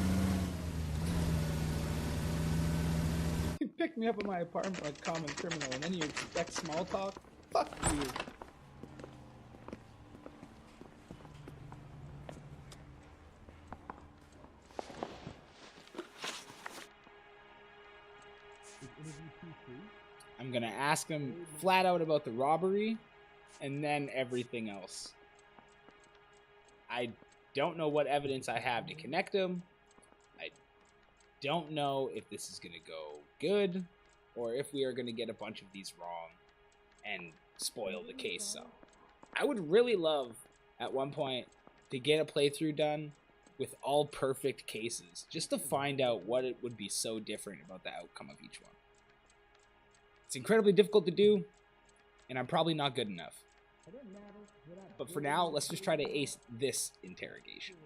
You pick me up in my apartment like a common criminal and then you expect small talk? Fuck you. I'm gonna ask him flat out about the robbery and then everything else. I don't know what evidence I have to connect him. I don't know if this is gonna go good or if we are gonna get a bunch of these wrong and spoil the case some. I would really love at one point to get a playthrough done with all perfect cases just to find out what it would be so different about the outcome of each one. It's incredibly difficult to do, and I'm probably not good enough. But for now, let's just try to ace this interrogation.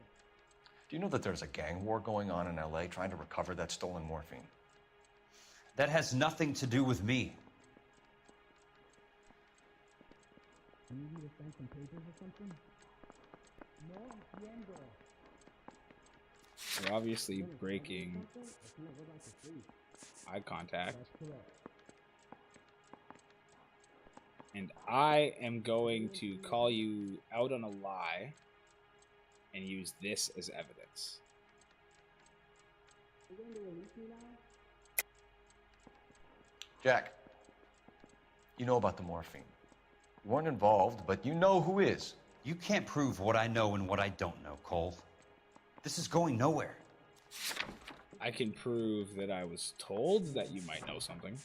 Do you know that there's a gang war going on in LA trying to recover that stolen morphine? That has nothing to do with me. You need me to sign some papers or something? No, entiendo. We're obviously breaking eye contact. That's correct. And I am going to call you out on a lie and use this as evidence. You're going to release me now? Jack, you know about the morphine. You weren't involved, but you know who is. You can't prove what I know and what I don't know, Cole. This is going nowhere. I can prove that I was told that you might know something. Is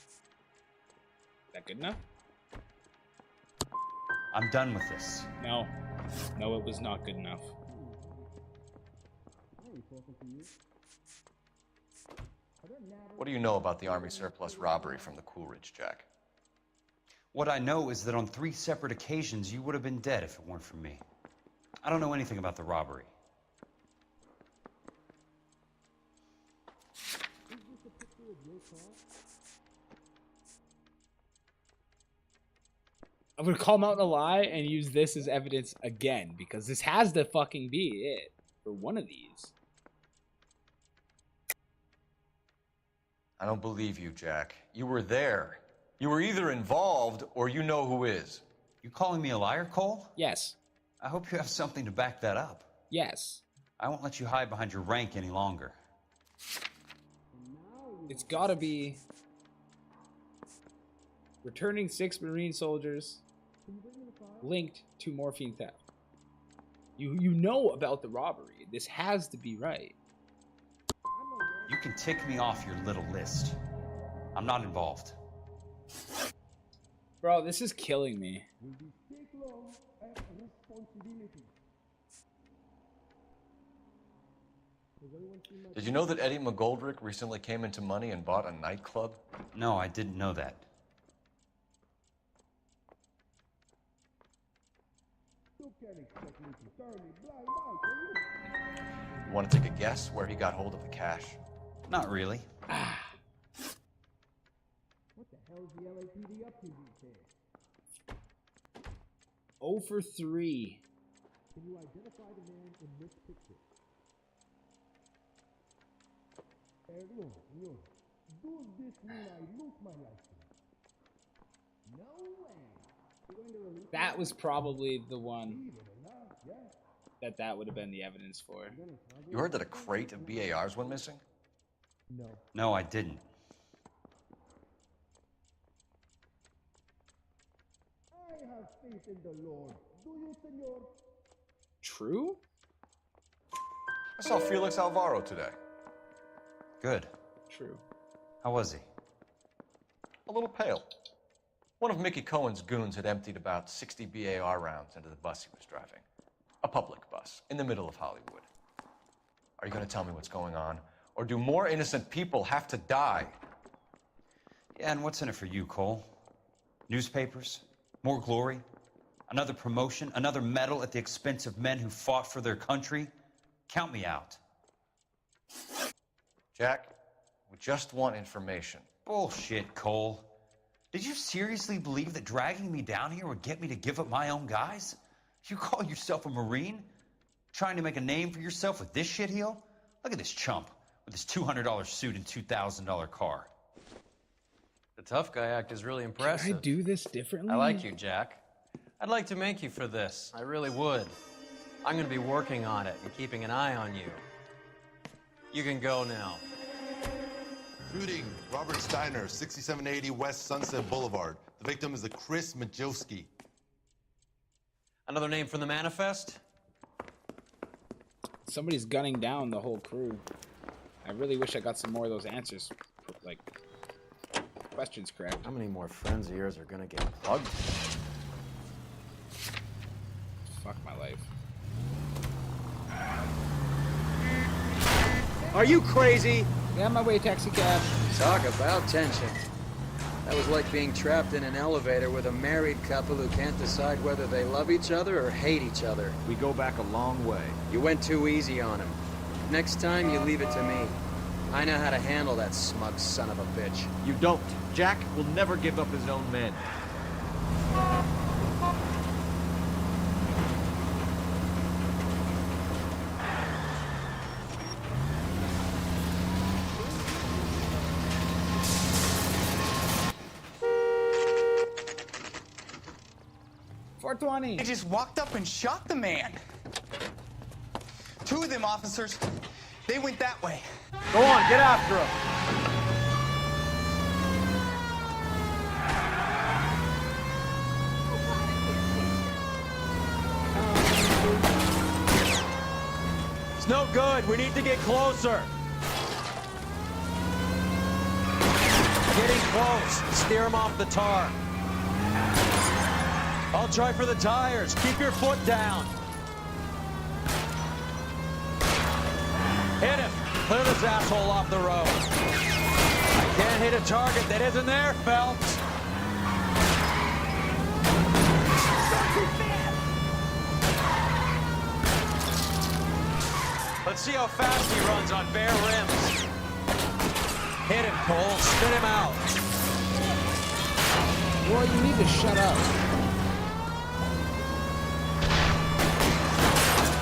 that good enough? I'm done with this. No. No, it was not good enough. What do you know about the Army surplus robbery from the Coolidge, Jack? What I know is that on 3 separate occasions, you would have been dead if it weren't for me. I don't know anything about the robbery. I'm gonna call him out in a lie and use this as evidence again, because this has to fucking be it for one of these. I don't believe you, Jack. You were there. You were either involved or you know who is. You calling me a liar, Cole? Yes. I hope you have something to back that up. Yes. I won't let you hide behind your rank any longer. It's gotta be returning 6 Marine soldiers linked to morphine theft. You know about the robbery. This has to be right. You can tick me off your little list. I'm not involved. Bro, this is killing me. Did you know that Eddie McGoldrick recently came into money and bought a nightclub? No, I didn't know that. You want to take a guess where he got hold of the cash? Not really. What the hell is the LAPD up to these days? 0 for 3. Can you identify the man in this picture? No. Does this mean I lose my license? No way. You're going to release That was probably the one that would have been the evidence for. You heard that a crate of BARs went missing? No. No, I didn't. I have faith in the Lord. Do you, senor? True? I saw Felix Alvaro today. Good. True. How was he? A little pale. One of Mickey Cohen's goons had emptied about 60 BAR rounds into the bus he was driving. A public bus, in the middle of Hollywood. Are you going to tell me what's going on? Or do more innocent people have to die? Yeah, and what's in it for you, Cole? Newspapers? More glory? Another promotion? Another medal at the expense of men who fought for their country? Count me out. Jack, we just want information. Bullshit, Cole. Did you seriously believe that dragging me down here would get me to give up my own guys? You call yourself a Marine? Trying to make a name for yourself with this shitheel? Look at this chump with his $200 suit and $2,000 car. The tough guy act is really impressive. Can I do this differently? I like you, Jack. I'd like to make you for this. I really would. I'm going to be working on it and keeping an eye on you. You can go now. Shooting, Robert Steiner, 6780 West Sunset Boulevard. The victim is a Chris Majowski. Another name from the manifest? Somebody's gunning down the whole crew. I really wish I got some more of those answers, like, questions correct. How many more friends of yours are going to get plugged? Fuck my life. Are you crazy? Get out of my way, taxi cab. Talk about tension. That was like being trapped in an elevator with a married couple who can't decide whether they love each other or hate each other. We go back a long way. You went too easy on him. Next time, you leave it to me. I know how to handle that smug son of a bitch. You don't. Jack will never give up his own men. 420. They just walked up and shot the man. 2 of them officers, they went that way. Go on, get after him. It's no good. We need to get closer. Getting close. Steer him off the tar. I'll try for the tires. Keep your foot down. Hit him. Clear this asshole off the road. I can't hit a target that isn't there, Phelps. Let's see how fast he runs on bare rims. Hit him, Cole. Spit him out. Well, you need to shut up.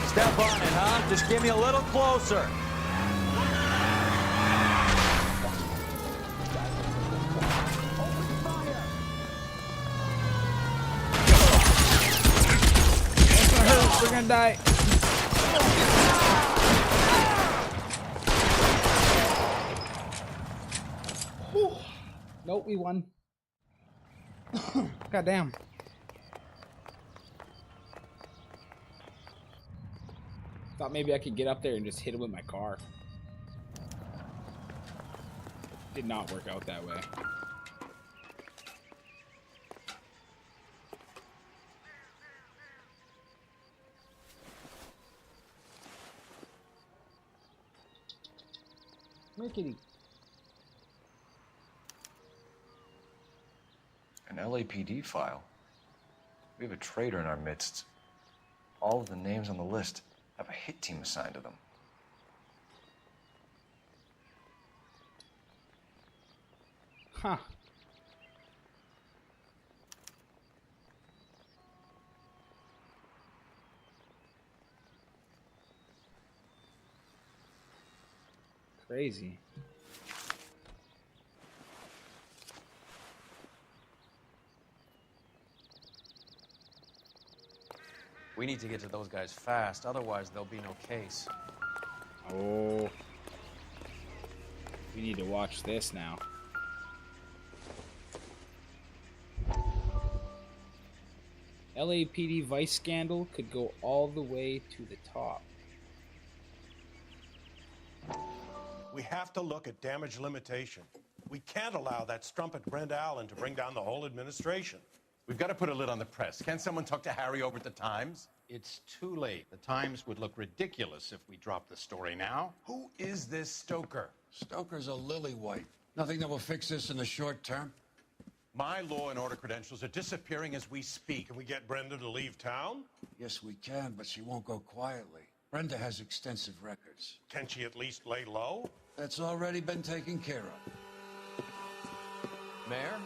Step on it, huh? Just get me a little closer. We're gonna die. Whew. Nope, we won. God damn. Thought maybe I could get up there and just hit him with my car. Did not work out that way. Come here, kitty. An LAPD file. We have a traitor in our midst. All of the names on the list have a hit team assigned to them. Huh. Crazy. We need to get to those guys fast, otherwise there'll be no case. Oh. We need to watch this now. LAPD vice scandal could go all the way to the top. We have to look at damage limitation. We can't allow that strumpet Brenda Allen to bring down the whole administration. We've got to put a lid on the press. Can't someone talk to Harry over at the Times? It's too late. The Times would look ridiculous if we dropped the story now. Who is this Stoker? Stoker's a lily-white. Nothing that will fix this in the short term. My law and order credentials are disappearing as we speak. Can we get Brenda to leave town? Yes, we can, but she won't go quietly. Brenda has extensive records. Can she at least lay low? That's already been taken care of. Mayor?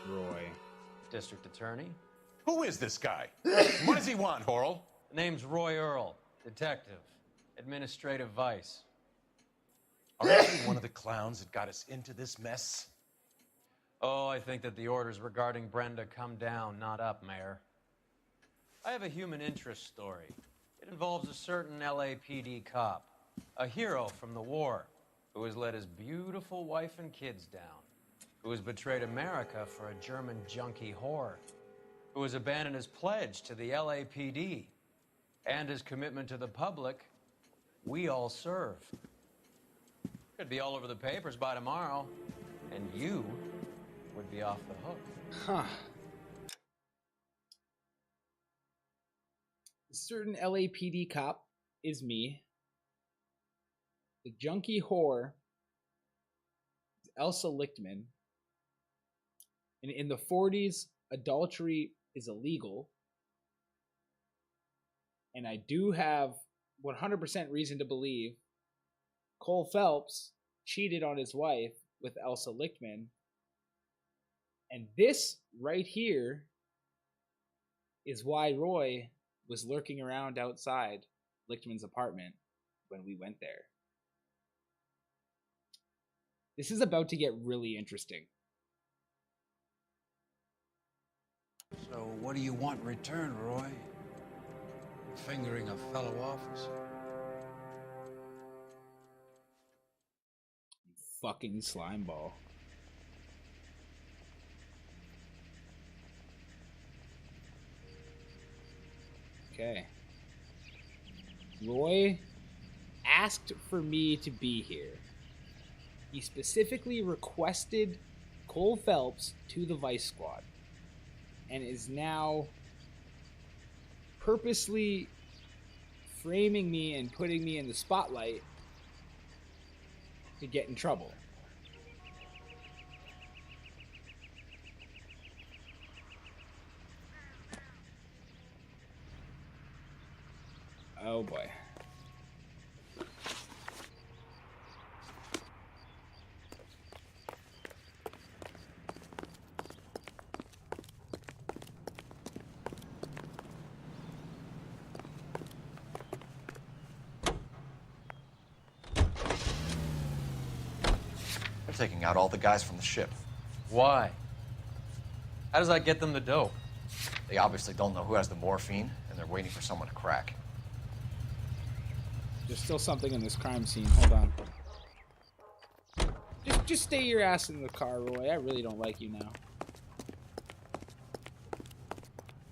Roy. District Attorney? Who is this guy? What does he want, Horrell? The name's Roy Earl, detective, administrative vice. Aren't you one of the clowns that got us into this mess? Oh, I think that the orders regarding Brenda come down, not up, Mayor. I have a human interest story. It involves a certain LAPD cop, a hero from the war, who has let his beautiful wife and kids down, who has betrayed America for a German junkie whore, who has abandoned his pledge to the LAPD and his commitment to the public. We all serve. Could be all over the papers by tomorrow, and you would be off the hook. Huh. A certain LAPD cop is me. The junkie whore is Elsa Lichtman. And in the 40s, adultery is illegal. And I do have 100% reason to believe Cole Phelps cheated on his wife with Elsa Lichtman. And this right here is why Roy was lurking around outside Lichtman's apartment when we went there. This is about to get really interesting. So what do you want in return, Roy? Fingering a fellow officer. Fucking slime ball. Okay. Roy asked for me to be here. He specifically requested Cole Phelps to the Vice Squad and is now purposely framing me and putting me in the spotlight to get in trouble. Oh boy. They're taking out all the guys from the ship. Why? How does that get them the dope? They obviously don't know who has the morphine, and they're waiting for someone to crack. There's still something in this crime scene. Hold on. Just stay your ass in the car, Roy. I really don't like you now.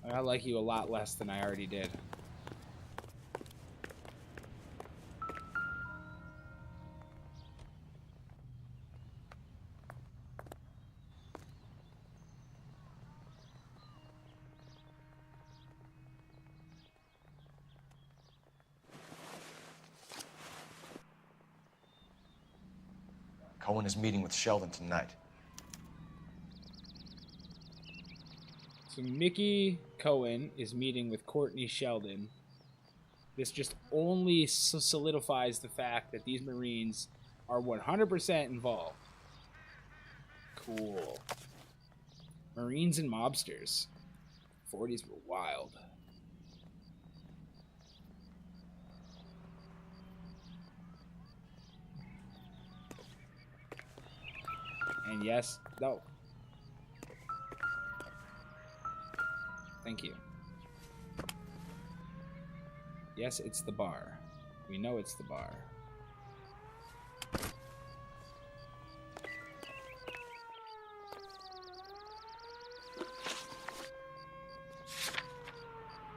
I like you a lot less than I already did. Cohen is meeting with Sheldon tonight. So Mickey Cohen is meeting with Courtney Sheldon. This just only solidifies the fact that these Marines are 100% involved. Cool. Marines and mobsters. 40s were wild. And yes, no. Thank you. Yes, it's the bar. We know it's the bar.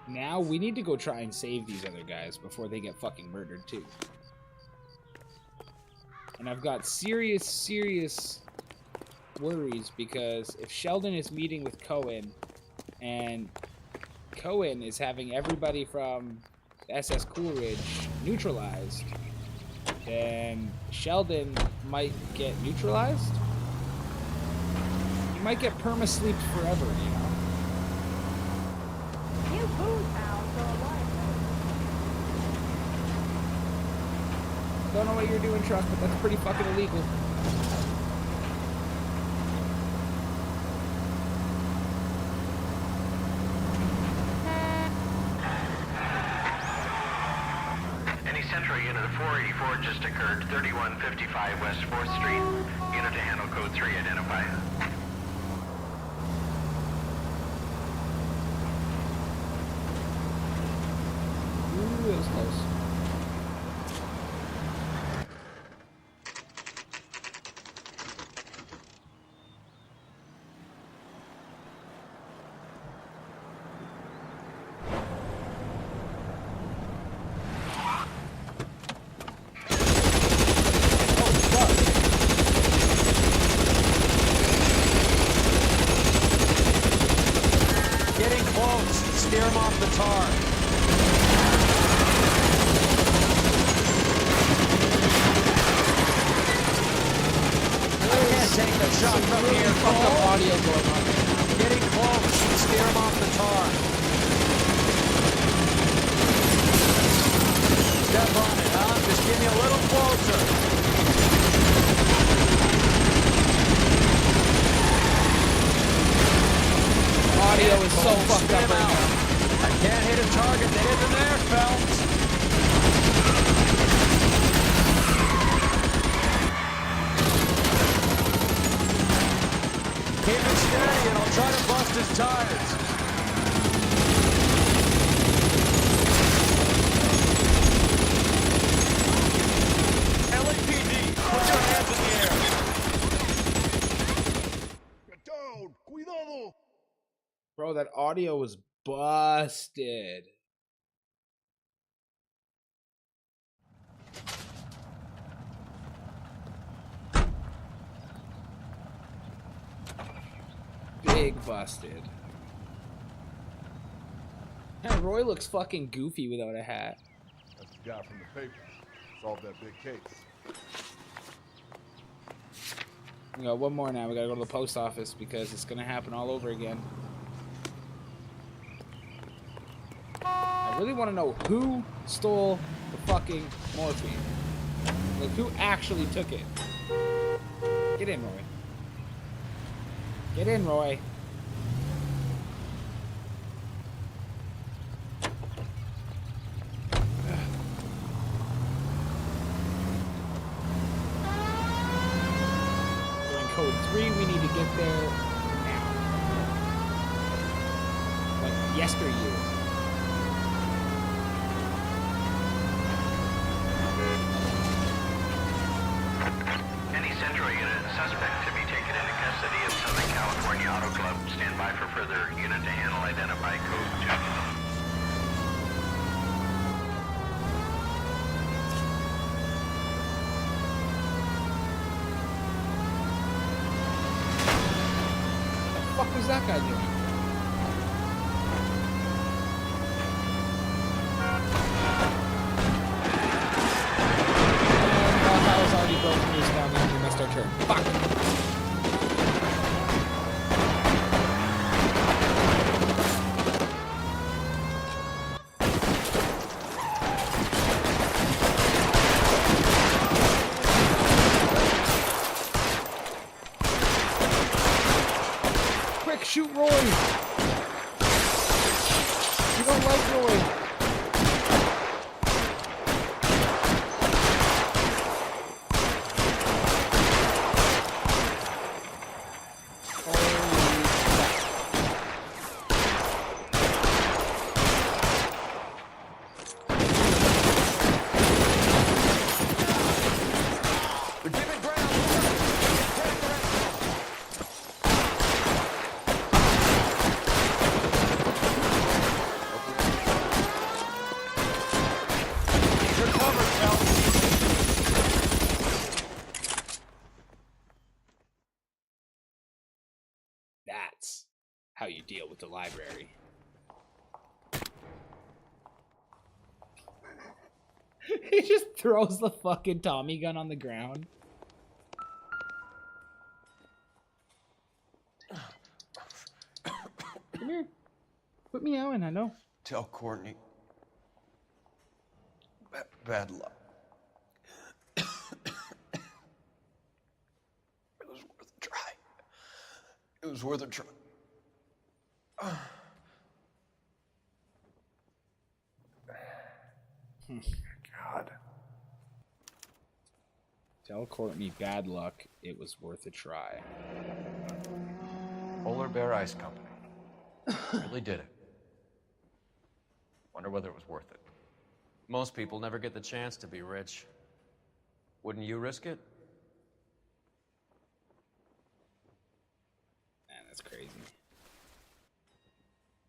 Now we need to go try and save these other guys before they get fucking murdered too. And I've got serious worries because if Sheldon is meeting with Cohen and Cohen is having everybody from the SS Coolidge neutralized, then Sheldon might get neutralized. He might get perma-sleeped forever, you know? You booze now, so what? Don't know what you're doing, Truck, but that's pretty fucking illegal. Any Central unit of 484 just occurred, 3155 West 4th Street. Unit to handle code 3, identify. Ooh, that was close. Getting close. Steer him off the tar. I can't take the shot from here. Fucked up audio going on. Getting close. Steer him off the tar. Step on it, huh? Just give me a little closer. Audio is so fucked up right now. I can't hit a target that isn't there, Phelps. Keep it steady and I'll try to bust his tires. Bro, that audio was busted. Big busted. Man, Roy looks fucking goofy without a hat. That's the guy from the paper. Solved that big case. We got one more now. We gotta go to the post office because it's gonna happen all over again. I really want to know who stole the fucking morphine. Like, who actually took it? Get in, Roy. Get in, Roy. Code 3, we need to get there now. Like yesteryear. Any Central unit suspect to be taken into custody of Southern California Auto Club. Stand by for further unit to handle identify code 2. What was that guy doing? And I was already broken loose down there. We missed our turn. Fuck. Shoot Roy! You don't like Roy! That's how you deal with the library. He just throws the fucking Tommy gun on the ground. Come here. Put me out in, I know. Tell Courtney. Bad luck. It was worth a try. It was worth a try. God. Tell Courtney bad luck. It was worth a try. Polar Bear Ice Company. Really did it. Wonder whether it was worth it. Most people never get the chance to be rich. Wouldn't you risk it? Man, that's crazy.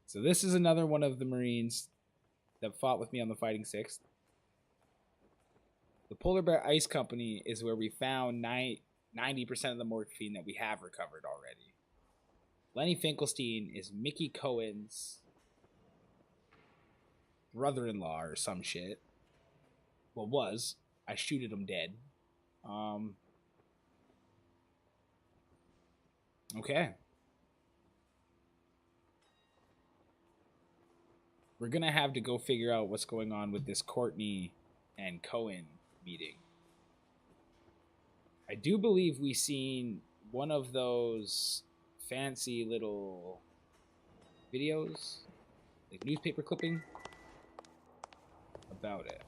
So this is another one of the Marines that fought with me on the Fighting Sixth. The Polar Bear Ice Company is where we found 90% of the morphine that we have recovered already. Lenny Finkelstein is Mickey Cohen's brother-in-law or some shit. Well, was. I shooted him dead. Okay. We're gonna have to go figure out what's going on with this Courtney and Cohen meeting. I do believe we seen one of those fancy little videos, like newspaper clipping, about it.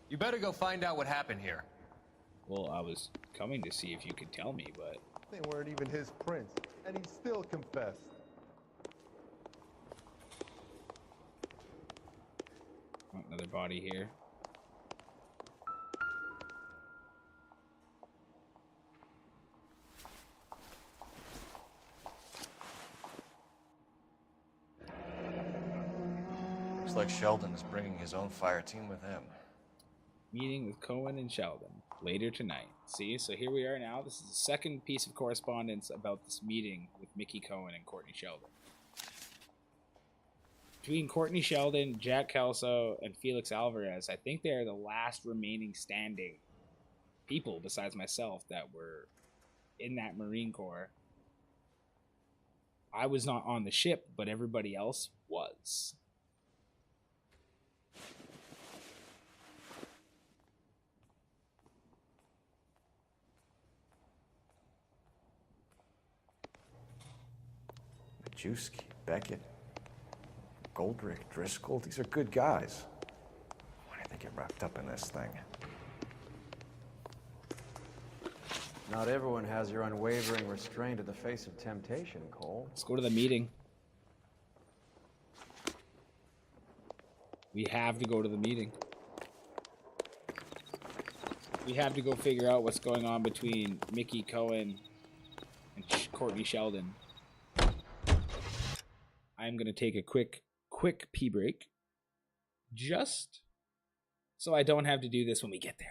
You better go find out what happened here. Well, I was coming to see if you could tell me, but... They weren't even his prints, and he still confessed. Oh, another body here. Sheldon is bringing his own fire team with him. Meeting with Cohen and Sheldon later tonight. See, so here we are now. This is the second piece of correspondence about this meeting with Mickey Cohen and Courtney Sheldon. Between Courtney Sheldon, Jack Kelso, and Felix Alvarez, I think they are the last remaining standing people besides myself that were in that Marine Corps. I was not on the ship, but everybody else was. Majewski, Beckett, Goldrick, Driscoll, these are good guys. Why did they get wrapped up in this thing? Not everyone has your unwavering restraint in the face of temptation, Cole. Let's go to the meeting. We have to go to the meeting. We have to go figure out what's going on between Mickey Cohen and Courtney Sheldon. I'm going to take a quick pee break. Just so I don't have to do this when we get there.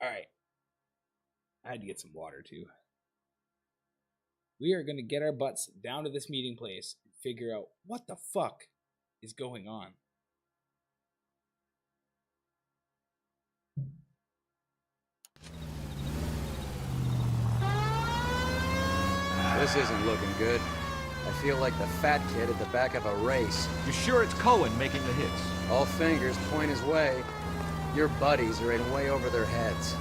All right. I had to get some water too. We are going to get our butts down to this meeting place and figure out what the fuck is going on. This isn't looking good. I feel like the fat kid at the back of a race. You sure it's Cohen making the hits? All fingers point his way. Your buddies are in way over their heads.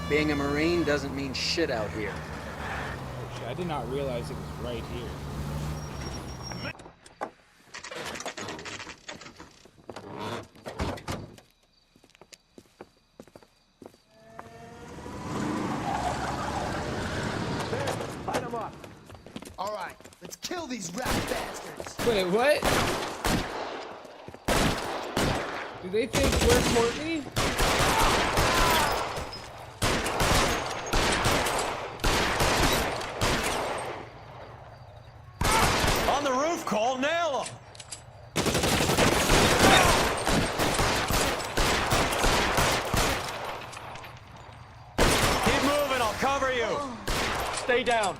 Being a Marine doesn't mean shit out here. Oh shit, I did not realize it was right here. Light them up. All right, let's kill these rat bastards. Wait, what? Do they think we're Courtney? On the roof, Cole, nail him! Keep moving, I'll cover you. Stay down.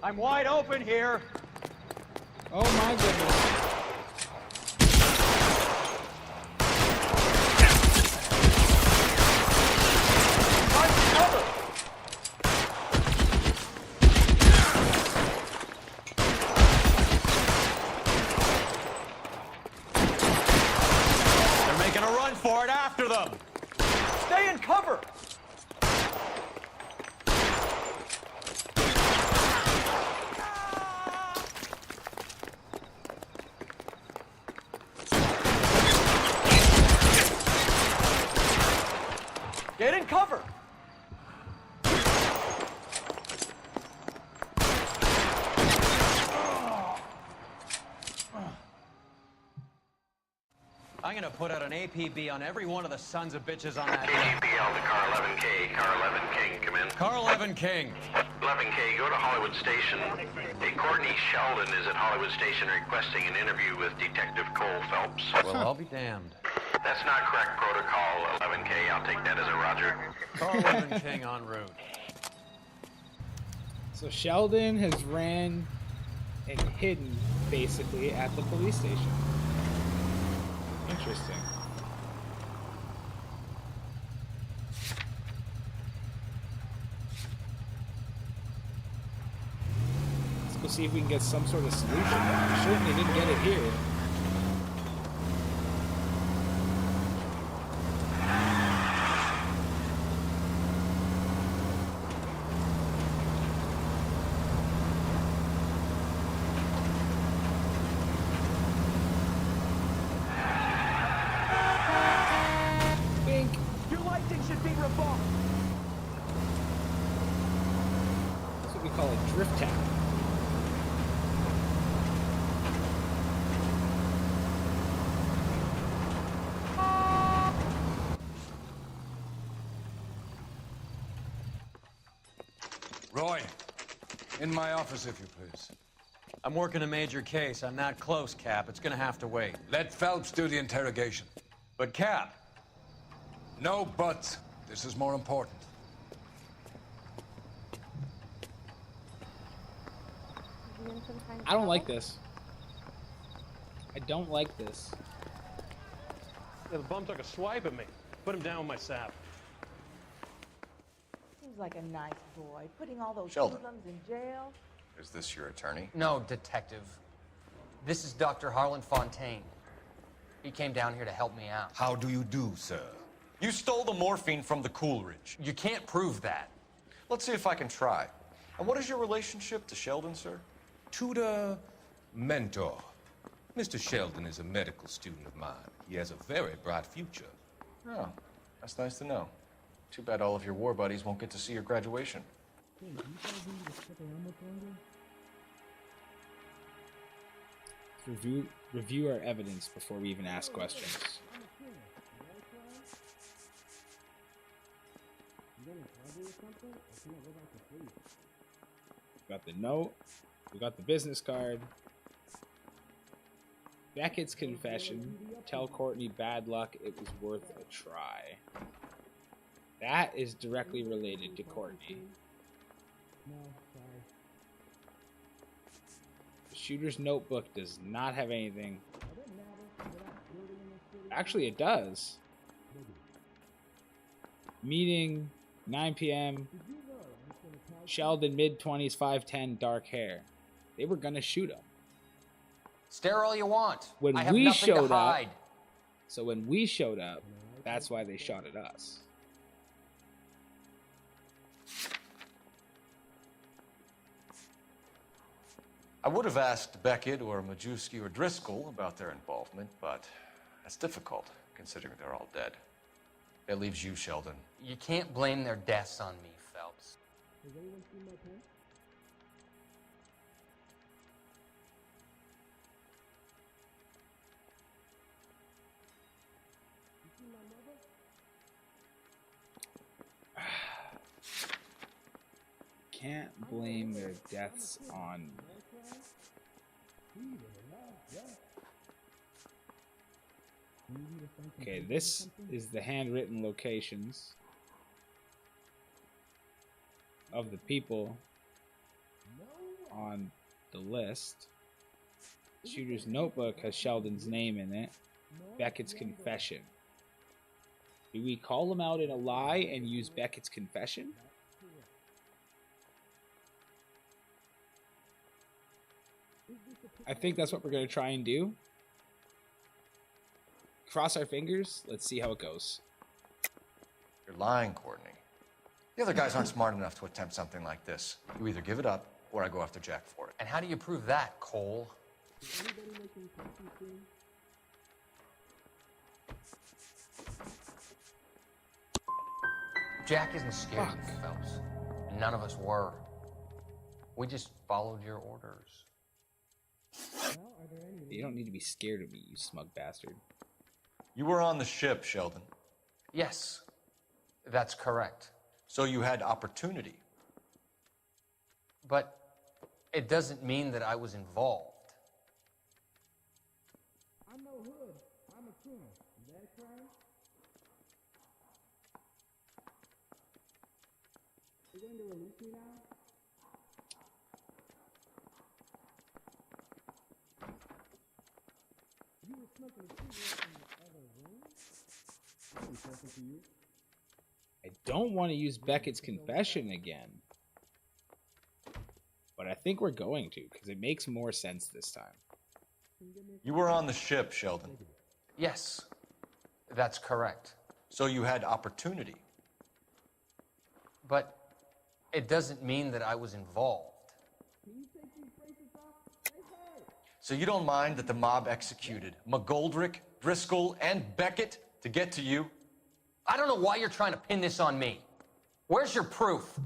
I'm wide open here. Oh my goodness. They're making a run for it after them. Stay in cover. Get in cover! I'm gonna put out an APB on every one of the sons of bitches on that hill. KGPL to Car 11K. Car 11 King, come in. Car 11 King. 11K, go to Hollywood Station. Hey, Courtney Sheldon is at Hollywood Station requesting an interview with Detective Cole Phelps. Well, I'll be damned. That's not correct protocol, 11K. I'll take that as a roger. Car 11 King en route. So Sheldon has ran and hidden basically at the police station. Interesting. see if we can get some sort of solution. We certainly didn't get it here. Your lighting should be rebuffed. That's what we call a drift tap. Roy, in my office, if you please. I'm working a major case. I'm not close, Cap. It's gonna have to wait. Let Phelps do the interrogation. But, Cap. No buts. This is more important. I don't like this. I don't like this. Yeah, the bum took a swipe at me. Put him down with my sap. Seems like a nice boy. Putting all those Sheldon. hoodlums in jail. Is this your attorney? No, detective. This is Dr. Harlan Fontaine. He came down here to help me out. How do you do, sir? You stole the morphine from the Coolidge. You can't prove that. Let's see if I can try. And what is your relationship to Sheldon, sir? Tutor, mentor. Mr. Sheldon is a medical student of mine. He has a very bright future. Oh, that's nice to know. Too bad all of your war buddies won't get to see your graduation. Review our evidence before we even ask questions. Got the note. We got the business card. Beckett's confession. Tell Courtney bad luck. It was worth a try. That is directly related to Courtney. The shooter's notebook does not have anything. Actually, it does. Meeting, 9 p.m. Sheldon, mid-20s, 5'10", dark hair. They were gonna shoot him. Stare all you want. When I have we nothing showed to up, hide. so when we showed up, that's why they shot at us. I would have asked Beckett or Majewski or Driscoll about their involvement, but that's difficult, considering they're all dead. It leaves you, Sheldon. You can't blame their deaths on me, Phelps. Has anyone seen my pen? You see my mother? Can't blame their deaths on me. Okay, this is the handwritten locations of the people on the list. Shooter's notebook has Sheldon's name in it. Beckett's confession. Do we call him out in a lie and use Beckett's confession? I think that's what we're going to try and do. Cross our fingers. Let's see how it goes. You're lying, Courtney. The other guys aren't smart enough to attempt something like this. You either give it up, or I go after Jack for it. And how do you prove that, Cole? Is anybody making coffee soon? Jack isn't scared of you, Phelps. And none of us were. We just followed your orders. You don't need to be scared of me, you smug bastard. You were on the ship, Sheldon. Yes, that's correct. So you had opportunity. But it doesn't mean that I was involved. I'm no hood. I'm a king. Is that a crime? You're going to release me now? You were smoking a cigarette in the other room? I'll be talking to you. I don't want to use Beckett's confession again. but I think we're going to, because it makes more sense this time. You were on the ship, Sheldon. Yes, that's correct. So you had opportunity. But it doesn't mean that I was involved. So you don't mind that the mob executed McGoldrick, Driscoll, and Beckett to get to you? I don't know why you're trying to pin this on me. Where's your proof?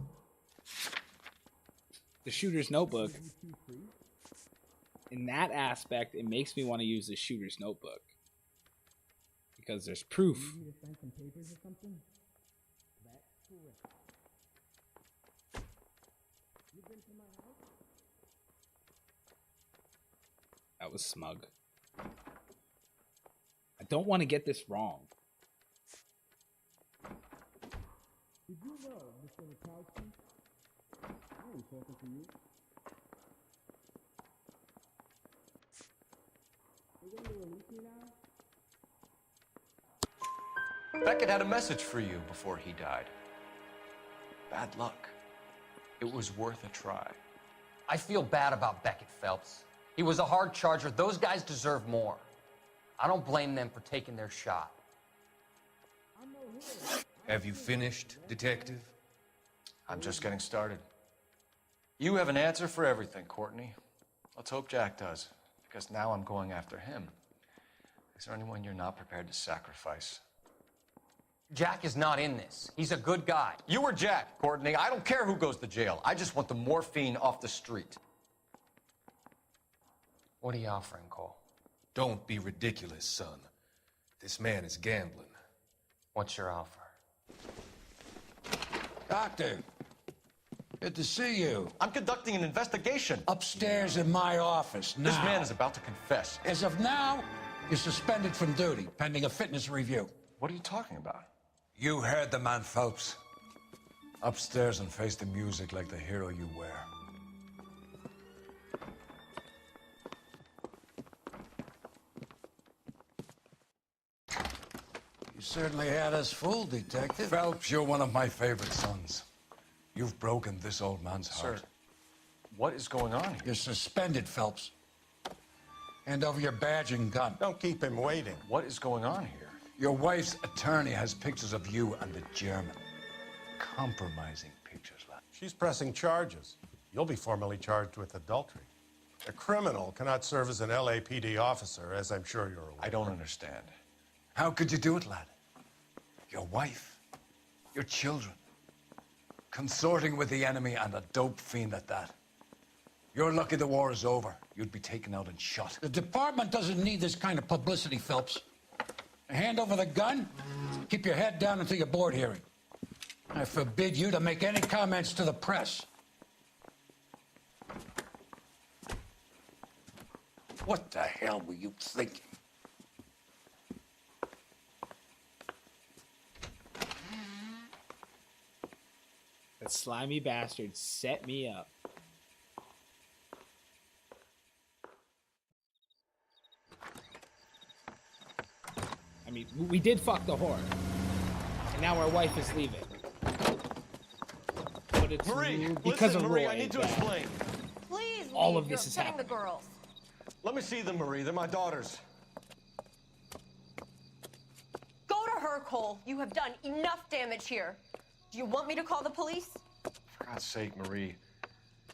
The shooter's notebook. In that aspect, it makes me want to use the shooter's notebook. Because there's proof. That was smug. I don't want to get this wrong. Did you know, Mr. Mikowski? I was talking to you. They're going to release me now? Beckett had a message for you before he died. Bad luck. It was worth a try. I feel bad about Beckett, Phelps. He was a hard charger. Those guys deserve more. I don't blame them for taking their shot. Have you finished, Detective? I'm just getting started. You have an answer for everything, Courtney. Let's hope Jack does, because now I'm going after him. Is there anyone you're not prepared to sacrifice? Jack is not in this. He's a good guy. You or Jack, Courtney. I don't care who goes to jail. I just want the morphine off the street. What are you offering, Cole? Don't be ridiculous, son. This man is gambling. What's your offer? Doctor, good to see you. I'm conducting an investigation. Upstairs in my office now. This man is about to confess. As of now, you're suspended from duty, pending a fitness review. What are you talking about? You heard the man, Phelps. Upstairs and face the music like the hero you were. You certainly had us fooled, Detective. Phelps, you're one of my favorite sons. You've broken this old man's heart. Sir, what is going on here? You're suspended, Phelps. Hand over your badge and gun. Don't keep him waiting. What is going on here? Your wife's attorney has pictures of you and the German. Compromising pictures, lad. She's pressing charges. You'll be formally charged with adultery. A criminal cannot serve as an LAPD officer, as I'm sure you're aware. I don't understand. How could you do it, lad? Your wife, your children, consorting with the enemy and a dope fiend at that. You're lucky the war is over. You'd be taken out and shot. The department doesn't need this kind of publicity, Phelps. Hand over the gun, keep your head down until your board hearing. I forbid you to make any comments to the press. What the hell were you thinking? That slimy bastard set me up. I mean, we did fuck the whore. And now our wife is leaving. But it's Marie, because listen, of Marie, Roy. I need to that explain. Please, all leave. of this You're is upsetting happening. the girls. Let me see them, Marie. They're my daughters. Go to her, Cole. You have done enough damage here. Do you want me to call the police? For God's sake, Marie,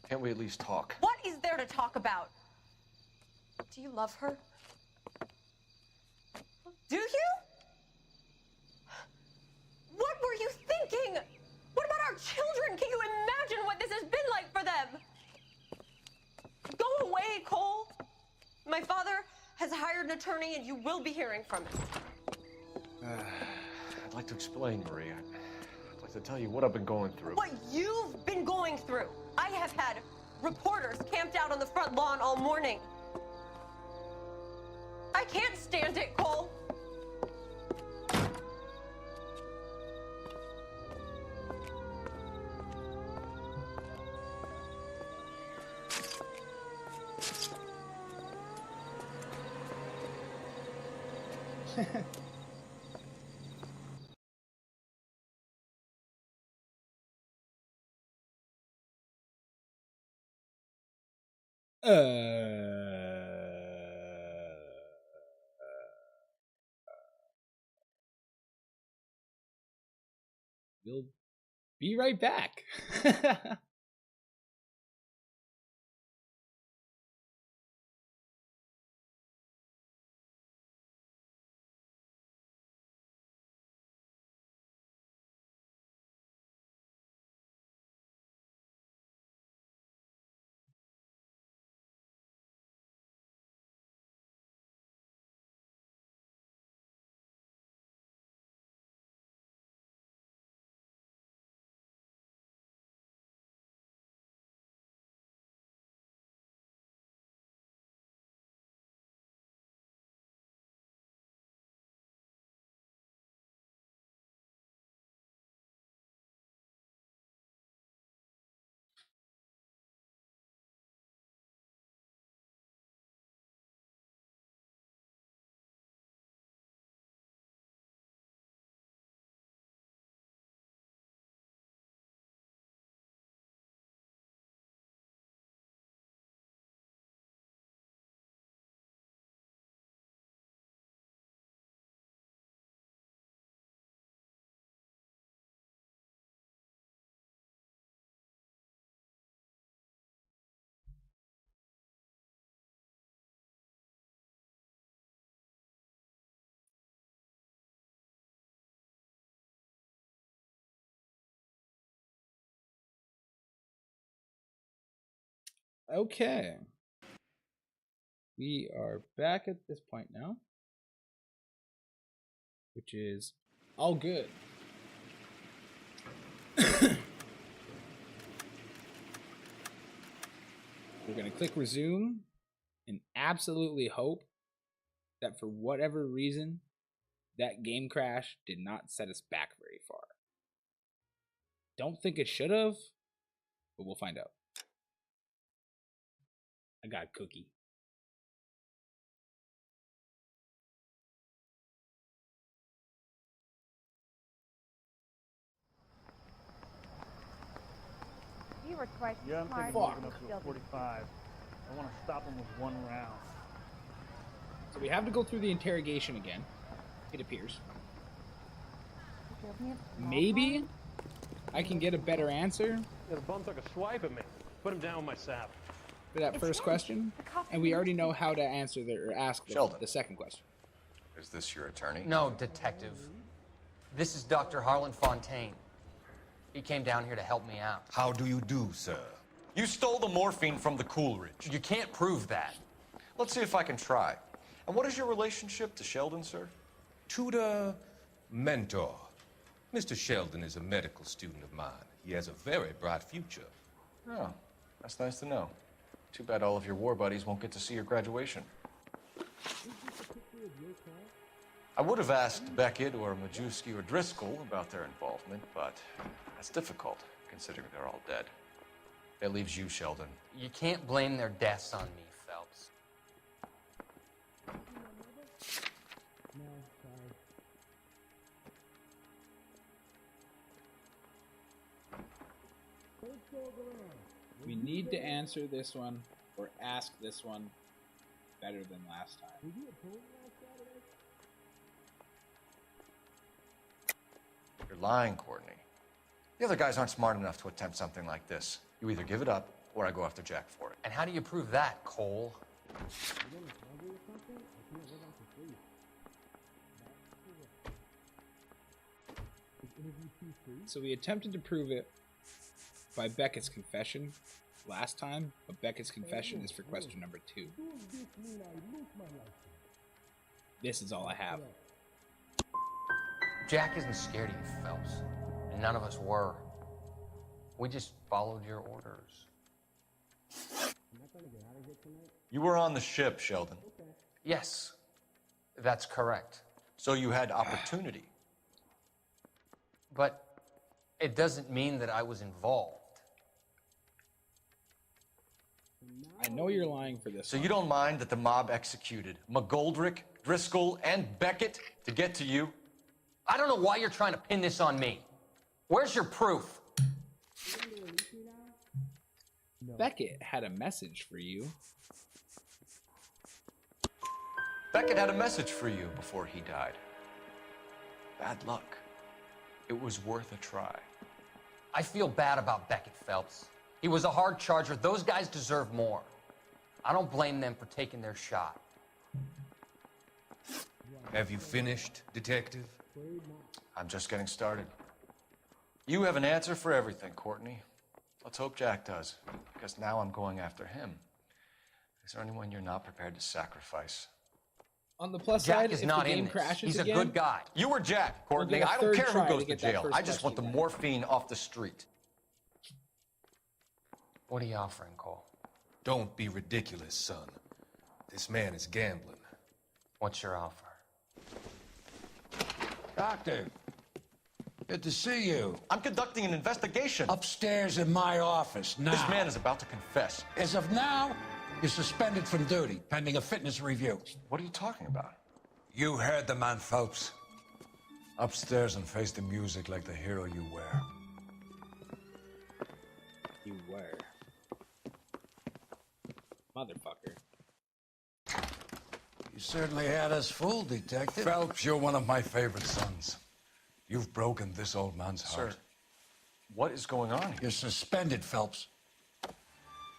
can't we at least talk? What is there to talk about? Do you love her? Do you? What were you thinking? What about our children? Can you imagine what this has been like for them? Go away, Cole. My father has hired an attorney and you will be hearing from him. I'd like to explain, Marie. I'd like to tell you what I've been going through. What you've been going through. I have had reporters camped out on the front lawn all morning. I can't stand it, Cole. We'll be right back. Okay. We are back at this point now, which is all good. We're going to click resume and absolutely hope that for whatever reason, that game crash did not set us back very far. Don't think it should have, but we'll find out. I got a cookie. You were twice Yeah, I'm smart. thinking moving up to a 45. I want to stop him with one round. So we have to go through the interrogation again, it appears. Maybe I can get a better answer Yeah, the bum took a swipe at me. Put him down with my sap. for that first question, and we already know how to answer or ask the second question. Is this your attorney? No, detective. This is Dr. Harlan Fontaine. He came down here to help me out. How do you do, sir? You stole the morphine from the Coolidge. You can't prove that. Let's see if I can try. And what is your relationship to Sheldon, sir? Tutor, mentor. Mr. Sheldon is a medical student of mine. He has a very bright future. Oh, that's nice to know. Too bad all of your war buddies won't get to see your graduation. I would have asked Beckett or Majewski or Driscoll about their involvement, but that's difficult, considering they're all dead. That leaves you, Sheldon. You can't blame their deaths on me, Phelps. We need to answer this one or ask this one better than last time. You're lying, Courtney. The other guys aren't smart enough to attempt something like this. You either give it up, or I go after Jack for it. And how do you prove that, Cole? So we attempted to prove it by Beckett's confession last time, but Beckett's confession is for question number 2. This is all I have. Jack isn't scared of you, Phelps. And none of us were. We just followed your orders. You were on the ship, Sheldon. Yes, that's correct. So you had opportunity. But it doesn't mean that I was involved. I know you're lying for this. So you don't mind that the mob executed McGoldrick, Driscoll, and Beckett to get to you? I don't know why you're trying to pin this on me. Where's your proof? Beckett had a message for you. Beckett had a message for you before he died. Bad luck. It was worth a try. I feel bad about Beckett Phelps. He was a hard charger. Those guys deserve more. I don't blame them for taking their shot. Have you finished, Detective? I'm just getting started. You have an answer for everything, Courtney. Let's hope Jack does, because now I'm going after him. Is there anyone you're not prepared to sacrifice? On the plus Jack side, is if not the game in this. crashes He's again, a good guy. You were Jack, Courtney. We'll get a I don't third care try who to goes to get that jail. first I just want the question morphine off the street. What are you offering, Cole? Don't be ridiculous, son. This man is gambling. What's your offer? Doctor, good to see you. I'm conducting an investigation. Upstairs in my office now. This man is about to confess. As of now, you're suspended from duty, pending a fitness review. What are you talking about? You heard the man, Phelps. Upstairs and face the music like the hero you were. you were. Motherfucker. You certainly had us fooled, Detective. Phelps, you're one of my favorite sons. You've broken this old man's heart. Sir, what is going on here? You're suspended, Phelps.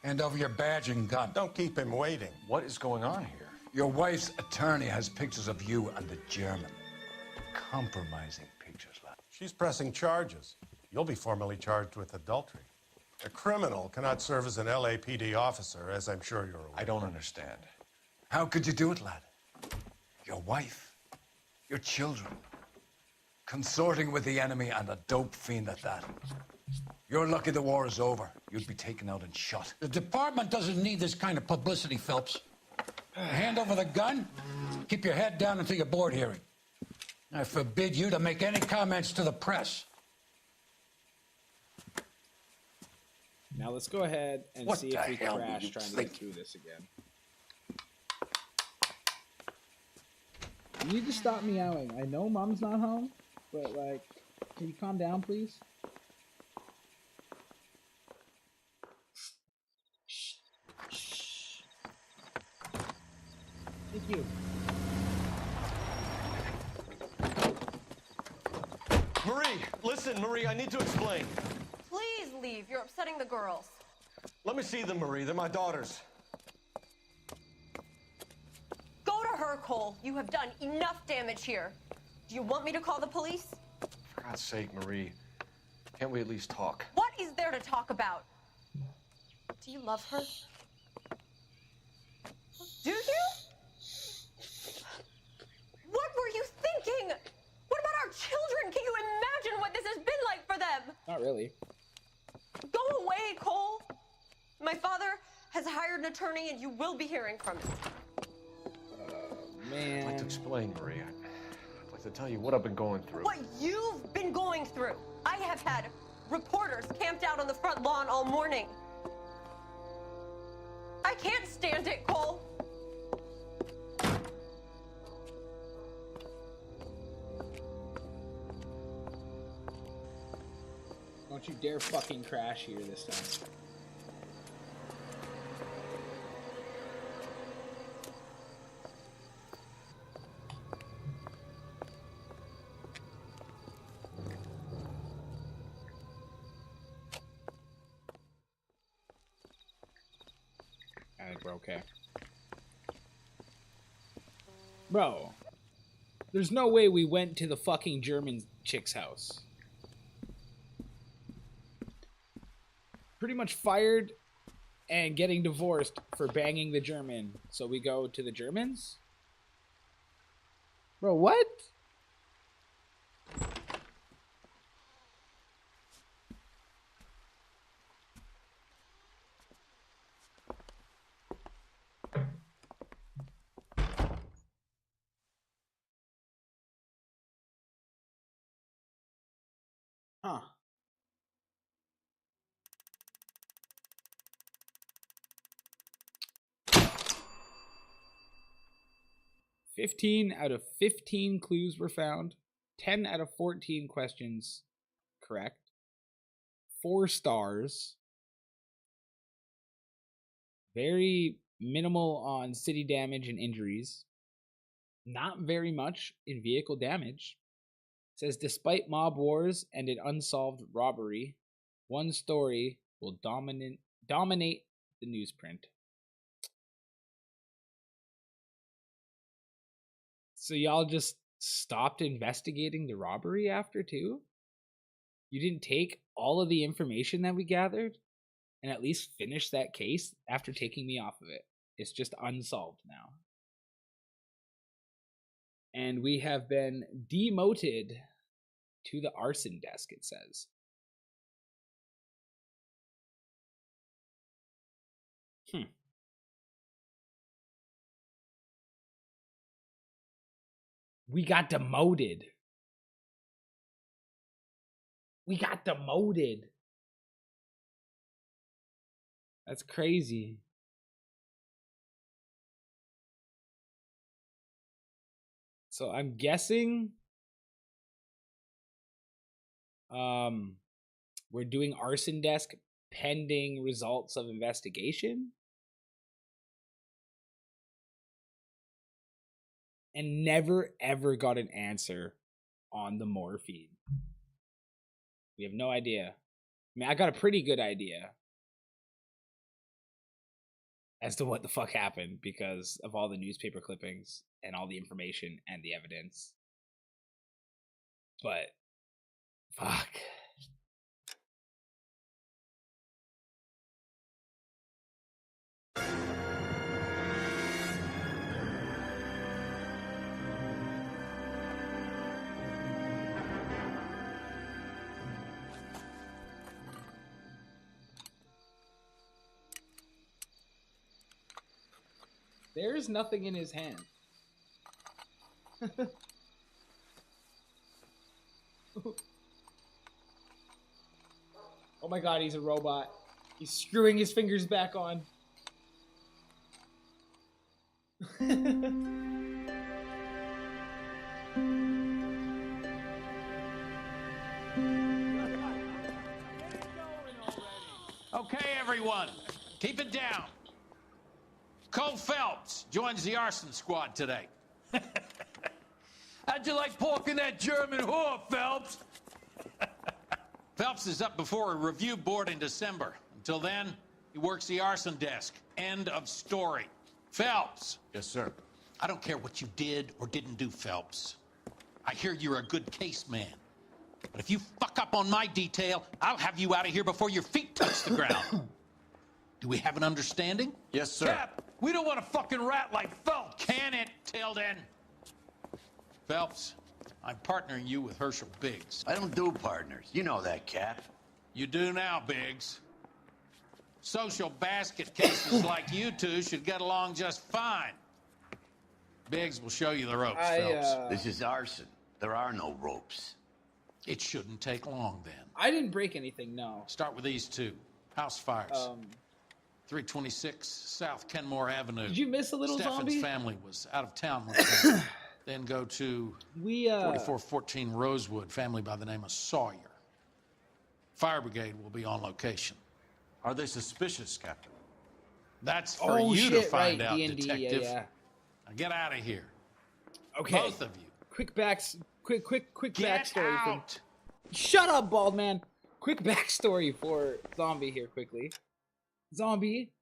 Hand over your badge and gun. Don't keep him waiting. What is going on here? Your wife's attorney has pictures of you and the German. Compromising pictures, lad. She's pressing charges. You'll be formally charged with adultery. A criminal cannot serve as an LAPD officer, as I'm sure you're aware. I don't understand. How could you do it, lad? Your wife, your children, consorting with the enemy and a dope fiend at that. You're lucky the war is over. You'd be taken out and shot. The department doesn't need this kind of publicity, Phelps. Hand over the gun, keep your head down until your board hearing. I forbid you to make any comments to the press. Now let's go ahead and What see the if we hell crash do you trying to think? get through this again. You need to stop meowing. I know Mom's not home, but like, can you calm down, please? Thank you. Marie, listen, Marie, I need to explain. Please leave. You're upsetting the girls. Let me see them, Marie. They're my daughters. Go to her, Cole. You have done enough damage here. Do you want me to call the police? For God's sake, Marie, can't we at least talk? What is there to talk about? Do you love her? Do you? What were you thinking? What about our children? Can you imagine what this has been like for them? Not really. Go away, Cole. My father has hired an attorney and you will be hearing from him. Man. I'd like to explain, Marie. I'd like to tell you what I've been going through. What you've been going through. I have had reporters camped out on the front lawn all morning. I can't stand it, Cole. Don't you dare fucking crash here this time. I think we're okay. Bro, there's no way we went to the fucking German chick's house. Pretty much fired and getting divorced for banging the German. So we go to the Germans? Bro, what? Huh. "15 out of 15 clues were found. 10 out of 14 questions correct. 4 stars. Very minimal on city damage and injuries. not very much in vehicle damage. It says, despite mob wars and an unsolved robbery, one story will dominate the newsprint. So y'all just stopped investigating the robbery after too? You didn't take all of the information that we gathered and at least finish that case after taking me off of it. It's just unsolved now. And we have been demoted to the arson desk, it says. We got demoted. We got demoted. That's crazy. So I'm guessing we're doing arson desk pending results of investigation. And never ever got an answer on the morphine. We have no idea. I mean, I got a pretty good idea as to what the fuck happened because of all the newspaper clippings and all the information and the evidence. But fuck. There's nothing in his hand. Oh my god, he's a robot. He's screwing his fingers back on. Okay, everyone, keep it down. Cole Phelps joins the arson squad today. How'd you like pork in that German whore, Phelps? Phelps is up before a review board in December. Until then, he works the arson desk. End of story. Phelps. Yes, sir. I don't care what you did or didn't do, Phelps. I hear you're a good case man. But if you fuck up on my detail, I'll have you out of here before your feet touch the ground. Do we have an understanding? Yes, sir. Cap, we don't want a fucking rat like Phelps. Can it, Tilden? Phelps, I'm partnering you with Herschel Biggs. I don't do partners. You know that, Cap. You do now, Biggs. Social basket cases like you two should get along just fine. Biggs will show you the ropes, Phelps. This is arson. There are no ropes. It shouldn't take long, then. I didn't break anything, no. Start with these two. House fires. 326 South Kenmore Avenue. Did you miss a little Steffen's zombie? family was out of town one time. Then go to 4414 Rosewood, family by the name of Sawyer. Fire brigade will be on location. Are they suspicious, Captain? That's for you to find out, D&D, detective. yeah. Now get out of here. Okay. Both of you. Quick Get backstory. out. Shut up, bald man. Quick backstory for Zombie here quickly. Zombie,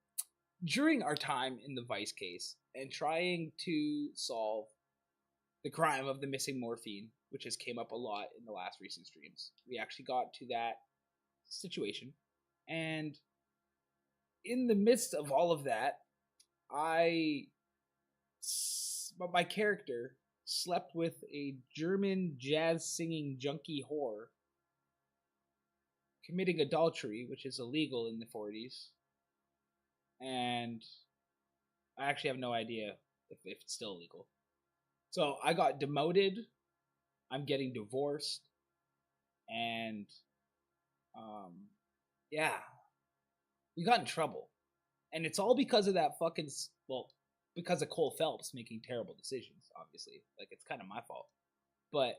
during our time in the Vice case and trying to solve the crime of the missing morphine, which has came up a lot in the last recent streams, we actually got to that situation. And in the midst of all of that, my character slept with a German jazz singing junkie whore, committing adultery, which is illegal in the 40s. And I actually have no idea if it's still illegal. So I got demoted. I'm getting divorced. And, yeah. We got in trouble. And it's all because of that fucking, because of Cole Phelps making terrible decisions, obviously. Like, it's kind of my fault. But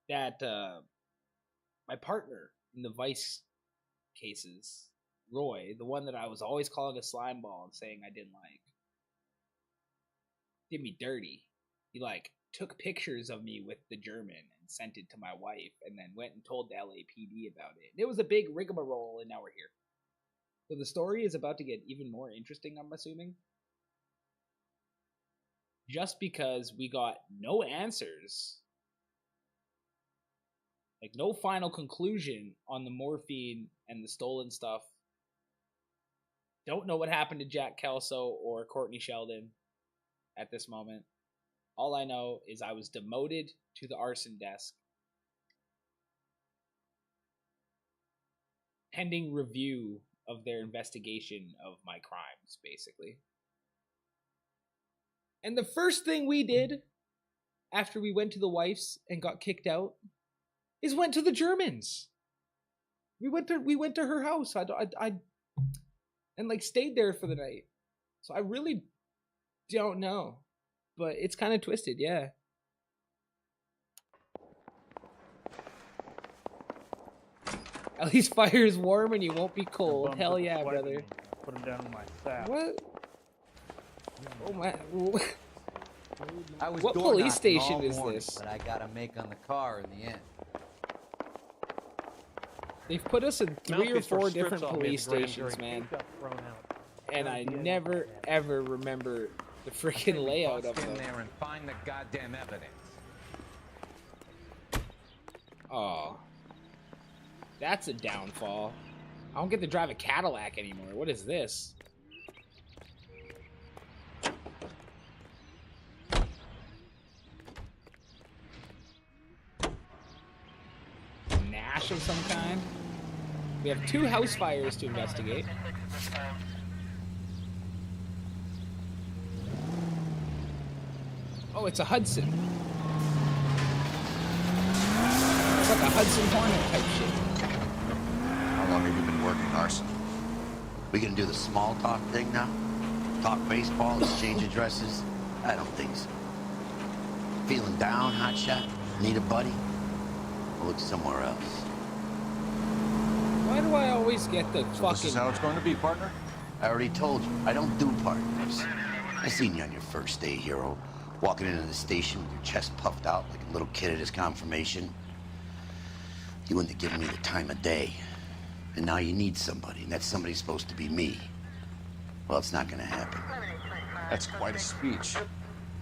that, my partner in the Vice cases, Roy, the one that I was always calling a slime ball and saying I didn't like, did me dirty. he like took pictures of me with the German and sent it to my wife, and then went and told the LAPD about it. It was a big rigmarole, and now we're here. So the story is about to get even more interesting, I'm assuming. Just because we got no answers, like no final conclusion on the morphine and the stolen stuff. Don't know what happened to Jack Kelso or Courtney Sheldon at this moment. All I know is I was demoted to the arson desk pending review of their investigation of my crimes, basically. And the first thing we did after we went to the wife's and got kicked out is went to the Germans. We went to her house. I and like stayed there for the night. So I really don't know, but it's kind of twisted, yeah. At least fire is warm and you won't be cold. Hell yeah, brother. Put him down in my sack. What? Oh my. I was What door police knocking station all is morning, this? But I got a make on the car in the end. They've put us in 3 or Mouthpiece for 4 strips different off me at police the grand stations, jury. man. Cake got thrown out. And I never ever remember the freaking layout of Bust in them. there and find the goddamn evidence. Oh. That's a downfall. I don't get to drive a Cadillac anymore. What is this? Nash of some kind? We have 2 house fires to investigate. Oh, it's a Hudson. It's like a Hudson Hornet type shit. How long have you been working arson? We gonna do the small talk thing now? Talk baseball, exchange addresses? I don't think so. Feeling down, hotshot? Need a buddy? We'll look somewhere else. Why do I always get the fucking... This is how it's going to be, partner? I already told you, I don't do partners. I seen you on your first day, hero. Walking into the station with your chest puffed out like a little kid at his confirmation. You wouldn't have given me the time of day. And now you need somebody, and that somebody's supposed to be me. Well, it's not gonna happen. That's quite a speech.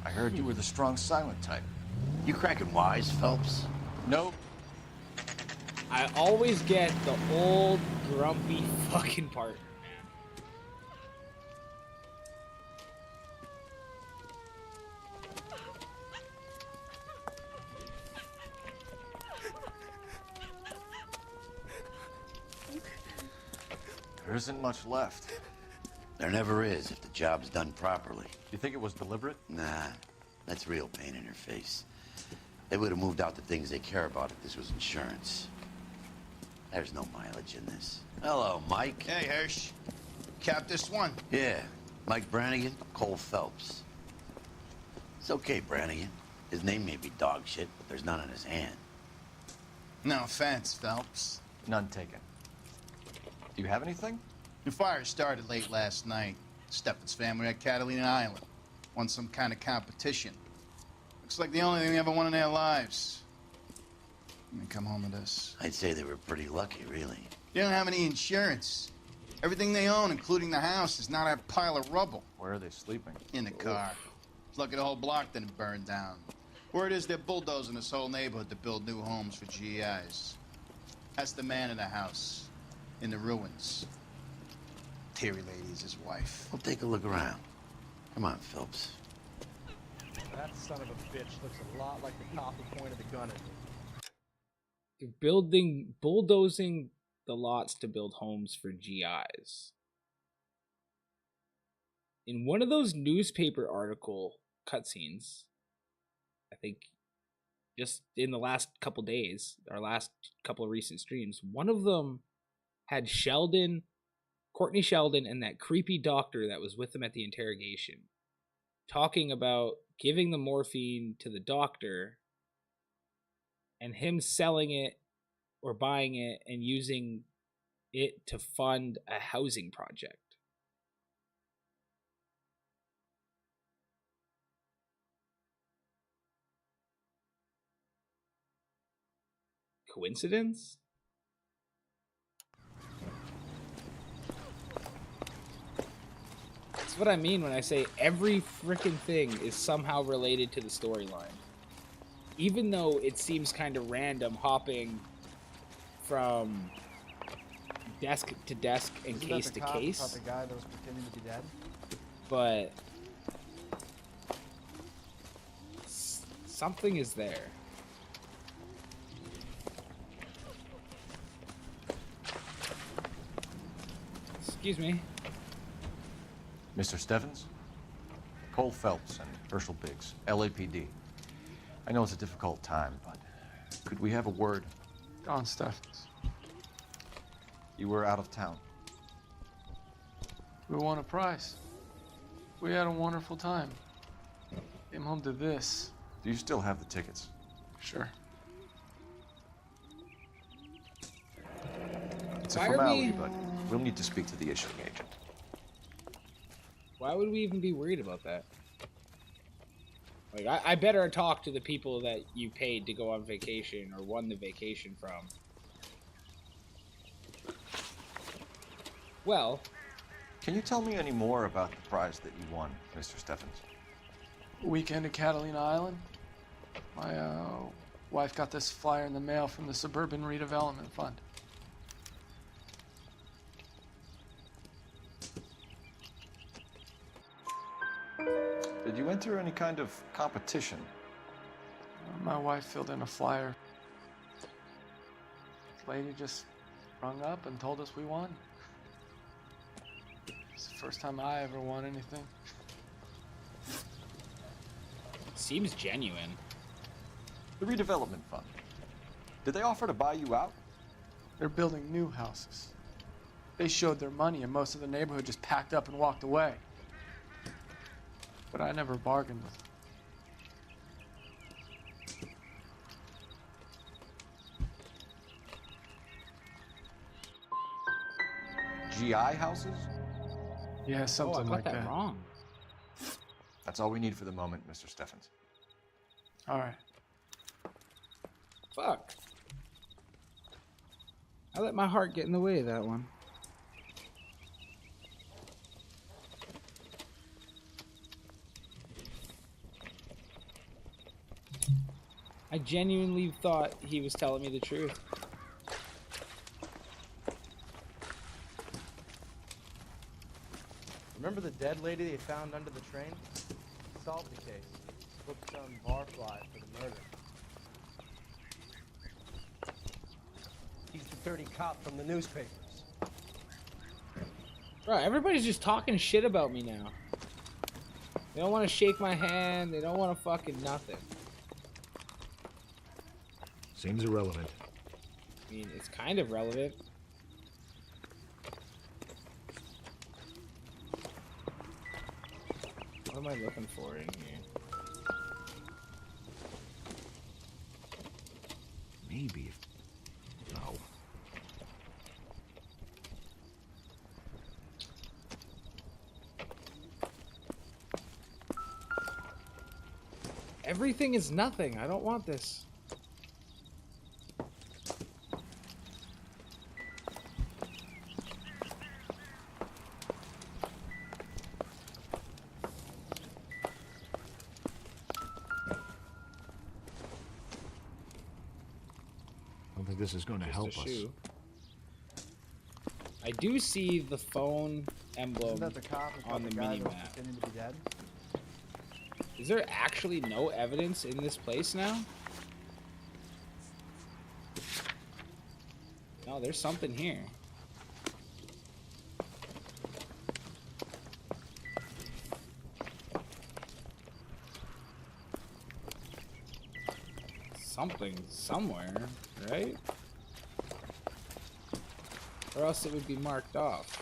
I heard you were the strong silent type. You cracking wise, Phelps? Nope. I always get the old, grumpy fucking part. There isn't much left. There never is if the job's done properly. You think it was deliberate? Nah, that's real pain in your face. They would have moved out the things they care about if this was insurance. There's no mileage in this. Hello, Mike. Hey, Hirsch. Cap this one. Yeah, Mike Brannigan, Cole Phelps. It's okay, Brannigan. His name may be dog shit, but there's none in his hand. No offense, Phelps. None taken. Do you have anything? The fire started late last night. Steffen's family at Catalina Island. Won some kind of competition. Looks like the only thing they ever won in their lives. And they come home with this. I'd say they were pretty lucky, really. They don't have any insurance. Everything they own, including the house, is not a pile of rubble. Where are they sleeping? In the car. Lucky the whole block didn't burn down. Word is they're bulldozing this whole neighborhood to build new homes for GIs. That's the man in the house. In the ruins. Terry lady's his wife. We'll take a look around. Come on, Phelps. That son of a bitch looks a lot like the cop who pointed the gun at me. They're bulldozing the lots to build homes for GIs. In one of those newspaper article cutscenes, I think just in the last couple days, our last couple of recent streams, one of them had Courtney Sheldon, and that creepy doctor that was with them at the interrogation, talking about giving the morphine to the doctor and him selling it or buying it and using it to fund a housing project. Coincidence? That's what I mean when I say every freaking thing is somehow related to the storyline. Even though it seems kind of random hopping from desk to desk and Isn't case that the to cop who case. caught the guy that was pretending to be dead? But something is there. Excuse me. Mr. Stevens? Cole Phelps and Herschel Biggs, LAPD. I know it's a difficult time, but could we have a word? John Steffens. You were out of town. We won a prize. We had a wonderful time. Came home to this. Do you still have the tickets? Sure. It's a Why are formality, we- but we'll need to speak to the issuing agent. Why would we even be worried about that? Like, I better talk to the people that you paid to go on vacation or won the vacation from. Well, Can you tell me any more about the prize that you won, Mr. Steffens? Weekend at Catalina Island. My wife got this flyer in the mail from the Suburban Redevelopment Fund. Did you enter any kind of competition? My wife filled in a flyer. This lady just rung up and told us we won. It's the first time I ever won anything. seems genuine. The redevelopment fund. Did they offer to buy you out? They're building new houses. They showed their money and most of the neighborhood just packed up and walked away. But I never bargained with them. GI houses? Yeah, something I got like that that. wrong. That's all we need for the moment, Mr. Steffens. All right. Fuck. I let my heart get in the way of that one. I genuinely thought he was telling me the truth. Remember the dead lady they found under the train? Solved the case. Booked some barfly for the murder. He's the dirty cop from the newspapers. Bro, everybody's just talking shit about me now. They don't want to shake my hand. They don't want to fucking nothing. Seems irrelevant. I mean, it's kind of relevant. What am I looking for in here? Maybe if... No. Everything is nothing. I don't want this. I don't think this is going to help Just a us. shoe. I do see the phone emblem Isn't that the cop who on caught the the guy mini that was map. pretending to be dead? Is there actually no evidence in this place now? No, there's something here. Something somewhere, right? Or else it would be marked off.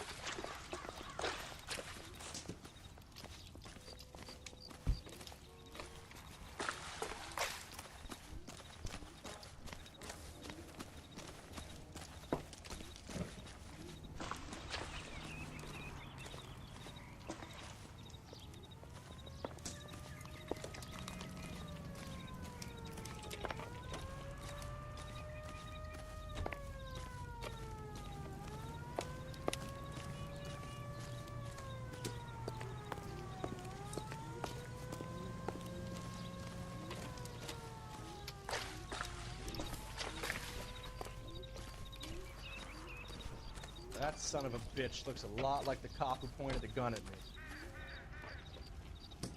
That son of a bitch looks a lot like the cop who pointed the gun at me.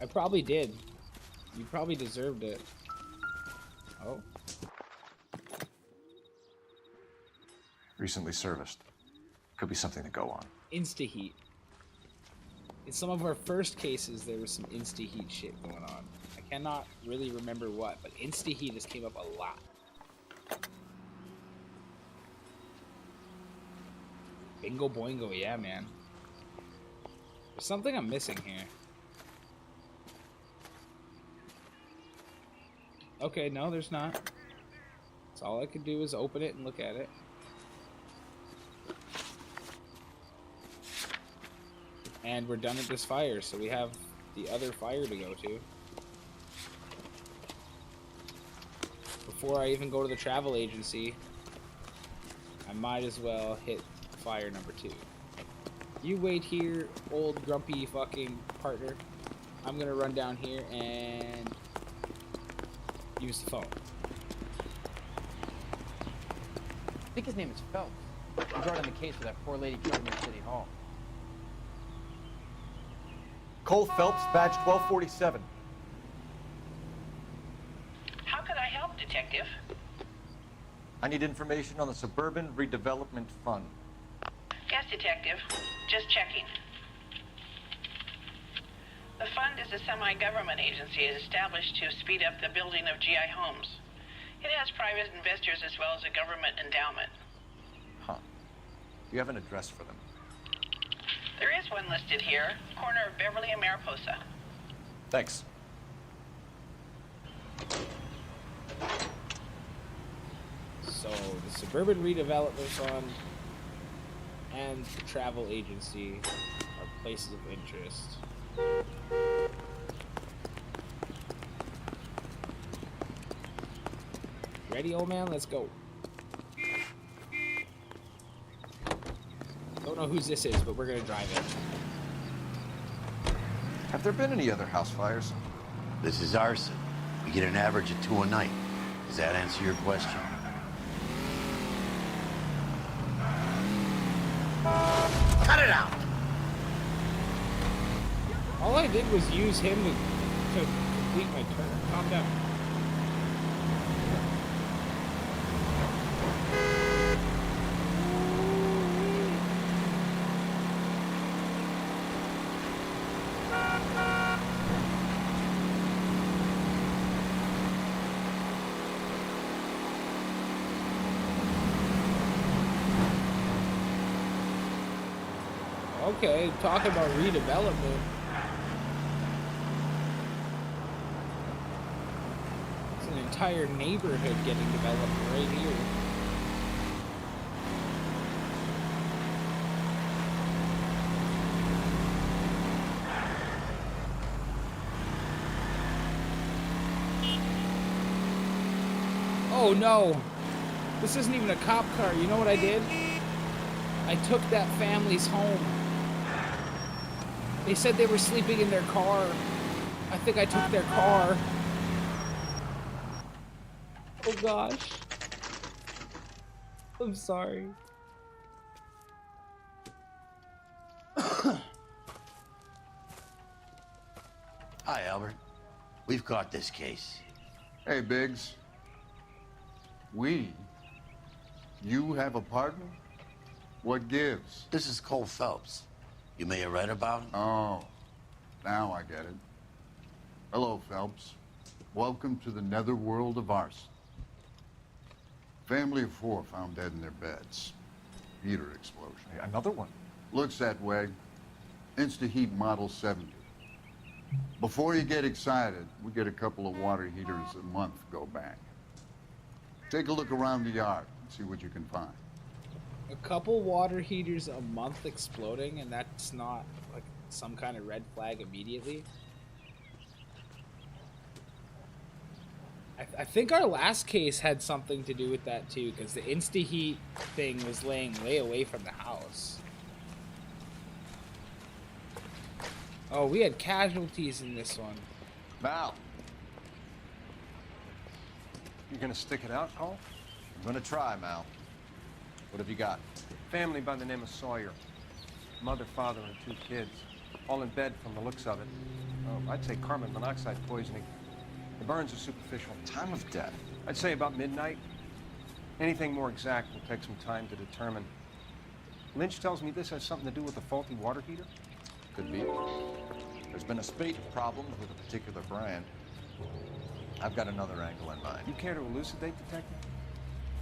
I probably did. You probably deserved it. Oh. Recently serviced. Could be something to go on. Insta-heat. In some of our first cases, there was some insta-heat shit going on. I cannot really remember what, but insta-heat has came up a lot. Bingo boingo, yeah, man. There's something I'm missing here. Okay, no, there's not. So all I could do is open it and look at it. And we're done at this fire, so we have the other fire to go to. Before I even go to the travel agency, I might as well hit fire number 2. You wait here, old grumpy fucking partner. I'm gonna run down here and use the phone. I think his name is Phelps. He brought in the case for that poor lady killed near City Hall. Cole Phelps, badge 1247. How can I help, Detective? I need information on the Suburban Redevelopment Fund. Yes, Detective. Just checking. The fund is a semi-government agency established to speed up the building of GI homes. It has private investors as well as a government endowment. Huh. Do you have an address for them? There is one listed here, corner of Beverly and Mariposa. Thanks. So, the Suburban Redevelopment Fund and the travel agency are places of interest. Ready, old man? Let's go. Don't know whose this is, but we're gonna drive it. Have there been any other house fires? This is arson. We get an average of 2 a night. Does that answer your question? Cut it out! All I did was use him to complete my turn. Calm down. Okay, talking about redevelopment. It's an entire neighborhood getting developed right here. Oh no! This isn't even a cop car. You know what I did? I took that family's home. They said they were sleeping in their car. I think I took their car. Oh gosh. I'm sorry. Hi, Albert. We've got this case. Hey, Biggs. You have a partner? What gives? This is Cole Phelps. You may have read about him. Oh, now I get it. Hello, Phelps. Welcome to the netherworld of arson. Family of 4 found dead in their beds. Heater explosion. Hey, another one. Looks that way. Insta-heat Model 70. Before you get excited, we get a couple of water heaters a month go bang. Take a look around the yard and see what you can find. A couple water heaters a month exploding, and that's not like some kind of red flag immediately. I think our last case had something to do with that too, because the insta-heat thing was laying way away from the house. Oh, we had casualties in this one. Mal, You gonna stick it out, Cole? I'm gonna try, Mal. What have you got? Family by the name of Sawyer. Mother, father, and 2 kids. All in bed from the looks of it. I'd say carbon monoxide poisoning. The burns are superficial. Time of death? I'd say about midnight. Anything more exact will take some time to determine. Lynch tells me this has something to do with a faulty water heater. Could be. There's been a spate of problems with a particular brand. I've got another angle in mind. You care to elucidate, Detective?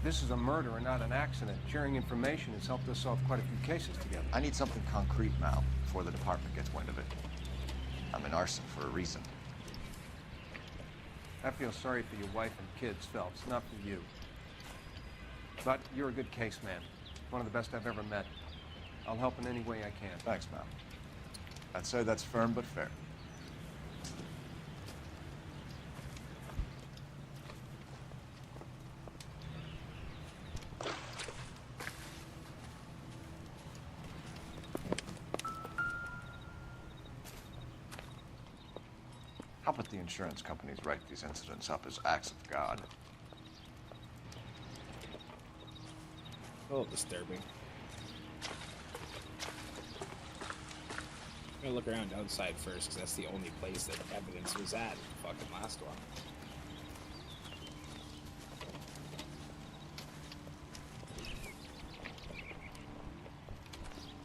This is a murder and not an accident. Sharing information has helped us solve quite a few cases together. I need something concrete, Mal, before the department gets wind of it. I'm in arson for a reason. I feel sorry for your wife and kids, Phelps, not for you. But you're a good case man. One of the best I've ever met. I'll help in any way I can. Thanks, Mal. I'd say that's firm but fair. How about the insurance companies write these incidents up as acts of God? A little disturbing. I'm gonna look around outside first, because that's the only place that evidence was at in the fucking last one.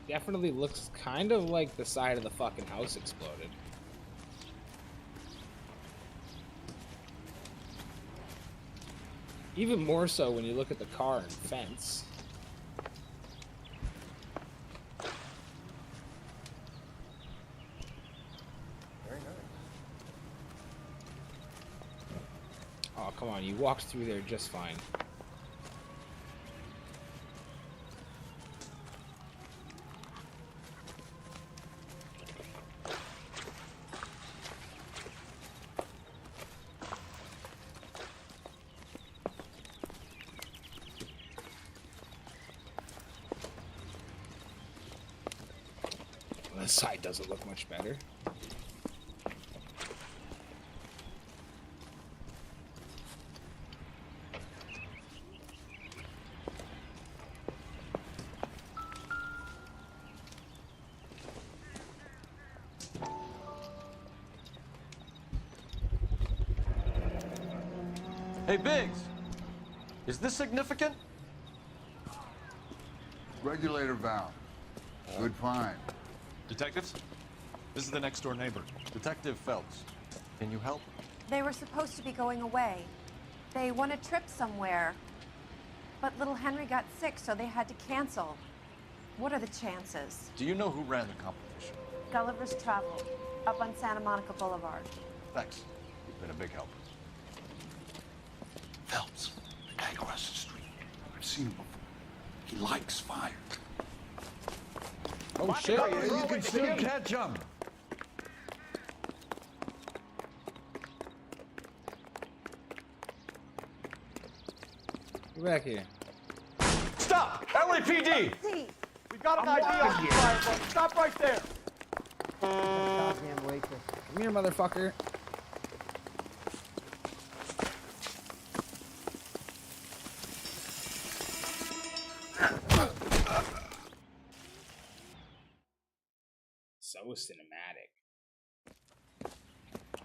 Definitely looks kind of like the side of the fucking house exploded. Even more so when you look at the car and fence. Very nice. Oh, come on, you walked through there just fine. This side doesn't look much better. Hey, Biggs! Is this significant? Regulator valve. Good find. Detectives? This is the next door neighbor. Detective Phelps. Can you help? They were supposed to be going away. They won a trip somewhere. But little Henry got sick, so they had to cancel. What are the chances? Do you know who ran the competition? Gulliver's Travel, up on Santa Monica Boulevard. Thanks. You've been a big help. Phelps, the guy across the street. I've seen him before. He likes fire. Oh shit! You can still catch him. Get back here. Stop! LAPD! We've got an ID on the fire, bro. Stop right there! Goddamn waitress. Come here, motherfucker. So cinematic.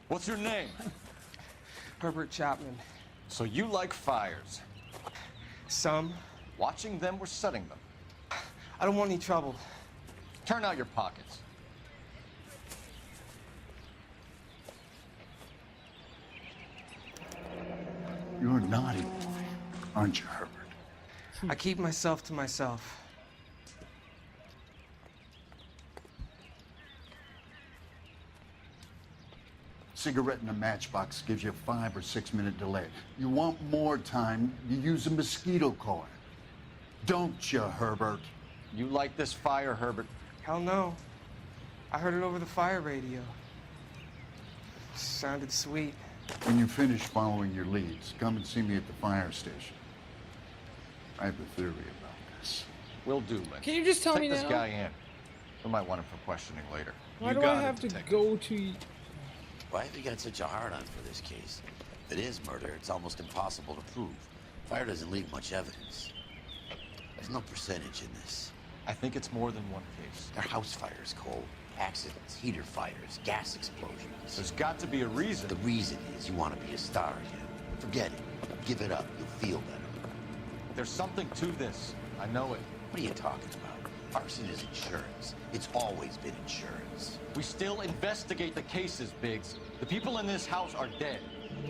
What's your name? Herbert Chapman. So you like fires? Some. Watching them or setting them? I don't want any trouble. Turn out your pockets. You're a naughty boy, aren't you, Herbert? I keep myself to myself. Cigarette in a matchbox gives you a 5 or 6 minute delay. You want more time, you use a mosquito coil. Don't you, Herbert? You like this fire, Herbert? Hell no. I heard it over the fire radio. Sounded sweet. When you finish following your leads, come and see me at the fire station. I have a theory about this. Will do, Lynch. Can you just tell me Take this now? guy in. We might want him for questioning later. Why do I have to go to? Why have you got such a hard-on for this case? If it is murder, it's almost impossible to prove. Fire doesn't leave much evidence. I There's no percentage in this. I think it's more than one case. They're house fires, Cole. Accidents, heater fires, gas explosions. There's got to be a reason. The reason is you want to be a star again. Forget it. Give it up. You'll feel better. There's something to this. I know it. What are you talking about? Arson is insurance. It's always been insurance. We still investigate the cases, Biggs. The people in this house are dead.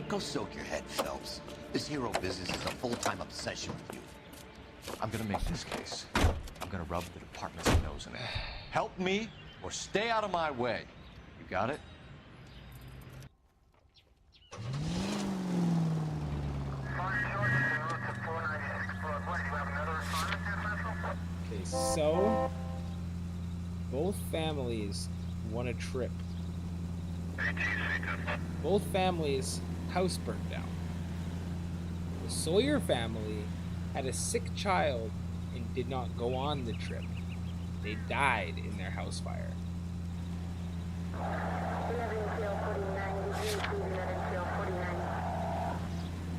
Go soak your head, Phelps. This hero business is a full-time obsession with you. I'm gonna make this case. I'm gonna rub the department's nose in it. Help me or stay out of my way. You got it? Okay, so both families won a trip. Both families' house burned down. The Sawyer family had a sick child and did not go on the trip. They died in their house fire.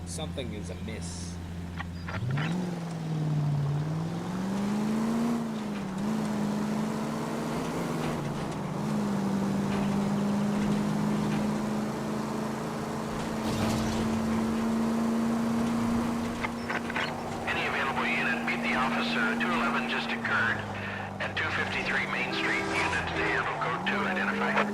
Something is amiss. Any available unit, meet the officer. 211 just occurred at 253 Main Street. Unit to handle code 2 identified.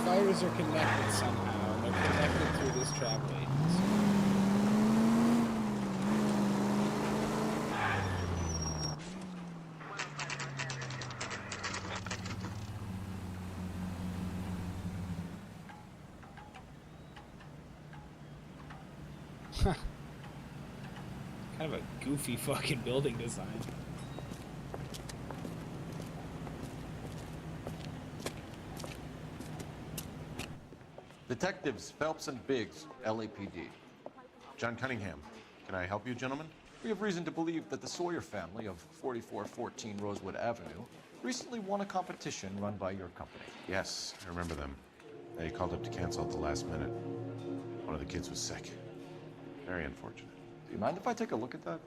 Fires are connected somehow, and they're connected through this travel agency. Kind of a goofy fucking building design. Detectives Phelps and Biggs, LAPD. John Cunningham. Can I help you, gentlemen? We have reason to believe that the Sawyer family of 4414 Rosewood Avenue recently won a competition run by your company. Yes, I remember them. They called up to cancel at the last minute. One of the kids was sick. Very unfortunate. Do you mind if I take a look at that?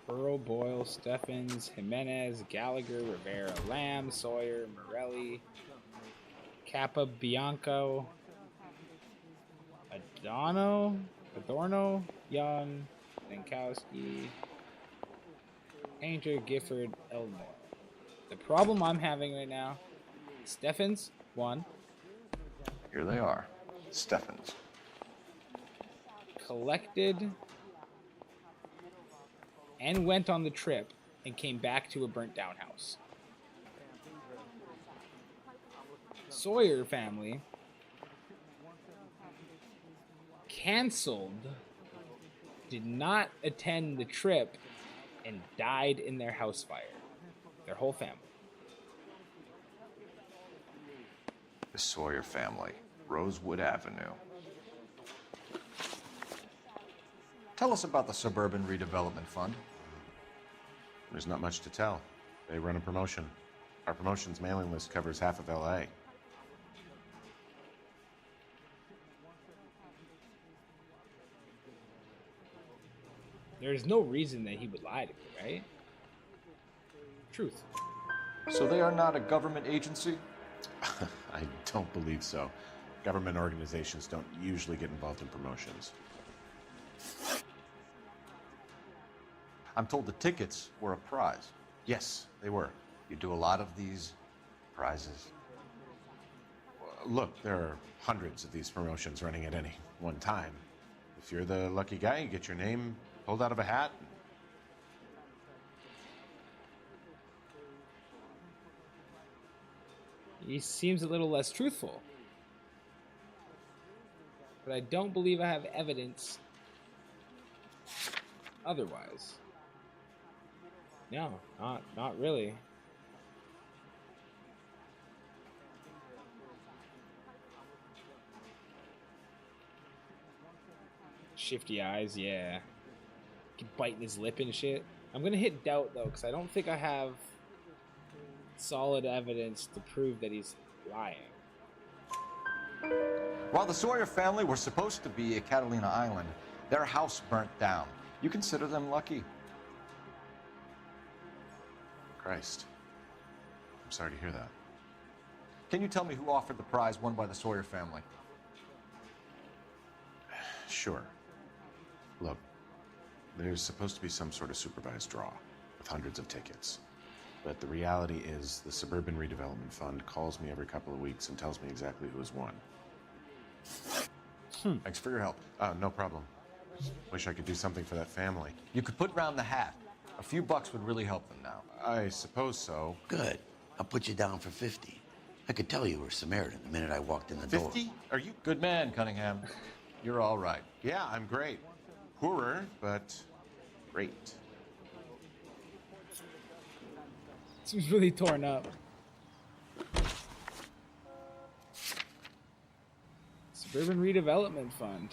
Burrow, Boyle, Steffens, Jimenez, Gallagher, Rivera, Lamb, Sawyer, Morelli, Kappa, Bianco, Adorno, Young, Lankowski, Painter, Gifford, Elmore. The problem I'm having right now, Steffens, 1. Here they are. Steffens. Collected and went on the trip and came back to a burnt down house. Sawyer family canceled, did not attend the trip, and died in their house fire. Their whole family. The Sawyer family, Rosewood Avenue. Tell us about the Suburban Redevelopment Fund. There's not much to tell. They run a promotion. Our promotion's mailing list covers half of LA. There's no reason that he would lie to me, right? Truth. So they are not a government agency? I don't believe so. Government organizations don't usually get involved in promotions. I'm told the tickets were a prize. Yes, they were. You do a lot of these prizes? Look, there are hundreds of these promotions running at any one time. If you're the lucky guy, you get your name pulled out of a hat. He seems a little less truthful. But I don't believe I have evidence otherwise. No, not really. Shifty eyes, yeah. Keep biting his lip and shit. I'm gonna hit doubt though, because I don't think I have solid evidence to prove that he's lying. While the Sawyer family were supposed to be at Catalina Island, their house burnt down. You consider them lucky? Christ. I'm sorry to hear that. Can you tell me who offered the prize won by the Sawyer family? Sure. Look, there's supposed to be some sort of supervised draw with hundreds of tickets. But the reality is the Suburban Redevelopment Fund calls me every couple of weeks and tells me exactly who has won. Thanks for your help. No problem. Wish I could do something for that family. You could put round the hat. A few bucks would really help them now. I suppose so. Good. I'll put you down for 50. I could tell you were Samaritan the minute I walked in the door. 50? Are you... Good man, Cunningham. You're all right. Yeah, I'm great. Poorer, but great. Seems really torn up. Suburban Redevelopment Fund.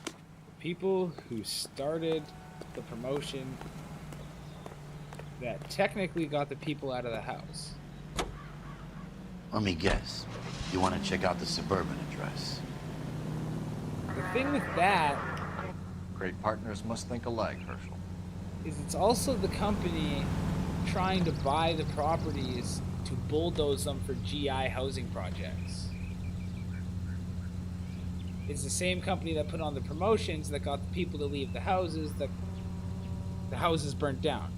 The people who started the promotion that technically got the people out of the house. Let me guess. You want to check out the Suburban address? The thing with that Great partners must think alike, Herschel. is it's also the company trying to buy the properties to bulldoze them for GI housing projects. It's the same company that put on the promotions that got the people to leave the houses that the houses burnt down.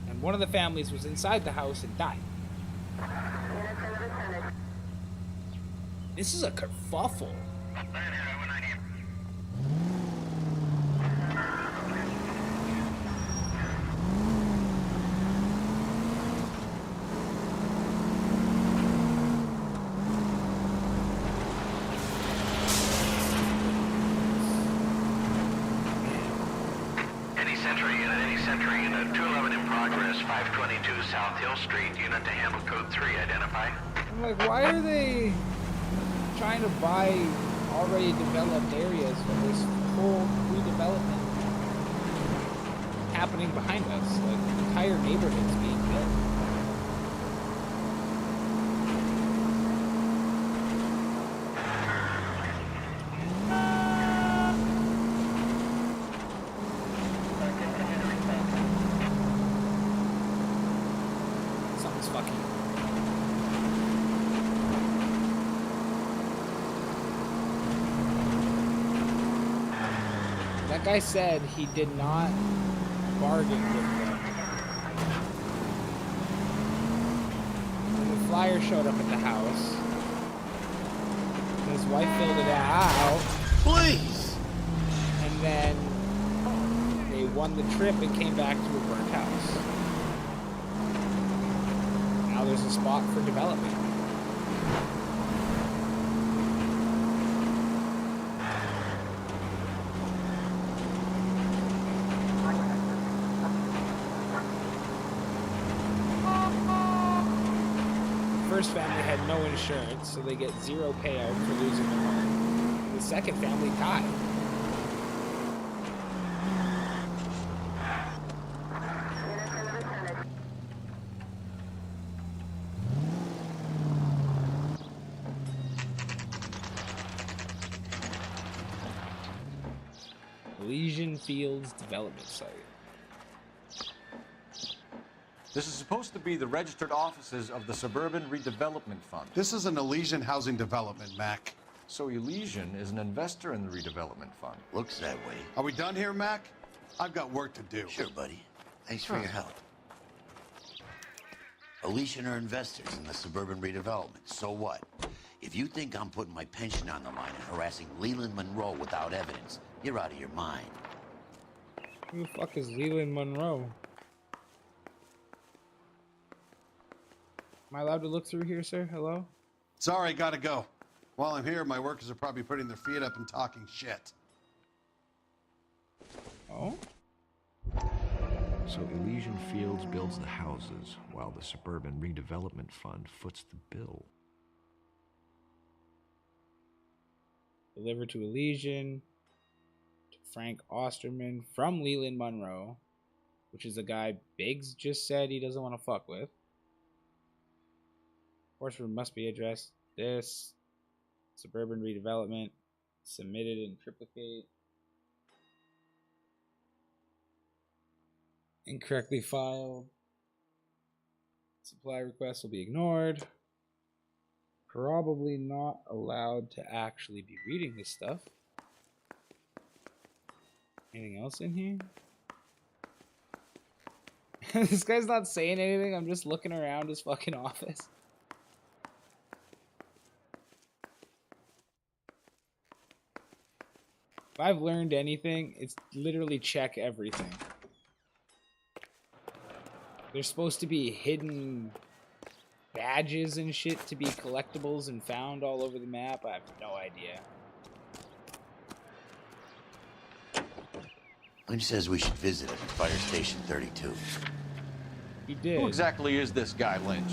And one of the families was inside the house and died. This is a kerfuffle. Entry unit 211 in progress, 522 South Hill Street, unit to handle code 3, identify. I'm like, why are they trying to buy already developed areas when there's whole redevelopment happening behind us? Like, entire neighborhoods being built. That guy said he did not bargain with them. When the flyer showed up at the house, his wife filled it out. Please! And then they won the trip and came back to a burnt house. Now there's a spot for development. First family had no insurance, so they get zero payout for losing their home. The second family died. Elysian Fields Development Site. This is supposed to be the registered offices of the Suburban Redevelopment Fund. This is an Elysian housing development, Mac. So Elysian is an investor in the redevelopment fund. Looks that way. Are we done here, Mac? I've got work to do. Sure, buddy. Thanks for your help. Elysian are investors in the Suburban Redevelopment. So what? If you think I'm putting my pension on the line and harassing Leland Monroe without evidence, you're out of your mind. Who the fuck is Leland Monroe? Am I allowed to look through here, sir? Hello? Sorry, gotta go. While I'm here, my workers are probably putting their feet up and talking shit. Oh? So Elysian Fields builds the houses, while the Suburban Redevelopment Fund foots the bill. Delivered to Elysian, to Frank Osterman from Leland Monroe, which is a guy Biggs just said he doesn't want to fuck with. Horseman must be addressed. This Suburban Redevelopment submitted in triplicate. Incorrectly filed. Supply request will be ignored. Probably not allowed to actually be reading this stuff. Anything else in here? This guy's not saying anything. I'm just looking around his fucking office. If I've learned anything, it's literally check everything. There's supposed to be hidden badges and shit to be collectibles and found all over the map. I have no idea. Lynch says we should visit him at Fire Station 32. He did. Who exactly is this guy, Lynch?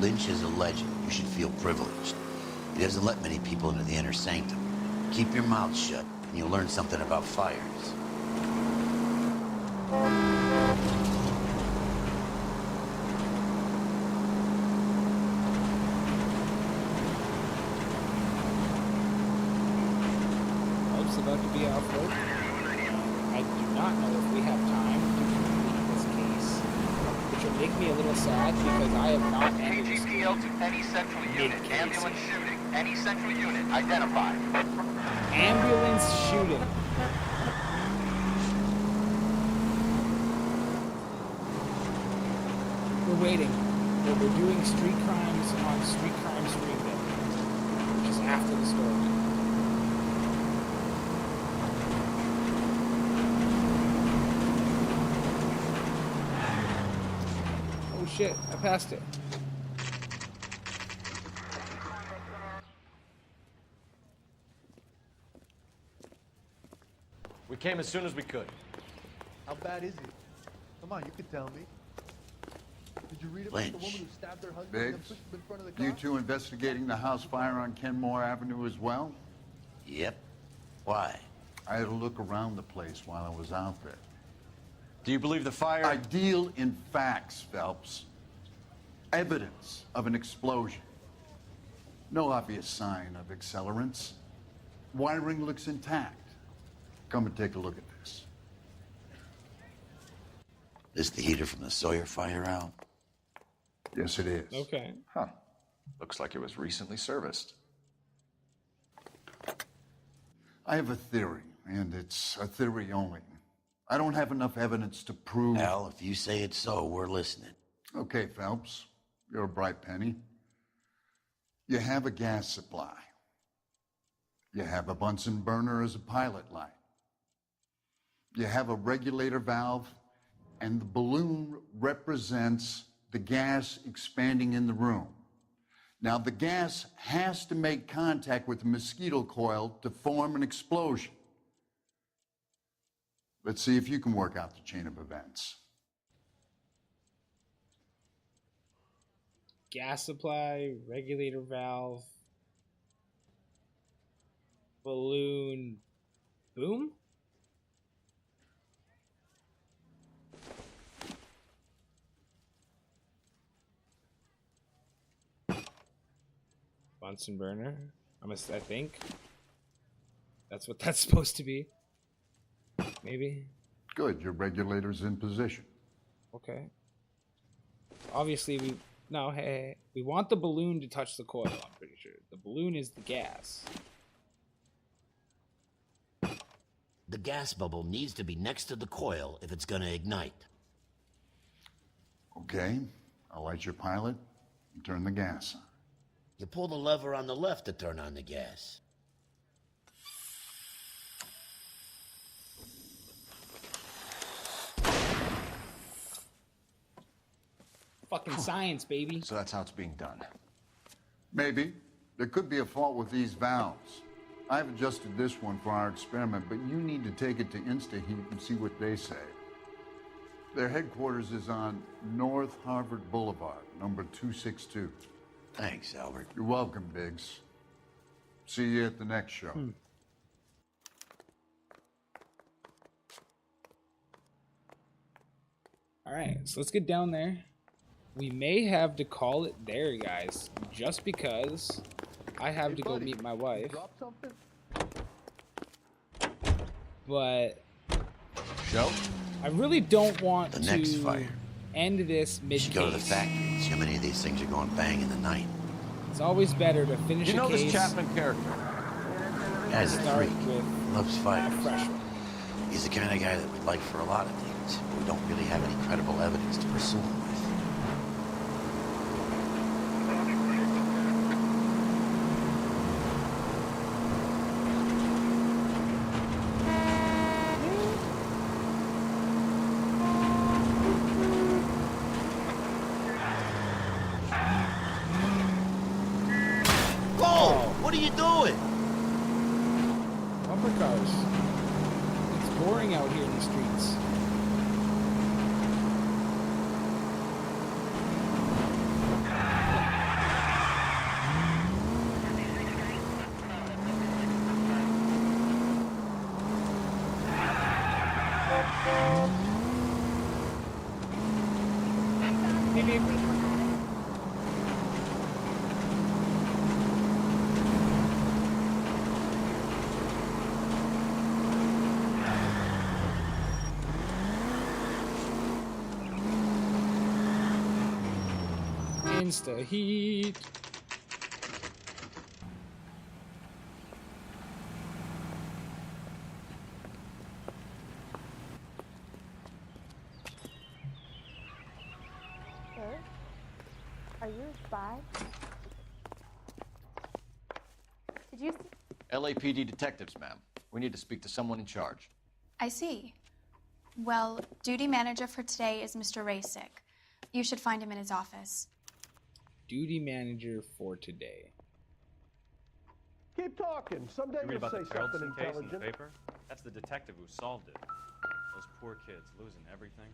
Lynch is a legend. You should feel privileged. He doesn't let many people into the inner sanctum. Keep your mouth shut, and you'll learn something about fires. About to be off road. I do not know if we have time to complete this case, which will make me a little sad because I have not ended this KGPL to any central unit. Ambulance shooting. Any central unit identified. Ambulance shooting. We're waiting. We're doing street crimes on Street Crime Street Day, which is after the story. Shit, I passed it. We came as soon as we could. How bad is it? Come on, you can tell me. Did you read about the woman who stabbed her husband and pushed him in front of the car? You two investigating the house fire on Kenmore Avenue as well? Yep. Why? I had a look around the place while I was out there. Do you believe the fire? I deal in facts, Phelps. Evidence of an explosion. No obvious sign of accelerants. Wiring looks intact. Come and take a look at this. This the heater from the Sawyer fire out? Yes, it is. Okay. Huh. Looks like it was recently serviced. I have a theory, and it's a theory only. I don't have enough evidence to prove... Al, if you say it's so, we're listening. Okay, Phelps. You're a bright penny. You have a gas supply. You have a Bunsen burner as a pilot light. You have a regulator valve, and the balloon represents the gas expanding in the room. Now, the gas has to make contact with the mosquito coil to form an explosion. Let's see if you can work out the chain of events. Gas supply, regulator valve, balloon, boom? Bunsen burner, I think. That's what that's supposed to be. Maybe. Good, your regulator's in position. Okay. Obviously, we want the balloon to touch the coil, I'm pretty sure. The balloon is the gas. The gas bubble needs to be next to the coil if it's gonna ignite. Okay, I'll light your pilot and turn the gas on. You pull the lever on the left to turn on the gas. Fucking science, baby. So that's how it's being done. Maybe. There could be a fault with these valves. I've adjusted this one for our experiment, but you need to take it to InstaHeat and see what they say. Their headquarters is on North Harvard Boulevard, number 262. Thanks, Albert. You're welcome, Biggs. See you at the next show. All right, so let's get down there. We may have to call it there, guys, just because I have to go meet my wife. Drop something? But show? I really don't want The to next fire. end this You mid-case. should go to the factory and see how many of these things are going bang in the night. It's always better to finish You know a case. this Chapman character? Guy's a Start freak. with Loves fires. fresh one. He's the kind of guy that we'd like for a lot of things, but we don't really have any credible evidence to pursue him with. Whoa! What are you doing? Bumper cars. It's boring out here in the streets. Beep, beep. Insta heat. Sir? Are you a spy? Did you see? LAPD detectives, ma'am. We need to speak to someone in charge. I see. Well, duty manager for today is Mr. Rasick. You should find him in his office. Duty manager for today. Keep talking. Someday You read you'll about say the something Carlson case in the intelligent. paper? That's the detective who solved it. Those poor kids losing everything.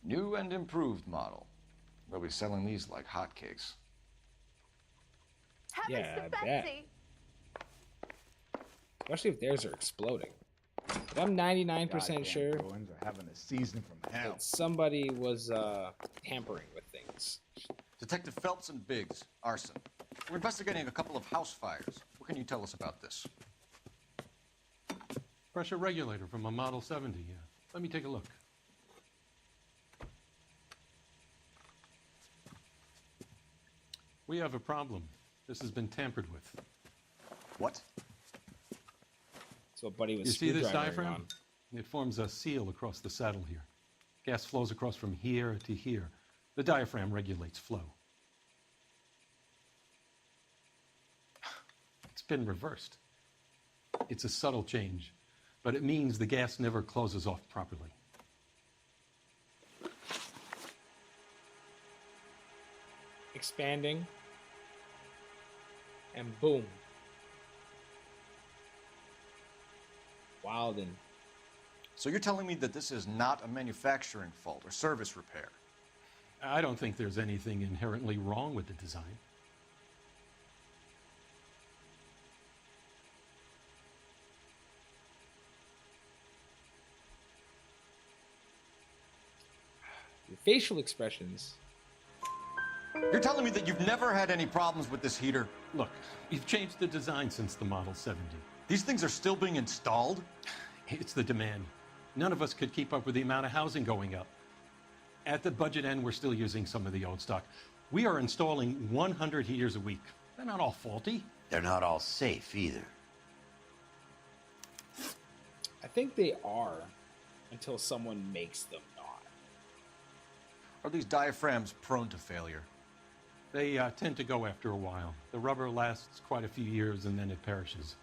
New and improved model. They'll be selling these like hotcakes. Yeah, I bet. Especially if theirs are exploding. But I'm 99% sure Bruins are having a season from hell. that somebody was tampering with things. Detective Phelps and Biggs, arson. We're investigating a couple of house fires. What can you tell us about this? Pressure regulator from a Model 70, yeah. Let me take a look. We have a problem. This has been tampered with. What? So Buddy was You see this screwdrivering diaphragm? on. It forms a seal across the saddle here. Gas flows across from here to here. The diaphragm regulates flow. It's been reversed. It's a subtle change, but it means the gas never closes off properly. Expanding. And boom. Wildin'. So you're telling me that this is not a manufacturing fault or service repair? I don't think there's anything inherently wrong with the design. Your facial expressions. You're telling me that you've never had any problems with this heater? Look, we've changed the design since the Model 70. These things are still being installed? It's the demand. None of us could keep up with the amount of housing going up. At the budget end, we're still using some of the old stock. We are installing 100 heaters a week. They're not all faulty. They're not all safe either. I think they are until someone makes them not. Are these diaphragms prone to failure? They tend to go after a while. The rubber lasts quite a few years and then it perishes.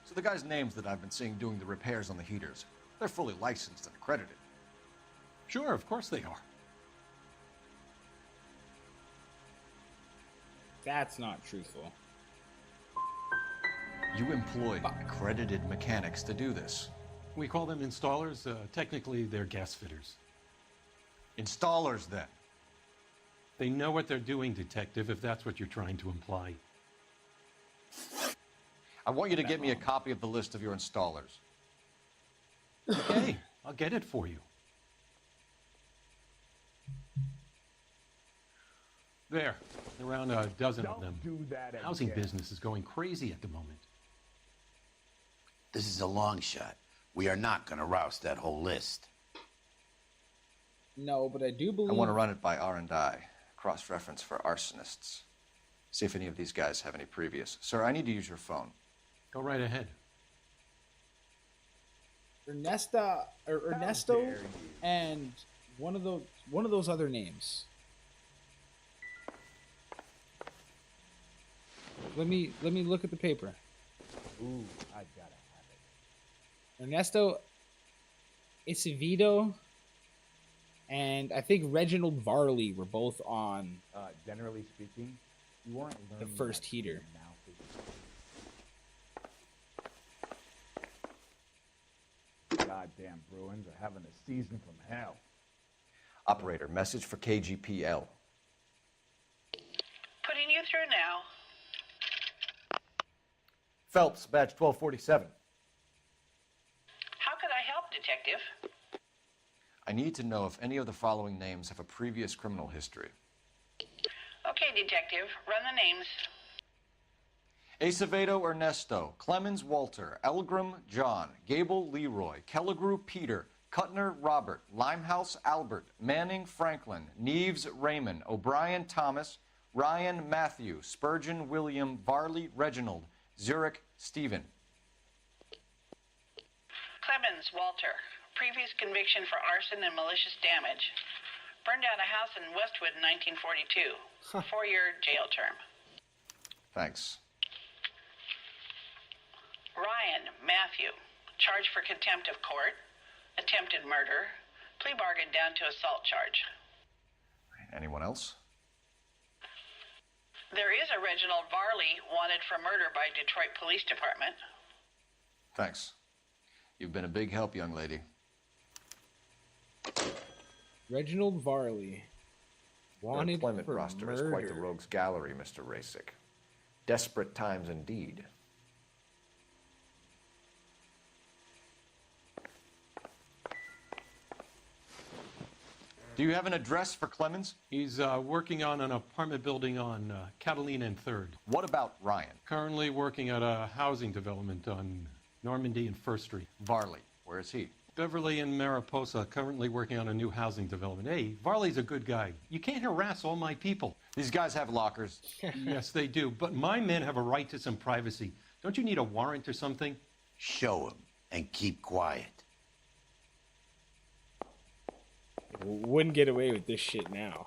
So the guys' names that I've been seeing doing the repairs on the heaters, they're fully licensed and accredited. Sure, of course they are. That's not truthful. You employed accredited mechanics to do this. We call them installers. Technically, they're gas fitters. Installers, then? They know what they're doing, Detective, if that's what you're trying to imply. I want you to get me a copy of the list of your installers. Okay, I'll get it for you. There, around a dozen of them. Housing business is going crazy at the moment. This is a long shot. We are not going to roust that whole list. No, but I do believe... I want to run it by R&I, cross-reference for arsonists. See if any of these guys have any previous. Sir, I need to use your phone. Go right ahead. Ernesto, and one of those other names. Let me look at the paper. Ooh, I gotta have it. Ernesto Acevedo and I think Reginald Varley were both on. Generally speaking, you weren't the first heater. Goddamn Bruins are having a season from hell. Operator, message for KGPL. Putting you through now. Phelps, badge 1247. How could I help, Detective? I need to know if any of the following names have a previous criminal history. Okay, Detective, run the names. Acevedo Ernesto, Clemens Walter, Elgram John, Gable Leroy, Kelligrew Peter, Cutner Robert, Limehouse Albert, Manning Franklin, Neves Raymond, O'Brien Thomas, Ryan Matthew, Spurgeon William, Varley Reginald, Zurich Stephen. Clemens Walter, previous conviction for arson and malicious damage. Burned down a house in Westwood in 1942. 4-year jail term. Thanks. Ryan Matthew, charged for contempt of court, attempted murder, plea bargain down to assault charge. Anyone else? There is a Reginald Varley wanted for murder by Detroit Police Department. Thanks. You've been a big help, young lady. Reginald Varley. Wanted Your employment for roster murder. is quite the rogues gallery, Mr. Rasick. Desperate times indeed. Do you have an address for Clemens? He's working on an apartment building on Catalina and 3rd. What about Ryan? Currently working at a housing development on Normandy and 1st Street. Varley, where is he? Beverly and Mariposa, currently working on a new housing development. Hey, Varley's a good guy. You can't harass all my people. These guys have lockers. Yes, they do. But my men have a right to some privacy. Don't you need a warrant or something? Show him and keep quiet. Wouldn't get away with this shit now.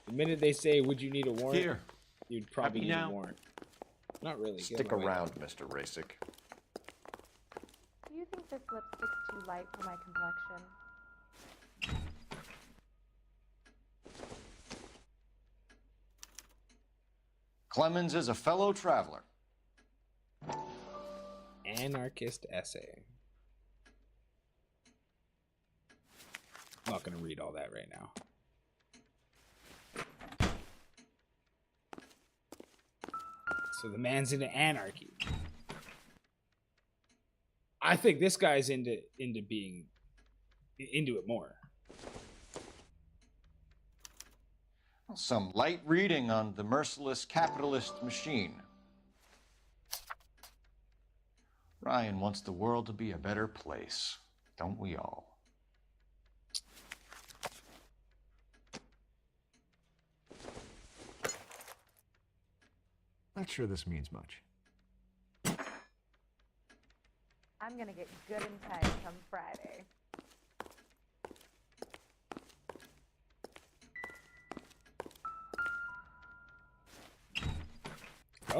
The minute they say, "Would you need a warrant?" Here. You'd probably Happy need now? a warrant. Not really. Stick around, Mr. Rasick. Do you think this lipstick's too light for my complexion? Clemens is a fellow traveler. Anarchist essay. I'm not going to read all that right now. So the man's into anarchy. I think this guy's into being into it more. Some light reading on the merciless capitalist machine. Ryan wants the world to be a better place, don't we all? Not sure this means much. I'm gonna get good and tight come Friday.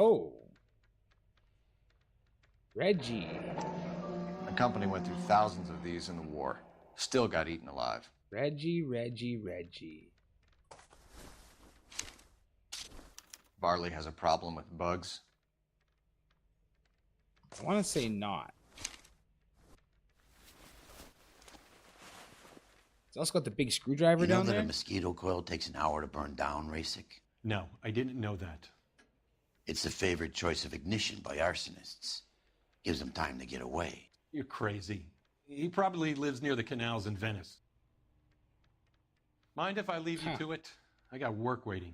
Oh. Reggie. The company went through thousands of these in the war. Still got eaten alive. Reggie. Varley has a problem with bugs. I want to say not. It's also got the big screwdriver down there. You know that a mosquito coil takes an hour to burn down, Rasik? No, I didn't know that. It's the favorite choice of ignition by arsonists. Gives them time to get away. You're crazy. He probably lives near the canals in Venice. Mind if I leave you to it? I got work waiting.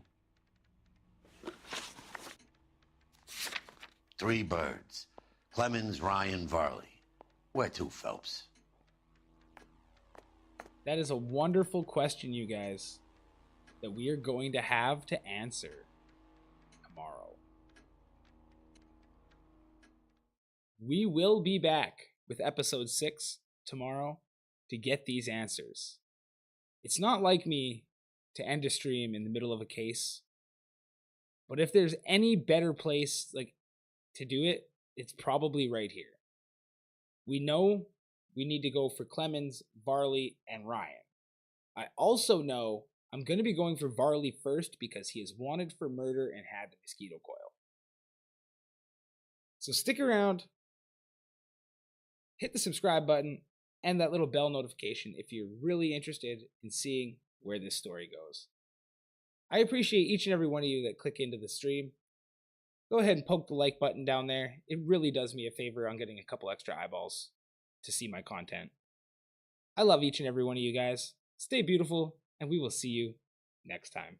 3 birds. Clemens, Ryan, Varley. Where to, Phelps? That is a wonderful question, you guys, that we are going to have to answer tomorrow. We will be back with episode 6 tomorrow to get these answers. It's not like me to end a stream in the middle of a case, but if there's any better place to do it, it's probably right here. We know we need to go for Clemens, Varley, and Ryan. I also know I'm going to be going for Varley first because he is wanted for murder and had the mosquito coil. So stick around, hit the subscribe button, and that little bell notification if you're really interested in seeing where this story goes. I appreciate each and every one of you that click into the stream. Go ahead and poke the like button down there. It really does me a favor on getting a couple extra eyeballs to see my content. I love each and every one of you guys. Stay beautiful, and we will see you next time.